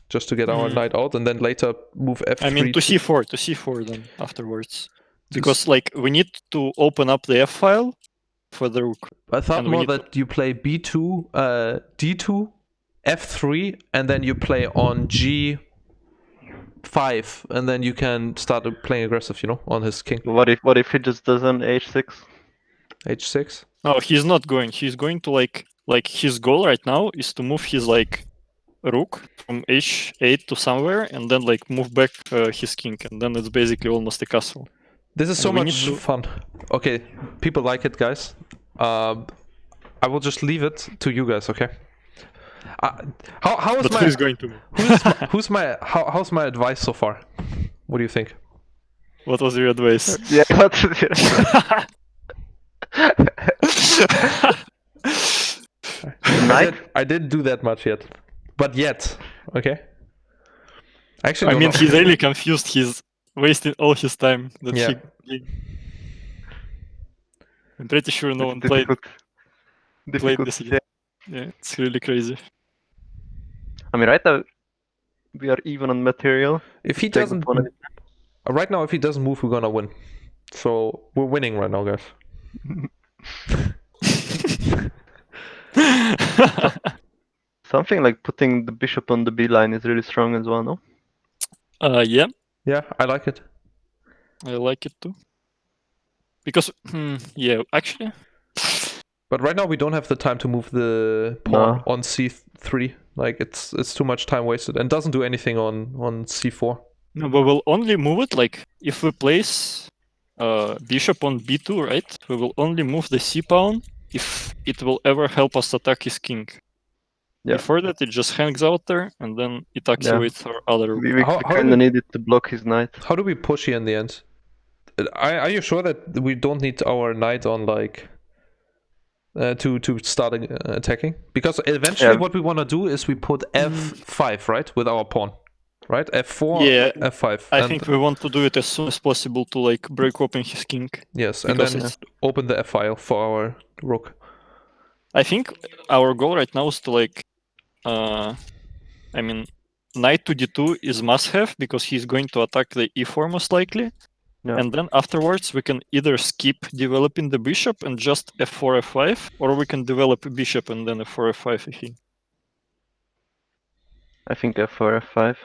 A: Just to get our knight out, and then later move f3.
C: I mean, to c4 then afterwards, because like we need to open up the f file for the rook.
A: I thought
C: and we
A: more
C: need
A: that you play b2, d2, f3, and then you play on g5, and then you can start playing aggressive, you know, on his king.
B: What if he just does an h6?
A: h6.
C: No, he's not going. He's going to like his goal right now is to move his like rook from h8 to somewhere, and then like move back his king, and then it's basically almost a castle.
A: This is so
C: we
A: much
C: need to-
A: fun. Okay, people like it, guys. I will just leave it to you guys, okay? How is
C: But
A: my
C: who's going to move?
A: how's my advice so far? What do you think?
C: What was your advice?
B: Yeah, what? Knight?
A: I didn't do that much yet, but yet, okay. Actually,
C: I
A: no,
C: mean,
A: no.
C: he's really confused. He's wasting all his time that
A: Yeah.
C: he. I'm pretty sure no one
B: It's
C: played
B: difficult.
C: this
B: Yeah.
C: again. Yeah, it's really crazy.
B: I mean, right now we are even on material.
A: If he
B: Take the
A: doesn't,
B: pawn.
A: right now, if he doesn't move, we're gonna win. So we're winning right now, guys.
B: Something like putting the bishop on the b line is really strong as well, no?
C: Yeah,
A: Yeah, I like it.
C: I like it too. Because, yeah, actually,
A: But right now we don't have the time to move the pawn
B: No.
A: on c3. Like it's too much time wasted and doesn't do anything on c4.
C: no, but we'll only move it like if we place bishop on b2, right? We will only move the c pawn if it will ever help us attack his king.
B: Yeah.
C: Before that, it just hangs out there and then it activates our other rook.
B: We
A: How do
B: kind
A: we-
B: of need it to block his knight.
A: How do we push here in the end? Are you sure that we don't need our knight on like to start attacking? Because eventually
B: Yeah.
A: what we want to do is we put f5, right, with our pawn, right? f4,
C: Yeah,
A: f5.
C: I
A: and
C: think we want to do it as soon as possible to like break open his king.
A: yes, and
C: because
A: then
C: it's-
A: open the f file for our rook.
C: I think our goal right now is to like, I mean, knight to d2 is must-have because he's going to attack the e4 most likely.
B: Yeah.
C: And then afterwards, we can either skip developing the bishop and just f4, f5, or we can develop a bishop and then f4, f5 again.
B: I think f4, f5.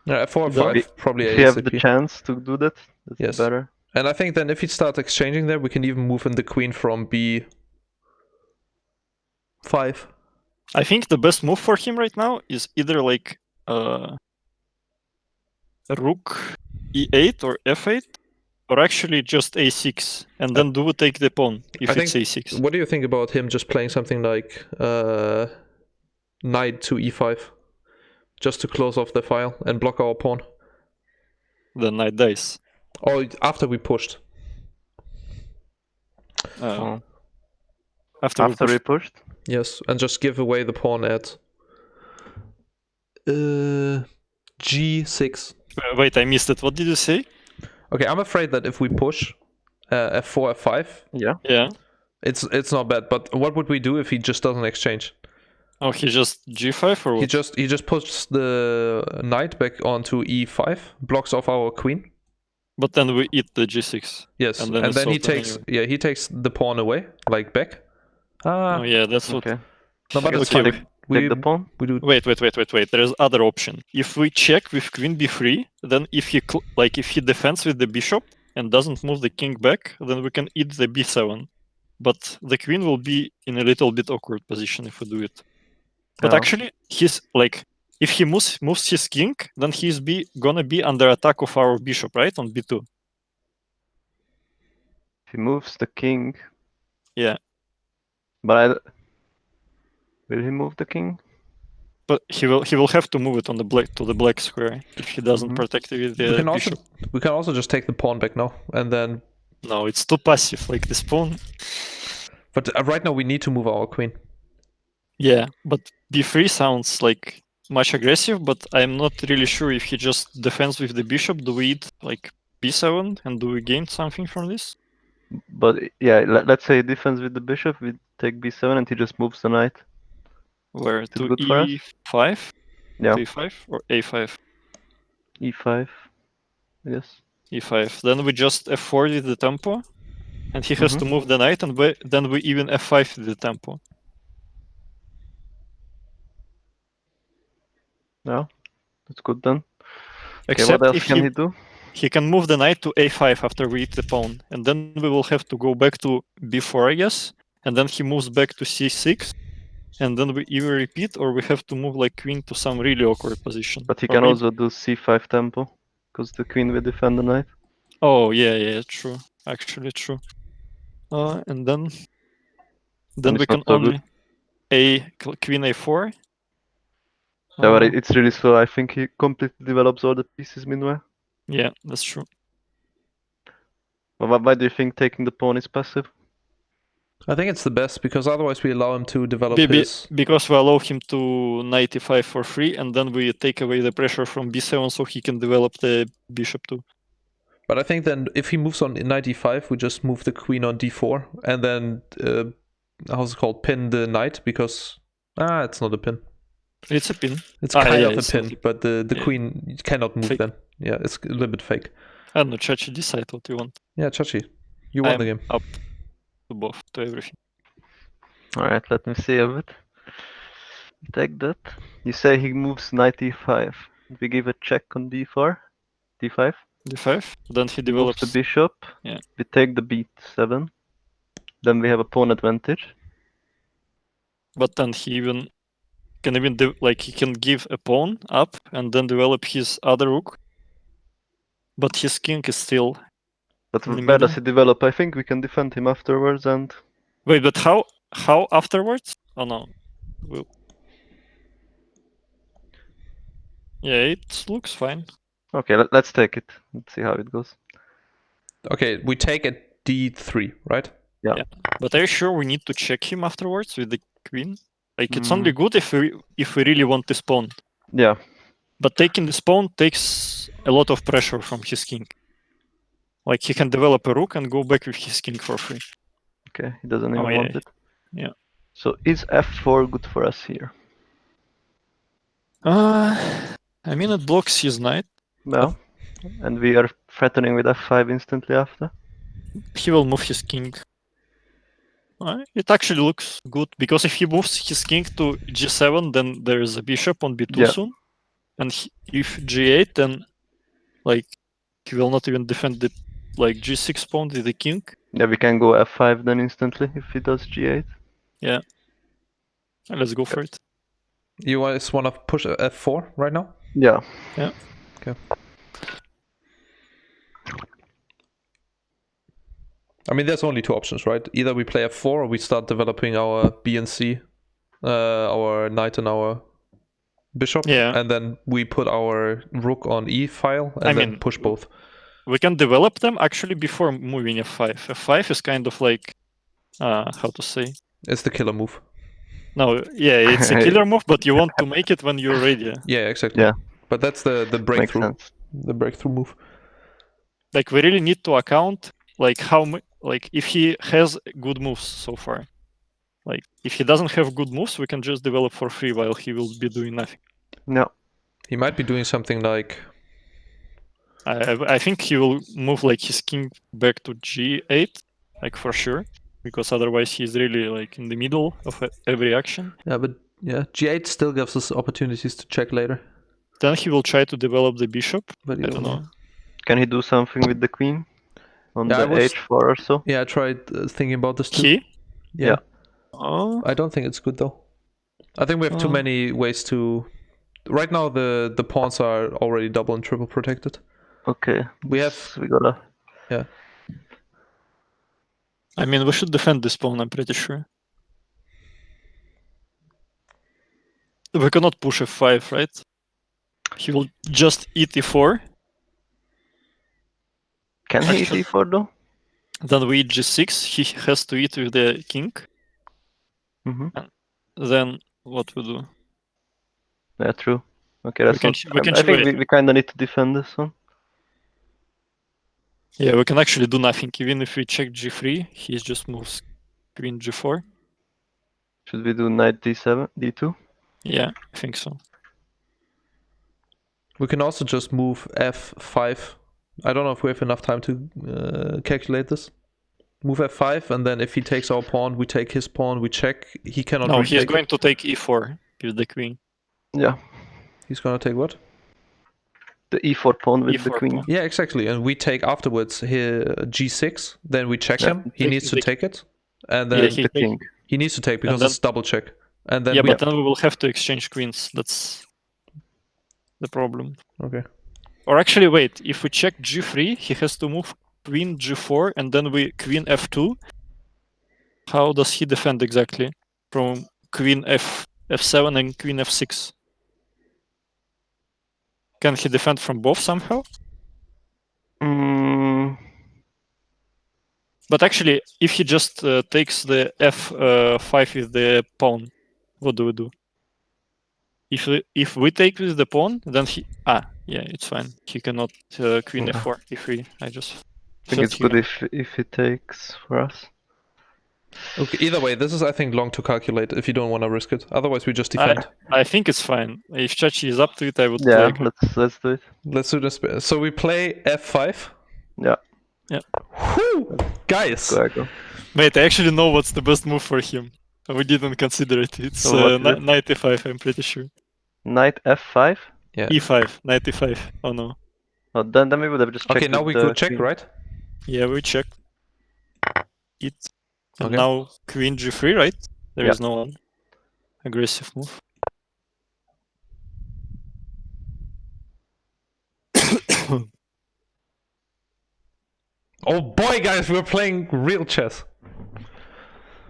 A: Yeah, f4,
C: Then-
A: f5, probably
B: If you have the
A: ASAP.
B: chance to do that, that's
A: Yes.
B: better.
A: And I think then if he starts exchanging there, we can even move in the queen from b5.
C: I think the best move for him right now is either like rook e8 or f8, or actually just a6, and then do we take the pawn if
A: I
C: it's
A: think-
C: a6?
A: What do you think about him just playing something like knight to e5? Just to close off the file and block our pawn.
C: The knight dies.
A: Or after we pushed.
B: Oh.
C: After we
B: After
C: push-
B: we pushed?
A: Yes, and just give away the pawn at g6.
C: Wait, I missed it. What did you say?
A: Okay, I'm afraid that if we push f4, f5,
B: Yeah.
C: Yeah.
A: it's not bad. But what would we do if he just doesn't exchange?
C: Oh, he just g5 or
A: He
C: what?
A: just puts the knight back onto e5, blocks off our queen.
C: But then we eat the g6.
A: Yes,
C: And
A: and
C: then
A: then,
C: it's
A: he
C: open
A: takes
C: anyway.
A: he takes the pawn away, like back.
C: Oh yeah, that's what.
B: Okay.
A: No, but it's
C: Okay,
A: fine.
B: Take the pawn?
A: We do.
C: Wait. There is other option. If we check with queen b3, then if he if he defends with the bishop and doesn't move the king back, then we can eat the b7. but the queen will be in a little bit awkward position if we do it. But
B: Yeah.
C: actually, he's like, if he moves his king, then he's gonna be under attack of our bishop, right, on b2.
B: If he moves the king.
C: Yeah.
B: But will he move the king?
C: But he will have to move it on the black square if he doesn't protect it with the bishop.
A: We can also just take the pawn back now, and then.
C: No, it's too passive. Like this pawn.
A: But right now we need to move our queen.
C: Yeah, but b3 sounds like much aggressive, but I'm not really sure if he just defends with the bishop. Do we eat like b7 and do we gain something from this?
B: But yeah, let's say he defends with the bishop. We take b7 and he just moves the knight.
C: Where
B: Is it
C: to
B: good for us?
C: e5?
B: Yeah.
C: To e5 or a5?
B: e5. Yes.
C: e5. Then we just f4 with the tempo, and he has to move the knight, and then we even f5 with the tempo.
B: Yeah, that's good then.
C: Except
B: okay, what else
C: if
B: can he do?
C: He can move the knight to a5 after we eat the pawn, and then we will have to go back to b4, I guess, and then he moves back to c6, and then we either repeat or we have to move like queen to some really awkward position.
B: But he can also do c5 tempo, because the queen will defend the knight.
C: Oh yeah, true. Actually, true. And then we can only queen a4.
B: Yeah, but it's really slow. I think he completely develops all the pieces meanwhile.
C: Yeah, that's true.
B: But why do you think taking the pawn is passive?
A: I think it's the best, because otherwise we allow him to develop his...
C: Because we allow him to knight e5 for free, and then we take away the pressure from b7 so he can develop the bishop too.
A: But I think then if he moves on knight e5, we just move the queen on d4, and then, how's it called, pin the knight, because... it's not a pin.
C: It's a pin.
A: It's kind of a pin, but the queen cannot move then. Yeah, it's a little bit fake.
C: I don't know, Chachi, decide what you want.
A: Yeah, Chachi, you won the game.
C: Up to both, to everything.
B: Alright, let me see a bit. Take that. You say he moves knight e5. We give a check on d4, d5.
C: d5. Then he develops
B: the bishop.
C: Yeah.
B: We take the b7. Then we have a pawn advantage.
C: But then he can he can give a pawn up and then develop his other rook. But his king is still.
B: But where does he develop? I think we can defend him afterwards and.
C: Wait, but how afterwards? Oh no. Yeah, it looks fine.
B: Okay, let's take it. Let's see how it goes.
A: Okay, we take at d3, right?
B: Yeah.
C: But are you sure we need to check him afterwards with the queen? Like it's only good if we really want this pawn.
B: Yeah.
C: But taking this pawn takes a lot of pressure from his king. Like he can develop a rook and go back with his king for free.
B: Okay, he doesn't even want it.
C: Yeah.
B: So is f4 good for us here?
C: I mean it blocks his knight.
B: No. And we are threatening with f5 instantly after.
C: He will move his king. It actually looks good, because if he moves his king to g7, then there is a bishop on b2 soon. And if g8, then like he will not even defend the g6 pawn with the king.
B: Yeah, we can go f5 then instantly if he does g8.
C: Yeah. Let's go for it.
A: You guys want to push f4 right now?
B: Yeah.
C: Yeah.
A: Okay. I mean, there's only two options, right? Either we play f4 or we start developing our b and c, our knight and our bishop, and then we put our rook on e file and then push both.
C: We can develop them actually before moving f5. f5 is kind of like, how to say?
A: It's the killer move.
C: No, yeah, it's a killer move, but you want to make it when you're ready.
A: Yeah, exactly. Yeah. But that's the breakthrough, the breakthrough move.
C: Like we really need to account like if he has good moves so far. Like if he doesn't have good moves, we can just develop for free while he will be doing nothing.
B: No.
A: He might be doing something like.
C: I think he will move like his king back to g8, like for sure, because otherwise he's really like in the middle of every action.
A: Yeah, but g8 still gives us opportunities to check later.
C: Then he will try to develop the bishop.
A: But
C: I don't know.
B: Can he do something with the queen? On the h4 or so?
A: Yeah, I tried thinking about this too.
B: Yeah.
C: Oh,
A: I don't think it's good though. I think we have too
C: Oh.
A: many ways to. Right now, the pawns are already double and triple protected.
B: Okay.
A: We have.
B: We gotta.
A: Yeah.
C: I mean, we should defend this pawn, I'm pretty sure. We cannot push f5, right? He will just eat e4.
B: Can he eat e4 though?
C: Then we eat g6. He has to eat with the king.
B: Mm-hmm.
C: Then what we do?
B: Yeah, true. Okay, that's
C: we can
B: I think
C: wait.
B: we kind of need to defend this one.
C: Yeah, we can actually do nothing. Even if we check g3, he just moves queen g4.
B: Should we do knight d7, d2?
C: Yeah, I think so.
A: We can also just move f5. I don't know if we have enough time to calculate this. Move f5, and then if he takes our pawn, we take his pawn, we check. He cannot
C: No,
A: retake.
C: he's going to take e4 with the queen.
B: Yeah.
A: He's gonna take what?
B: The e4 pawn with the
C: E4
B: queen.
C: pawn.
A: Yeah, exactly. And we take afterwards here g6. Then we check
B: Yeah.
A: him. He needs to take it, and
C: Yeah,
A: then
C: he
B: The
C: takes.
B: king.
A: he needs to take because
C: then-
A: it's double check. And then
C: Yeah,
A: we
C: but then we will have to exchange queens. That's the problem.
A: okay.
C: Or actually, wait. If we check g3, he has to move queen g4, and then we queen f2. How does he defend exactly from queen f7 and queen f6? Can he defend from both somehow?
B: Mm,
C: But actually, if he just takes the f5 with the pawn, what do we do? If we take with the pawn, then he yeah, it's fine. He cannot queen
B: Yeah.
C: f4 if we. I just
B: I think it's good if he takes for us.
A: Okay. Either way, this is I think long to calculate if you don't want to risk it. Otherwise, we just defend.
C: I think it's fine. If Chachi is up to it, I would.
B: Yeah, let's do it.
A: Let's do this. So we play f5.
B: Yeah.
C: Yeah.
A: Whew! Guys.
B: Go.
C: Wait, I actually know what's the best move for him. We didn't consider it. It's
B: what is it?
C: knight e5. I'm pretty sure.
B: Knight f5.
A: Yeah.
C: E5, knight e5. Oh no.
B: Oh, then we would have just checked.
A: Okay, now we
B: with the
A: could check,
B: queen.
A: right?
C: Yeah, we check it. And
A: Okay.
C: now queen g3, right? There
B: Yeah.
C: is no aggressive move.
A: Oh boy, guys, we're playing real chess.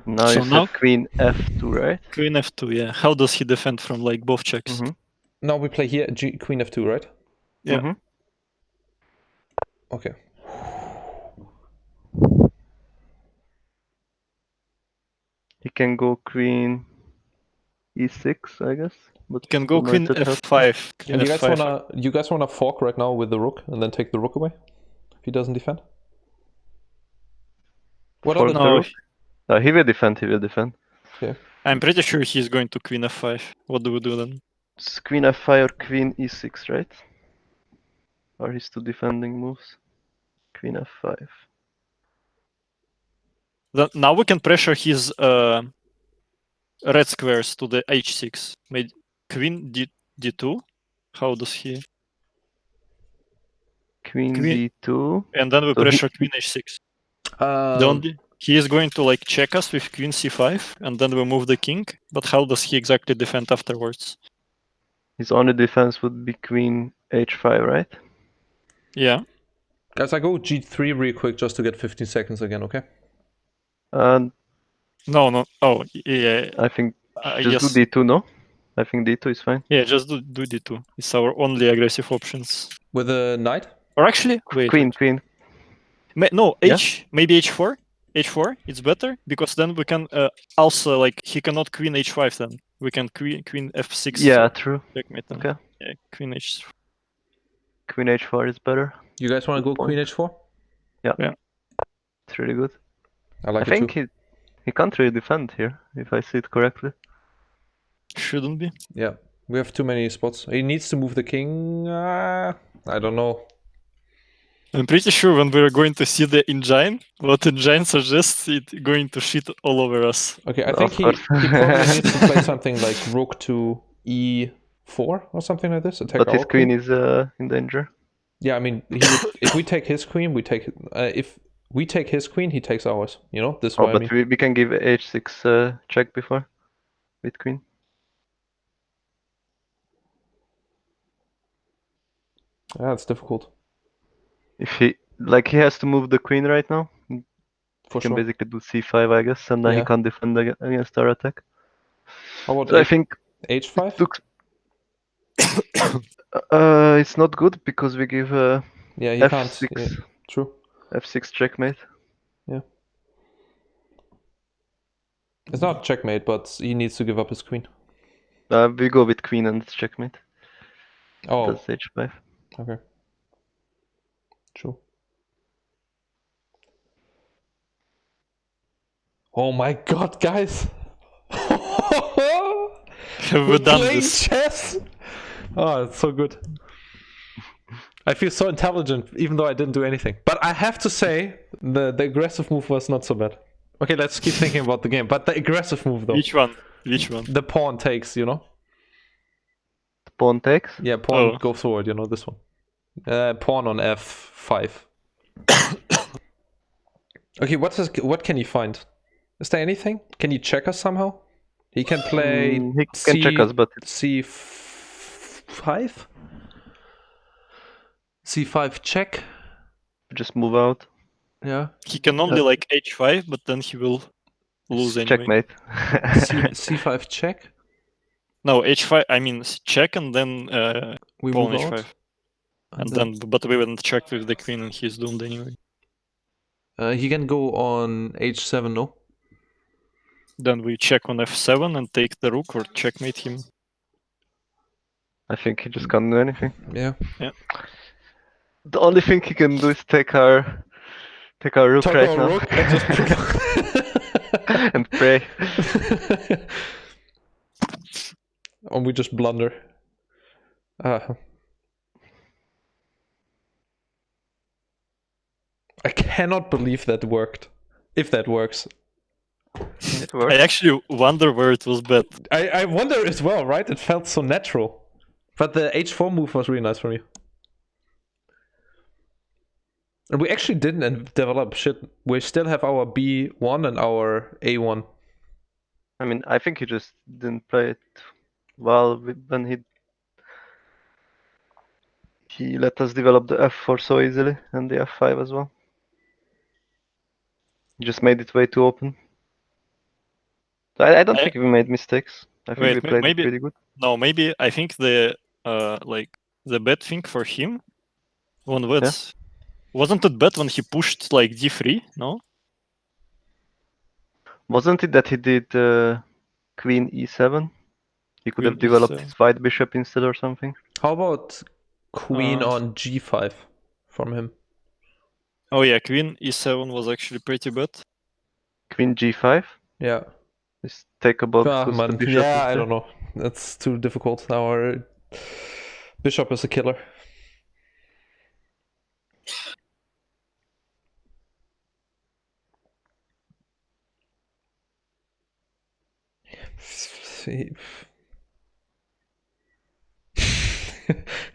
B: Now
C: So
B: you
C: now-
B: said queen f2, right?
C: Queen f2, yeah. How does he defend from like both checks?
B: Mm-hmm.
A: Now we play here queen f2, right?
C: Yeah.
B: Mm-hmm.
A: Okay.
B: He can go queen e6, I guess. But
C: You can go
B: the
C: queen
B: knight at
C: f5. Queen
A: And
C: f5.
A: you guys wanna fork right now with the rook and then take the rook away if he doesn't defend? What
B: Fork
A: are the
B: the
C: No,
B: rook? He will defend.
C: I'm pretty sure he's going to queen f5. What do we do then?
B: It's queen f5 or queen e6, right? Are his two defending moves? Queen f5.
C: Now we can pressure his red squares to the h6. Made queen d2. How does he?
B: Queen
C: Queen-
B: d2.
C: And then we
B: So he-
C: pressure queen h6. He is going to like check us with queen c5, and then we move the king. But how does he exactly defend afterwards?
B: His only defense would be queen h5, right?
C: Yeah.
A: Guys, I go g3 real quick just to get 15 seconds again, okay?
B: And
C: No. Oh, yeah.
B: I think
C: Yes.
B: just do d2, no? I think d2 is fine.
C: Yeah, just do d2. It's our only aggressive options.
A: With a knight?
C: Or actually, wait.
B: Queen.
C: No,
B: Yeah?
C: maybe h4. H4, it's better because then we can also like he cannot queen h5. Then we can queen f6.
B: Yeah, true.
C: Checkmate. Then.
B: Okay.
C: Yeah, queen h.
B: Queen h4 is better.
A: You guys wanna go
B: Good
A: queen h4?
B: It's really good.
A: I like
B: I
A: it
B: think
A: too.
B: he can't really defend here, if I see it correctly.
C: Shouldn't be.
A: Yeah. We have too many spots. He needs to move the king. I don't know.
C: I'm pretty sure when we're going to see the engine, what engine suggests it going to shit all over us.
A: Okay, I
B: Of
A: think he
B: course.
A: probably needs to play something like rook to e4 or something like this. Attack
B: But
A: our
B: his queen is in danger.
A: Yeah, I mean, if we take his queen, we take if we take his queen, he takes ours. You know, this
B: Oh,
A: way.
B: but we can give h6 check before with queen.
A: Yeah, it's difficult.
B: If he has to move the queen right now.
A: For
B: He can
A: sure.
B: basically do c5, I guess, and then he
A: Yeah.
B: can't defend against our attack.
A: How about
B: So I think
A: h5?
B: It's not good because we give
A: Yeah, he
B: f6,
A: can't. Yeah, true.
B: f6 checkmate.
A: Yeah. It's not checkmate, but he needs to give up his queen.
B: We go with queen and checkmate.
A: Oh.
B: That's h5.
A: Okay. True. Oh my god, guys!
C: Have we done
A: playing
C: this?
A: chess? Oh, it's so good. I feel so intelligent, even though I didn't do anything. But I have to say, the aggressive move was not so bad. Okay, let's keep thinking about the game. But the aggressive move, though.
C: Which one? Which one?
A: The pawn takes, you know?
B: Pawn takes.
A: Yeah, pawn
C: Oh.
A: go forward, you know, this one. Pawn on f5. Okay, what can he find? Is there anything? Can he check us somehow? He can play
B: He can check us, but
A: c5? c5 check.
B: just move out.
A: Yeah.
C: He can only like h5, but then he will lose anyway.
B: Checkmate.
A: c5 check.
C: No, h5. I mean check and then
A: We
C: pawn
A: move
C: h5.
A: out.
C: And then, but we wouldn't check with the queen, and he's doomed anyway.
A: He can go on h7, no?
C: Then we check on f7 and take the rook or checkmate him.
B: I think he just can't do anything.
A: Yeah.
B: The only thing he can do is take our rook
A: Talk
B: right
A: our
B: now.
A: rook and just
B: and pray.
A: Or we just blunder. I cannot believe that worked. If that works.
B: It works.
C: I actually wonder where it was bad.
A: I wonder as well, right? It felt so natural. But the h4 move was really nice from you. And we actually didn't develop shit. We still have our b1 and our a1.
B: I mean, I think he just didn't play it well when he let us develop the f4 so easily and the f5 as well. He just made it way too open. So I don't think we made mistakes. I think we played it pretty good.
C: No, maybe I think the the bad thing for him wasn't it bad when he pushed like d3? No.
B: Wasn't it that he did queen e7? He could
C: Queen
B: have developed
C: E7.
B: his white bishop instead or something.
A: How about queen on g5 from him?
C: Oh yeah, queen e7 was actually pretty bad.
B: Queen g5?
A: Yeah.
B: Just take a block because the
A: Man.
B: bishop
A: Yeah,
B: is
A: I
B: there.
A: don't know. That's too difficult. Our bishop is a killer.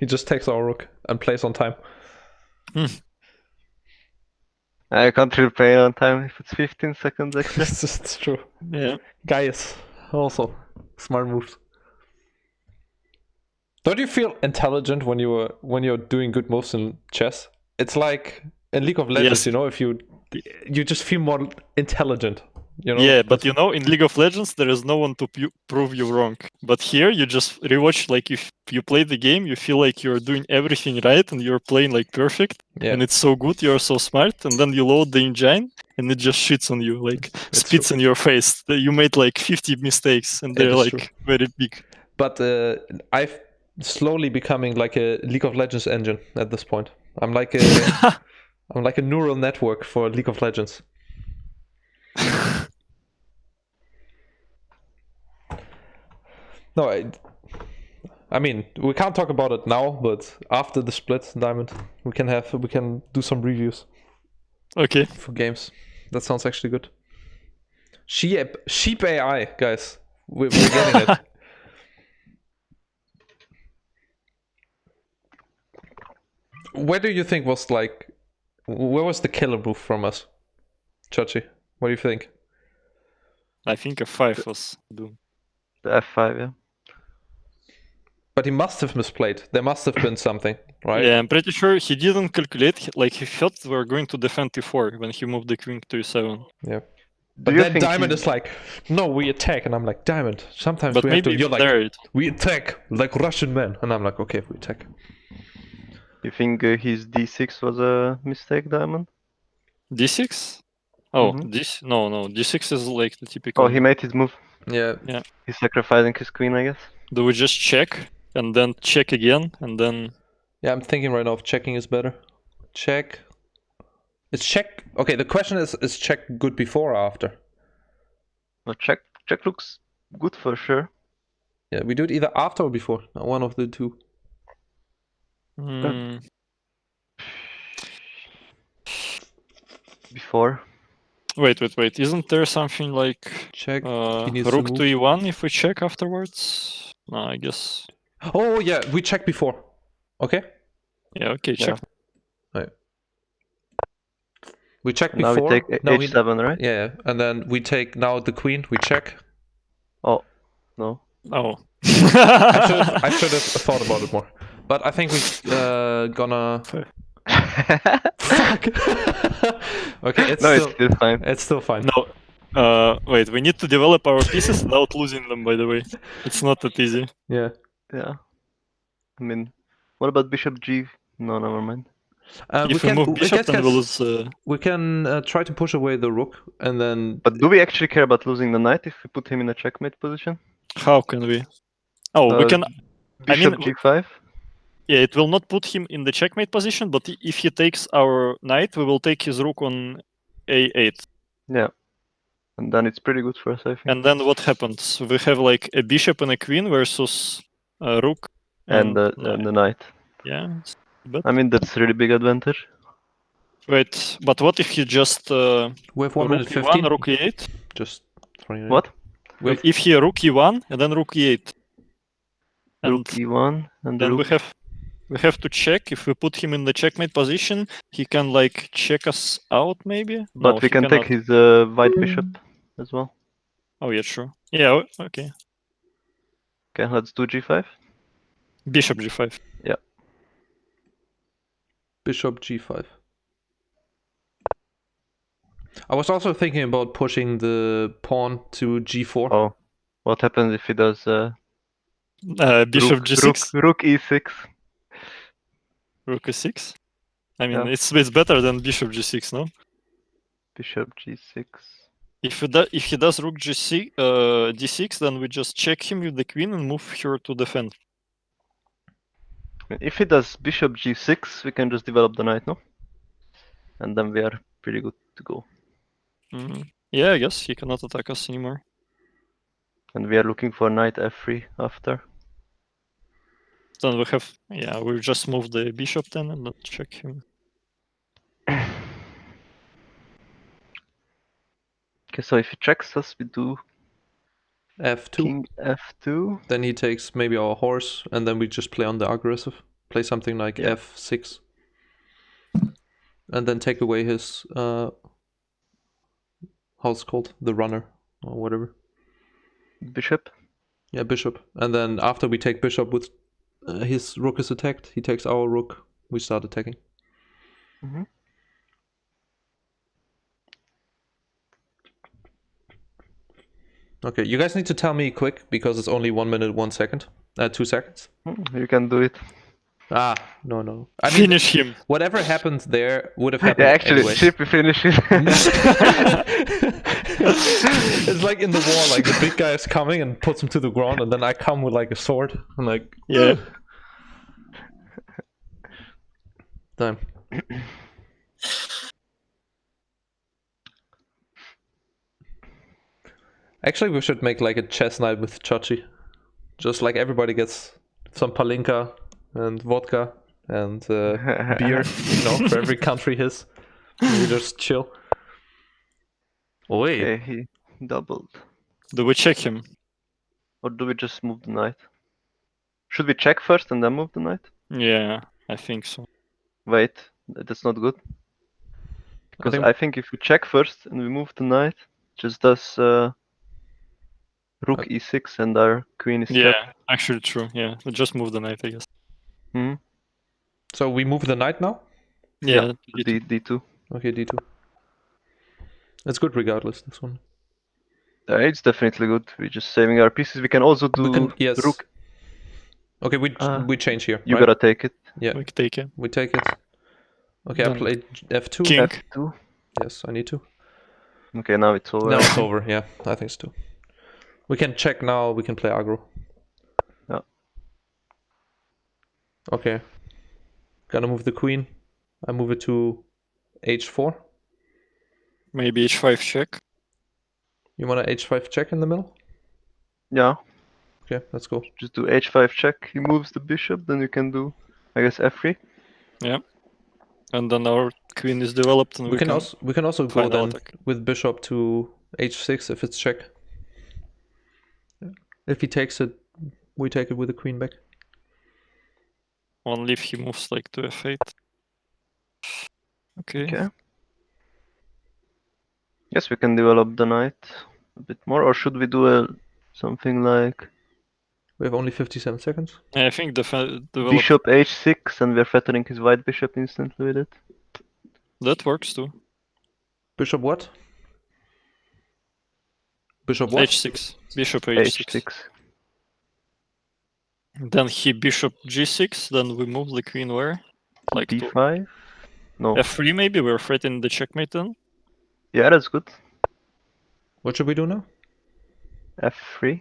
A: He just takes our rook and plays on time.
B: I can't really play on time if it's 15 seconds extra.
A: It's true.
C: Yeah.
A: Guys, also smart moves. Don't you feel intelligent when you're doing good moves in chess? It's like in League of Legends,
C: Yes.
A: you know, if you just feel more intelligent. You know?
C: Yeah, but you know, in League of Legends, there is no one to prove you wrong. But here, you just rewatch, like, if you play the game, you feel like you're doing everything right and you're playing, like, perfect.
A: Yeah.
C: And it's so good, you're so smart. And then you load the engine and it just shits on you, like, spits in your face. You made, like, 50 mistakes and they're, like, very big. But
A: I've slowly becoming like a League of Legends engine at this point. I'm like a neural network for League of Legends. No, I mean, we can't talk about it now, but after the split, Diamond, we can do some reviews.
C: Okay.
A: For games. That sounds actually good. Sheep AI, guys. We're getting it. Where do you think was like Where was the killer move from us? Chachi, what do you think?
C: I think f5 was doomed.
B: The f5, yeah.
A: But he must have misplayed. There must have been something, right?
C: Yeah, I'm pretty sure he didn't calculate. Like he thought we were going to defend e4 when he moved the queen to e7.
A: Yeah.
B: Do
A: But
B: you
A: then
B: think
A: Diamond
B: he's-
A: is like, no, we attack, and I'm like, Diamond. Sometimes
C: But
A: we have to.
C: maybe
A: You're
C: even
A: like,
C: there,
A: we attack like Russian men, and I'm like, okay, we attack.
B: You think his d6 was a mistake, Diamond?
C: d6? Oh,
B: Mhm.
C: no, d6 is like the typical.
B: Oh, he made his move.
A: Yeah.
C: Yeah.
B: He's sacrificing his queen, I guess.
C: Do we just check and then check again and then?
A: Yeah, I'm thinking right now if checking is better. Check. Is check okay? The question is check good before or after?
B: Well, check looks good for sure.
A: Yeah, we do it either after or before. One of the two.
C: Hmm,
B: Before.
C: wait. Isn't there something like
A: Check. He needs to
C: rook to
A: move.
C: e1 if we check afterwards? No, I guess.
A: Oh yeah, we check before. Okay.
C: Yeah. Okay. Check.
A: Right. We check
B: Now
A: before.
B: we take h7, right?
A: Yeah, and then we take now the queen. We check.
B: Oh, no.
C: Oh.
A: I should have thought about it more. But I think we gonna. Fuck. Okay, it's
B: No,
A: still.
B: it's still fine.
A: It's still fine.
C: No. Wait. We need to develop our pieces without losing them. By the way, it's not that easy.
A: Yeah.
B: Yeah. I mean, what about bishop g? No, never mind.
C: If we move bishop, then we lose.
A: We can try to push away the rook, and then.
B: But do we actually care about losing the knight if we put him in a checkmate position?
C: How can we? Oh, we can.
B: Bishop g5?
C: Yeah, it will not put him in the checkmate position, but if he takes our knight, we will take his rook on a8.
B: Yeah. And then it's pretty good for us, I think.
C: And then what happens? We have like a bishop and a queen versus a rook
B: And the knight.
C: Yeah.
B: I mean, that's a really big advantage.
C: Wait, but what if he just
A: we have 1 minute
C: rook
A: 15.
C: e1, rook e8?
A: Just throwing it
B: What?
C: If he rook e1 and then rook e8.
B: Rook e1 and
C: then
B: rook...
C: we have to check if we put him in the checkmate position, he can like check us out maybe.
B: But
C: no,
B: we can take his white bishop as well.
C: Oh yeah, true. Yeah, okay.
B: Okay, let's do g5.
C: Bishop g5.
B: Yeah.
A: Bishop g5. I was also thinking about pushing the pawn to g4.
B: Oh, what happens if he does
C: bishop g6?
B: Rook e6.
C: Rook e6? I mean, it's better than bishop g6, no?
B: Bishop g6.
C: If he does rook g6, d6, then we just check him with the queen and move her to defend.
B: If he does bishop g6, we can just develop the knight, no? And then we are pretty good to go.
C: Yeah, I guess he cannot attack us anymore.
B: And we are looking for knight f3 after.
C: Then we have, yeah, we'll just move the bishop then and not check him.
B: Okay, so if he checks us, we do
A: f2.
B: King f2.
A: Then he takes maybe our horse, and then we just play on the aggressive. Play something like f6. And then take away his, how's it called? The runner, or whatever.
B: Bishop?
A: Yeah, bishop. And then after we take bishop with his rook is attacked, he takes our rook, we start attacking. Okay, you guys need to tell me quick, because it's only 1 minute, 1 second. 2 seconds.
B: You can do it.
A: Ah, no. I mean,
C: finish him.
A: Whatever happens there would have happened.
B: Yeah, actually,
A: anyway.
B: Sheepy finishes.
A: It's like in the war, like the big guy is coming and puts him to the ground, and then I come with like a sword. I'm like,
C: yeah.
A: Damn. Actually, we should make like a chess night with Chachi. Just like everybody gets some palinka and vodka and beer, for every country his. And we just chill. Oh, wait.
B: Okay, he doubled.
C: Do we check him?
B: Or do we just move the knight? Should we check first and then move the knight?
C: Yeah, I think so.
B: Wait, that's not good. Because I think if we check first and we move the knight, just does rook e6 and our queen is
C: Yeah,
B: checked.
C: actually true. Yeah, we just move the knight, I guess.
B: Hmm.
A: So we move the knight now?
C: Yeah,
B: D2.
A: Okay, d2. That's good regardless, this one.
B: It's definitely good. We're just saving our pieces. We can also do
A: Yes.
B: rook.
A: Okay, we change here,
B: You
A: right?
B: gotta take it.
A: Yeah,
C: we can take it.
A: we take it. Okay, I
C: Then
A: played f2.
C: king.
B: F2.
A: Yes, I need to.
B: Okay, now it's over.
A: Now it's over, yeah, I think so too. We can check now, we can play aggro.
B: Yeah.
A: Okay. Gonna move the queen. I move it to h4.
C: Maybe h5 check.
A: You want a h5 check in the middle?
B: Yeah.
A: Okay, let's go.
B: Just do h5 check. He moves the bishop, then you can do, I guess, f3.
C: Yeah. And then our queen is developed, and
A: We can also go
C: final
A: then
C: attack.
A: with bishop to h6 if it's check. If he takes it, we take it with the queen back.
C: Only if he moves like to f8. Okay.
B: Yes, we can develop the knight a bit more, or should we do something like
A: We have only 57 seconds.
C: I think the
B: bishop h6 and we're threatening his white bishop instantly with it?
C: that works too.
A: Bishop what? Bishop what?
C: h6. Bishop h6. Then he bishop g6. Then we move the queen where? Like
B: d5? No.
C: f3 maybe. We're threatening the checkmate then.
B: Yeah, that's good.
A: What should we do now?
B: f3.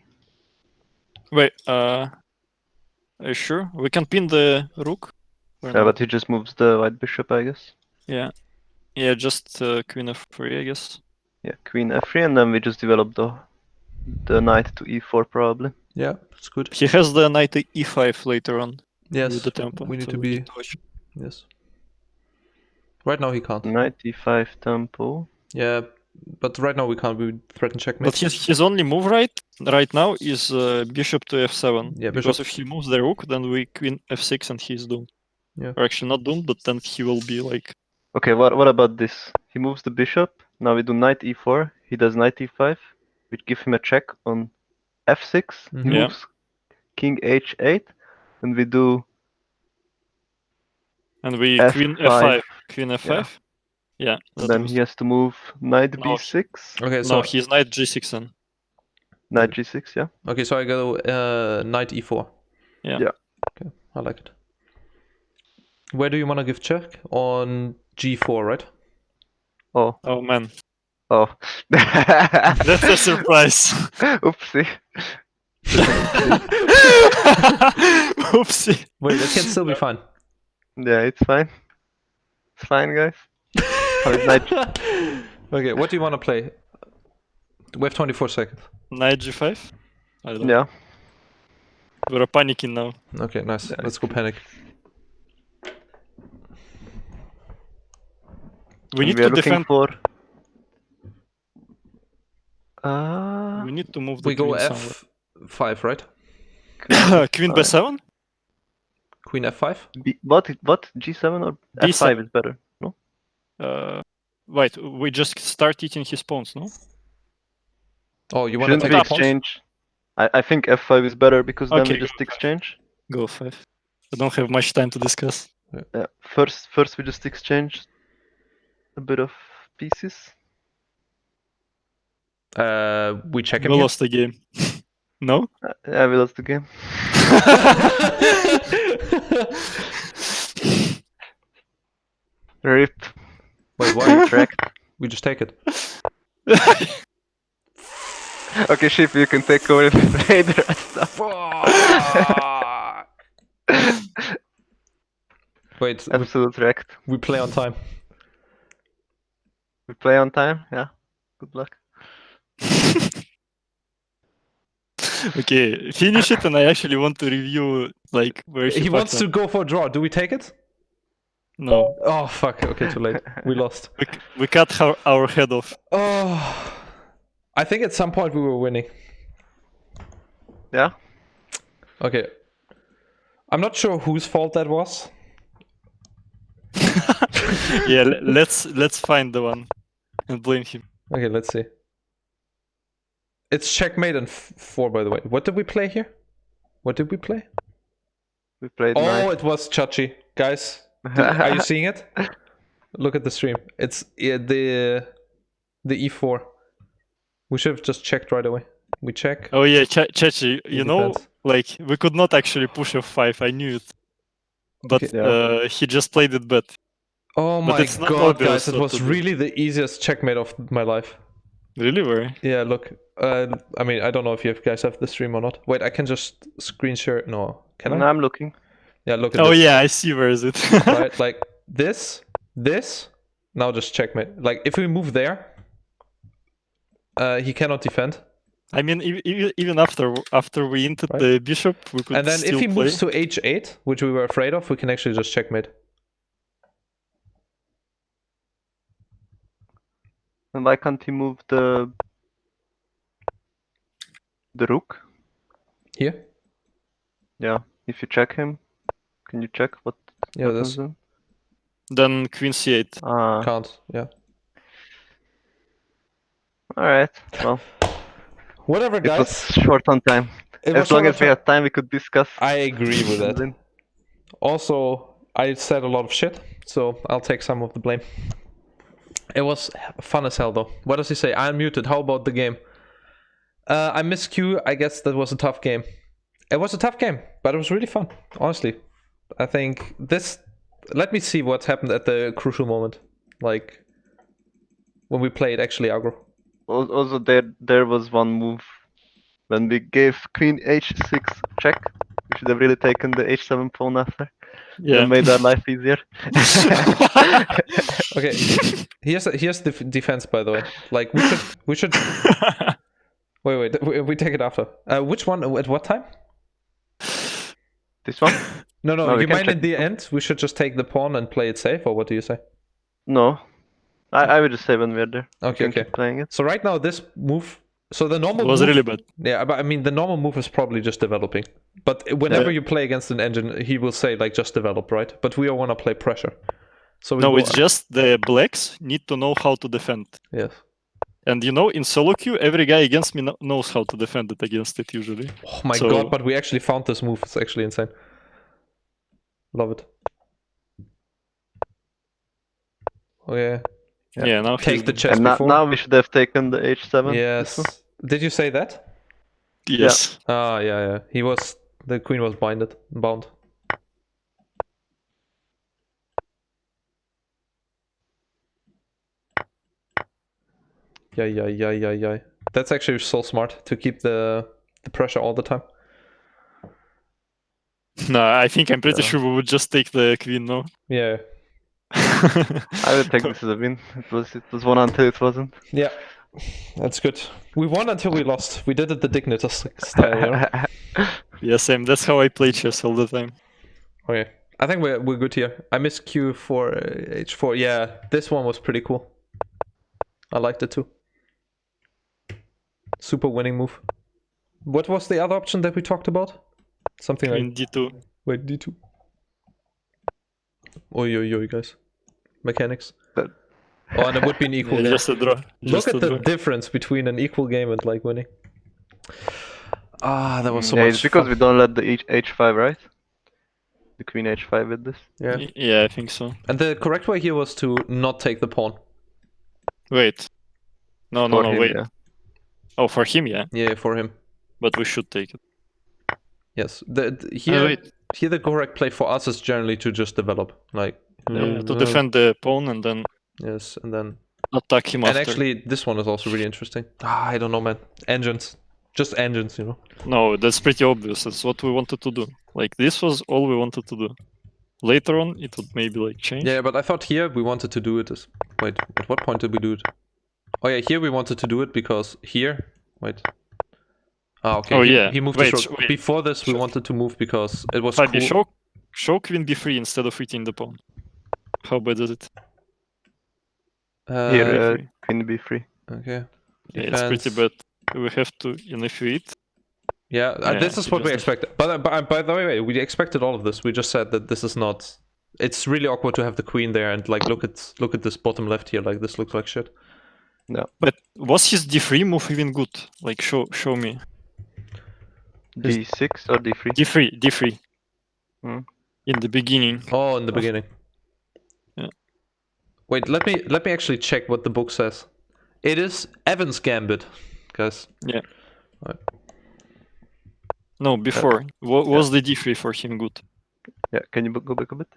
C: Wait. Are you sure? We can pin the rook.
B: Yeah, but he just moves the white bishop, I guess.
C: Yeah. Yeah, just queen f3, I guess.
B: Yeah, queen f3, and then we just develop the knight to e4 probably.
A: Yeah, it's good.
C: He has the knight to e5 later on.
A: Yes,
C: with the tempo.
A: we need
C: so
A: to
C: we
A: be.
C: need to watch.
A: Yes. Right now he can't.
B: Knight e5 tempo.
A: Yeah, but right now we can't. We threaten checkmate.
C: But his only move right now is bishop to f7.
A: Yeah,
C: because
A: bishop.
C: if he moves the rook, then we queen f6 and he's doomed.
A: Yeah.
C: Or actually not doomed, but then he will be like.
B: Okay, what about this? He moves the bishop. Now we do knight e4. He does knight e5, which gives him a check on f6. He
C: Yeah.
B: moves king h8, and we do.
C: And we
B: F5.
C: queen f5. Queen f5. Yeah.
B: And then he has to move knight
C: No,
B: b6.
A: Okay, so
C: No, he's knight g6 then.
B: Knight g6, yeah.
A: okay, so I go knight e4.
C: Yeah.
B: Yeah.
A: Okay, I like it. Where do you want to give check? On g4, right?
B: Oh.
C: Oh man.
B: Oh.
C: That's a surprise.
B: Oopsie.
C: Oopsie.
A: Wait, that can still be fine.
B: Yeah, it's fine. It's fine, guys. Knight.
C: Okay,
A: what do you want to play? We have 24 seconds.
C: Knight g5? I don't know.
B: Yeah.
C: We're panicking now.
A: Okay, nice.
B: Yeah,
A: Let's go panic.
C: We need
B: are
C: to
B: looking
C: defend.
B: for.
C: We need to move the
A: We go
C: queen somewhere.
A: f5, right?
C: Queen b7?
A: Queen f5?
B: What? G7 or
C: B7.
B: F5 is better? No.
C: Wait, we just start eating his pawns, no?
A: Oh, you want to
B: Shouldn't
A: take
B: we
A: the pawns?
B: exchange? I think F5 is better because then
C: Okay,
B: we just exchange.
C: Go 5. I don't have much time to discuss.
B: Yeah. First we just exchange a bit of pieces.
A: We check him
C: We
A: here.
C: lost the game. No?
B: Yeah, we lost the game. Rip.
A: Wait, why?
B: Tracked.
A: We just take it.
B: Okay, Sheepy, you can take over if you play the rest of.
A: Wait,
B: Absolute wrecked.
A: we play on time.
B: We play on time? Yeah. Good luck.
C: Okay, finish it, and I actually want to review like where
A: He wants to go for a draw. Do we take it?
C: No,
A: Oh, fuck. Okay, too late. We lost.
C: we cut our head off.
A: Oh, I think at some point we were winning.
B: Yeah.
A: Okay. I'm not sure whose fault that was.
C: Yeah, let's find the one and blame him.
A: Okay, let's see. It's checkmate and 4, by the way. What did we play here? What did we play?
B: We played
A: Oh,
B: knight.
A: it was Chachi. Guys, are you seeing it? Look at the stream. It's the e4. We should have just checked right away. We check.
C: Oh yeah, Chachi,
A: He
C: you know,
A: defends.
C: like we could not actually push f5. I knew it, but
B: Okay.
C: he just played it bad.
A: Oh
C: But
A: my
C: it's not
A: god,
C: obvious
A: guys! It
C: what
A: was
C: to do.
A: really the easiest checkmate of my life.
C: Really, where?
A: Yeah, look. I mean, I don't know if you guys have the stream or not. Wait, I can just screen share. No, can I?
B: I'm looking.
A: Yeah, look at
C: Oh
A: this.
C: yeah, I see. Where is it?
A: Right, like this. Now just checkmate. Like if we move there, he cannot defend.
C: I mean, even after we entered
A: Right.
C: the bishop, we could
A: And then
C: still
A: if he
C: play.
A: moves to h8, which we were afraid of, we can actually just checkmate.
B: And why can't he move the rook?
A: Here?
B: Yeah. If you check him, can you check what
A: Yeah,
B: happens
A: this
B: then?
C: Then queen c8.
B: Ah.
A: can't. Yeah.
B: Alright. Well,
A: Whatever,
B: it was
A: guys.
B: short on time.
A: It
B: As
A: was
B: long
A: short
B: as we
A: on
B: had time, we could discuss.
A: I agree with that.
B: Then-
A: Also, I said a lot of shit, so I'll take some of the blame. It was fun as hell, though. What does he say? I'm muted. How about the game? I miss Q. I guess that was a tough game. It was a tough game, but it was really fun. Honestly, I think this. Let me see what happened at the crucial moment, like when we played actually aggro.
B: Also, there was one move when we gave queen h6 check. We should have really taken the h7 pawn after.
C: Yeah.
B: It made our life easier.
A: Okay, here's the defense, by the way. Like we should. Wait, we take it after. Which one? At what time?
B: This one?
A: No,
B: No, we
A: you
B: can
A: mean
B: check
A: in the end we should just take the pawn and play it safe, or what do you say?
B: No. I would just say when we're there.
A: Okay,
B: We can
A: okay.
B: keep playing it.
A: So right now this move. So the normal
C: It was
A: move,
C: really bad.
A: Yeah, but I mean the normal move is probably just developing. But whenever
C: Yeah.
A: you play against an engine, he will say like just develop, right? But we all want to play pressure. So we
C: No,
A: go-
C: it's just the blacks need to know how to defend.
A: yes.
C: And you know, in solo queue, every guy against me knows how to defend it against it usually.
A: Oh my
C: So-
A: god! But we actually found this move. It's actually insane. Love it. Oh yeah. Yeah.
C: Yeah, now
A: Take
C: he's-
A: the chess
B: And
A: before.
B: now we should have taken the h7.
A: Yes.
B: This one.
A: Did you say that?
C: Yes.
A: Ah, yeah. The queen was bound. Yeah. That's actually so smart to keep the pressure all the time.
C: No, I think I'm pretty
B: Yeah.
C: sure we would just take the queen, no?
A: Yeah.
B: I would take this as a win. It was one until it wasn't.
A: Yeah. That's good. We won until we lost. We did it the Dignitas style, you know?
C: Yeah, same. That's how I play chess all the time.
A: Okay. I think we're good here. I miss Q for H4. Yeah, this one was pretty cool. I liked it too. Super winning move. What was the other option that we talked about? Something
C: Queen
A: like...
C: d2.
A: Wait, D2. Oi, guys. Mechanics.
B: But-
A: Oh, and it would be an equal
C: Yeah,
A: game.
C: just a draw.
A: Look
C: Just
A: at
C: a
A: the
C: draw.
A: difference between an equal game and like winning. Ah, that was so
B: Yeah,
A: much
B: it's because
A: fun.
B: we don't let the h5, right? The queen h5 with this.
A: Yeah.
C: Yeah, I think so.
A: And the correct way here was to not take the pawn.
C: Wait. No,
B: For him,
C: wait.
B: yeah.
C: Oh, for him, yeah.
A: Yeah, for him.
C: But we should take it.
A: Yes. Here,
C: wait.
A: here the correct play for us is generally to just develop. Like...
C: To defend the pawn and then
A: Yes, and then...
C: attack him
A: And
C: after.
A: actually, this one is also really interesting. I don't know, man. Engines. Just engines, you know?
C: No, that's pretty obvious. That's what we wanted to do. Like, this was all we wanted to do. Later on, it would maybe like change.
A: Yeah, but I thought here we wanted to do it as... Wait, at what point did we do it? Oh yeah, here we wanted to do it because here... Wait. Ah, okay.
C: Oh,
A: he,
C: yeah.
A: He moved
C: Wait,
A: to
C: wait.
A: Before this, we wanted to move because it was
C: Fabi,
A: cool.
C: show queen b3 instead of eating the pawn. How bad is it?
B: Here,
C: b3.
B: queen b3.
A: Okay.
C: Yeah, it's pretty
A: Defense.
C: bad. We have to, and if you eat,
A: Yeah,
C: Yeah,
A: this is
C: you
A: what we
C: just-
A: expected. But by the way, we expected all of this. We just said that this is not It's really awkward to have the queen there and like look at this bottom left here. Like this looks like shit.
C: But was his d3 move even good? Like show me.
B: D6 or D3?
C: D3.
B: Hmm.
C: In the beginning.
A: Oh, in the beginning.
C: Yeah.
A: Wait, let me actually check what the book says. It is Evan's Gambit, guys.
C: Yeah.
A: Right.
C: No, before. Was the d3 for him good?
B: Yeah, can you go back a bit?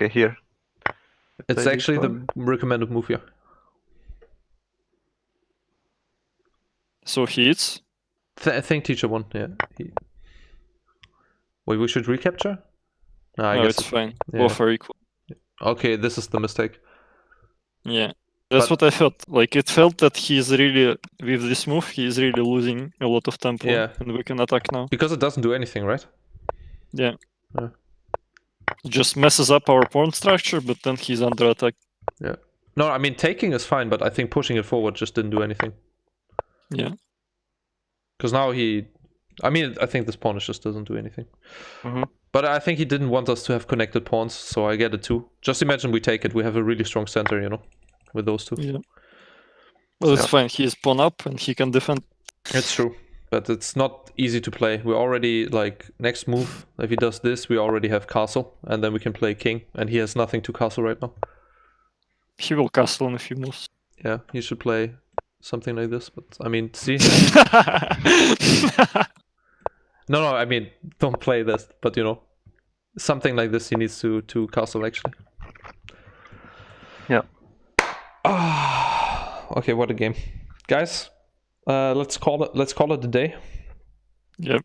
B: Okay, here.
A: It's
B: Play
A: actually
B: this
A: the
B: one.
A: recommended move here.
C: So he hits?
A: Think teacher won, yeah. Wait, we should recapture? No, I
C: No,
A: guess
C: it's fine.
A: yeah.
C: Both are equal.
A: Okay, this is the mistake.
C: Yeah. That's
A: But-
C: what I felt. Like it felt that he's really with this move he's really losing a lot of tempo.
A: Yeah.
C: And we can attack now.
A: Because it doesn't do anything, right?
C: Yeah.
A: Yeah.
C: It just messes up our pawn structure, but then he's under attack.
A: Yeah. No, I mean taking is fine, but I think pushing it forward just didn't do anything.
C: Yeah.
A: Because now I think this pawn just doesn't do anything.
B: Mhm.
A: But I think he didn't want us to have connected pawns, so I get it too. Just imagine we take it, we have a really strong center, you know, with those two.
C: Yeah. Well, it's
B: Yeah.
C: fine. He's pawn up and he can defend.
A: It's true, but it's not easy to play. We're already, like, next move, if he does this, we already have castle, and then we can play king, and he has nothing to castle right now.
C: He will castle in a few moves.
A: Yeah, he should play something like this, but, I mean, see? No, I mean, don't play this, but, you know, something like this he needs to castle, actually.
B: Yeah.
A: Okay, what a game. Guys, let's call it a day.
C: Yep.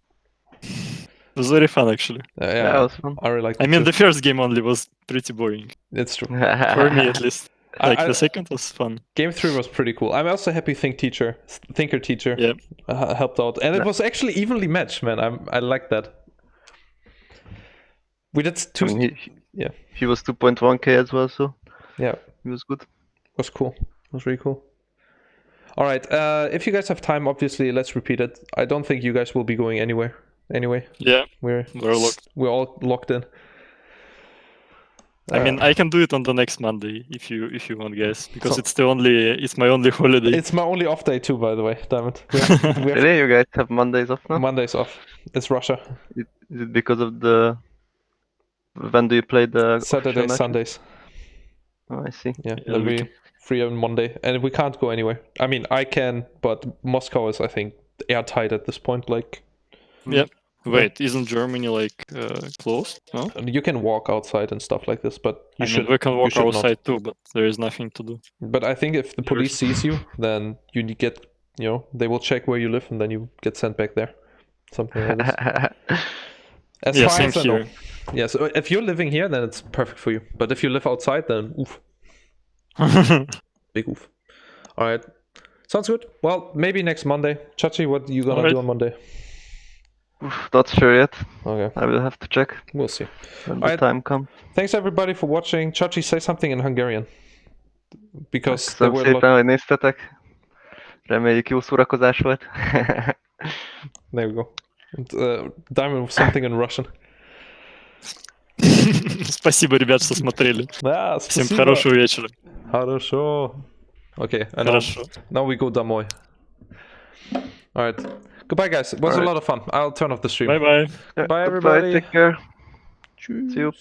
C: It was very fun, actually.
B: Yeah, that was fun.
A: I really like
C: I mean, the first game only was pretty boring.
A: It's true.
C: For me, at least. Like,
A: I-
C: the second was fun.
A: Game 3 was pretty cool. I'm also happy Thinker Teacher
C: Yep.
A: helped out. And it was actually evenly matched, man. I like that. We did two...
B: I mean,
A: yeah.
B: he was 2.1k as well, so
A: Yeah,
B: he was good.
A: was cool. It was really cool. All right, if you guys have time, obviously, let's repeat it. I don't think you guys will be going anywhere. Anyway,
C: Yeah.
A: we're
C: locked.
A: We're all locked in.
C: I mean, I can do it on the next Monday if you want, guys, because it's my only holiday.
A: It's my only off day too, by the way, Diamond. We have
B: Really, you guys have Mondays off now?
A: Mondays off. It's Russia.
B: Is it because of the... When do you play the official
A: Saturdays,
B: matches?
A: Sundays.
B: Oh, I see.
A: Yeah,
C: Yeah,
A: then
C: we
A: we free on Monday, and we can't go anywhere. I mean, I can, but Moscow is, I think, airtight at this point. Like,
C: Yep. Wait, isn't Germany like closed? No.
A: you can walk outside and stuff like this, but you
C: I
A: should.
C: mean, we can
A: you
C: walk
A: should not.
C: outside too, but there is nothing to do.
A: But I think if the police sees you, then you get, you know, they will check where you live, and then you get sent back there. Something like this. As
C: Yeah,
A: far
C: same
A: as I know.
C: here.
A: Yeah, so if you're living here, then it's perfect for you. But if you live outside, then oof, big oof. All right, sounds good. Well, maybe next Monday. Chachi, what are you gonna
C: Alright.
A: do on Monday?
B: Not sure yet.
A: Okay,
B: I will have to check
A: we'll see.
B: when the
A: Alright.
B: time comes.
A: Thanks everybody for watching. Chachi, say something in Hungarian. Because there
B: Köszönöm
A: were a lot...
B: szépen, hogy néztetek. Reméljük jó szórakozás volt.
A: There we go. And, Diamond with something in Russian.
C: Спасибо, ребят, что смотрели.
A: Да,
C: Всем
A: спасибо.
C: хорошего вечера.
A: Хорошо. Okay, and
C: Хорошо.
A: now we go домой. Alright. Goodbye, guys. It was a
B: Alright.
A: lot of fun. I'll turn off the stream.
C: Bye-bye.
B: Yeah,
A: Bye,
B: goodbye,
A: everybody.
B: Take care.
A: Tschüss.
B: See you.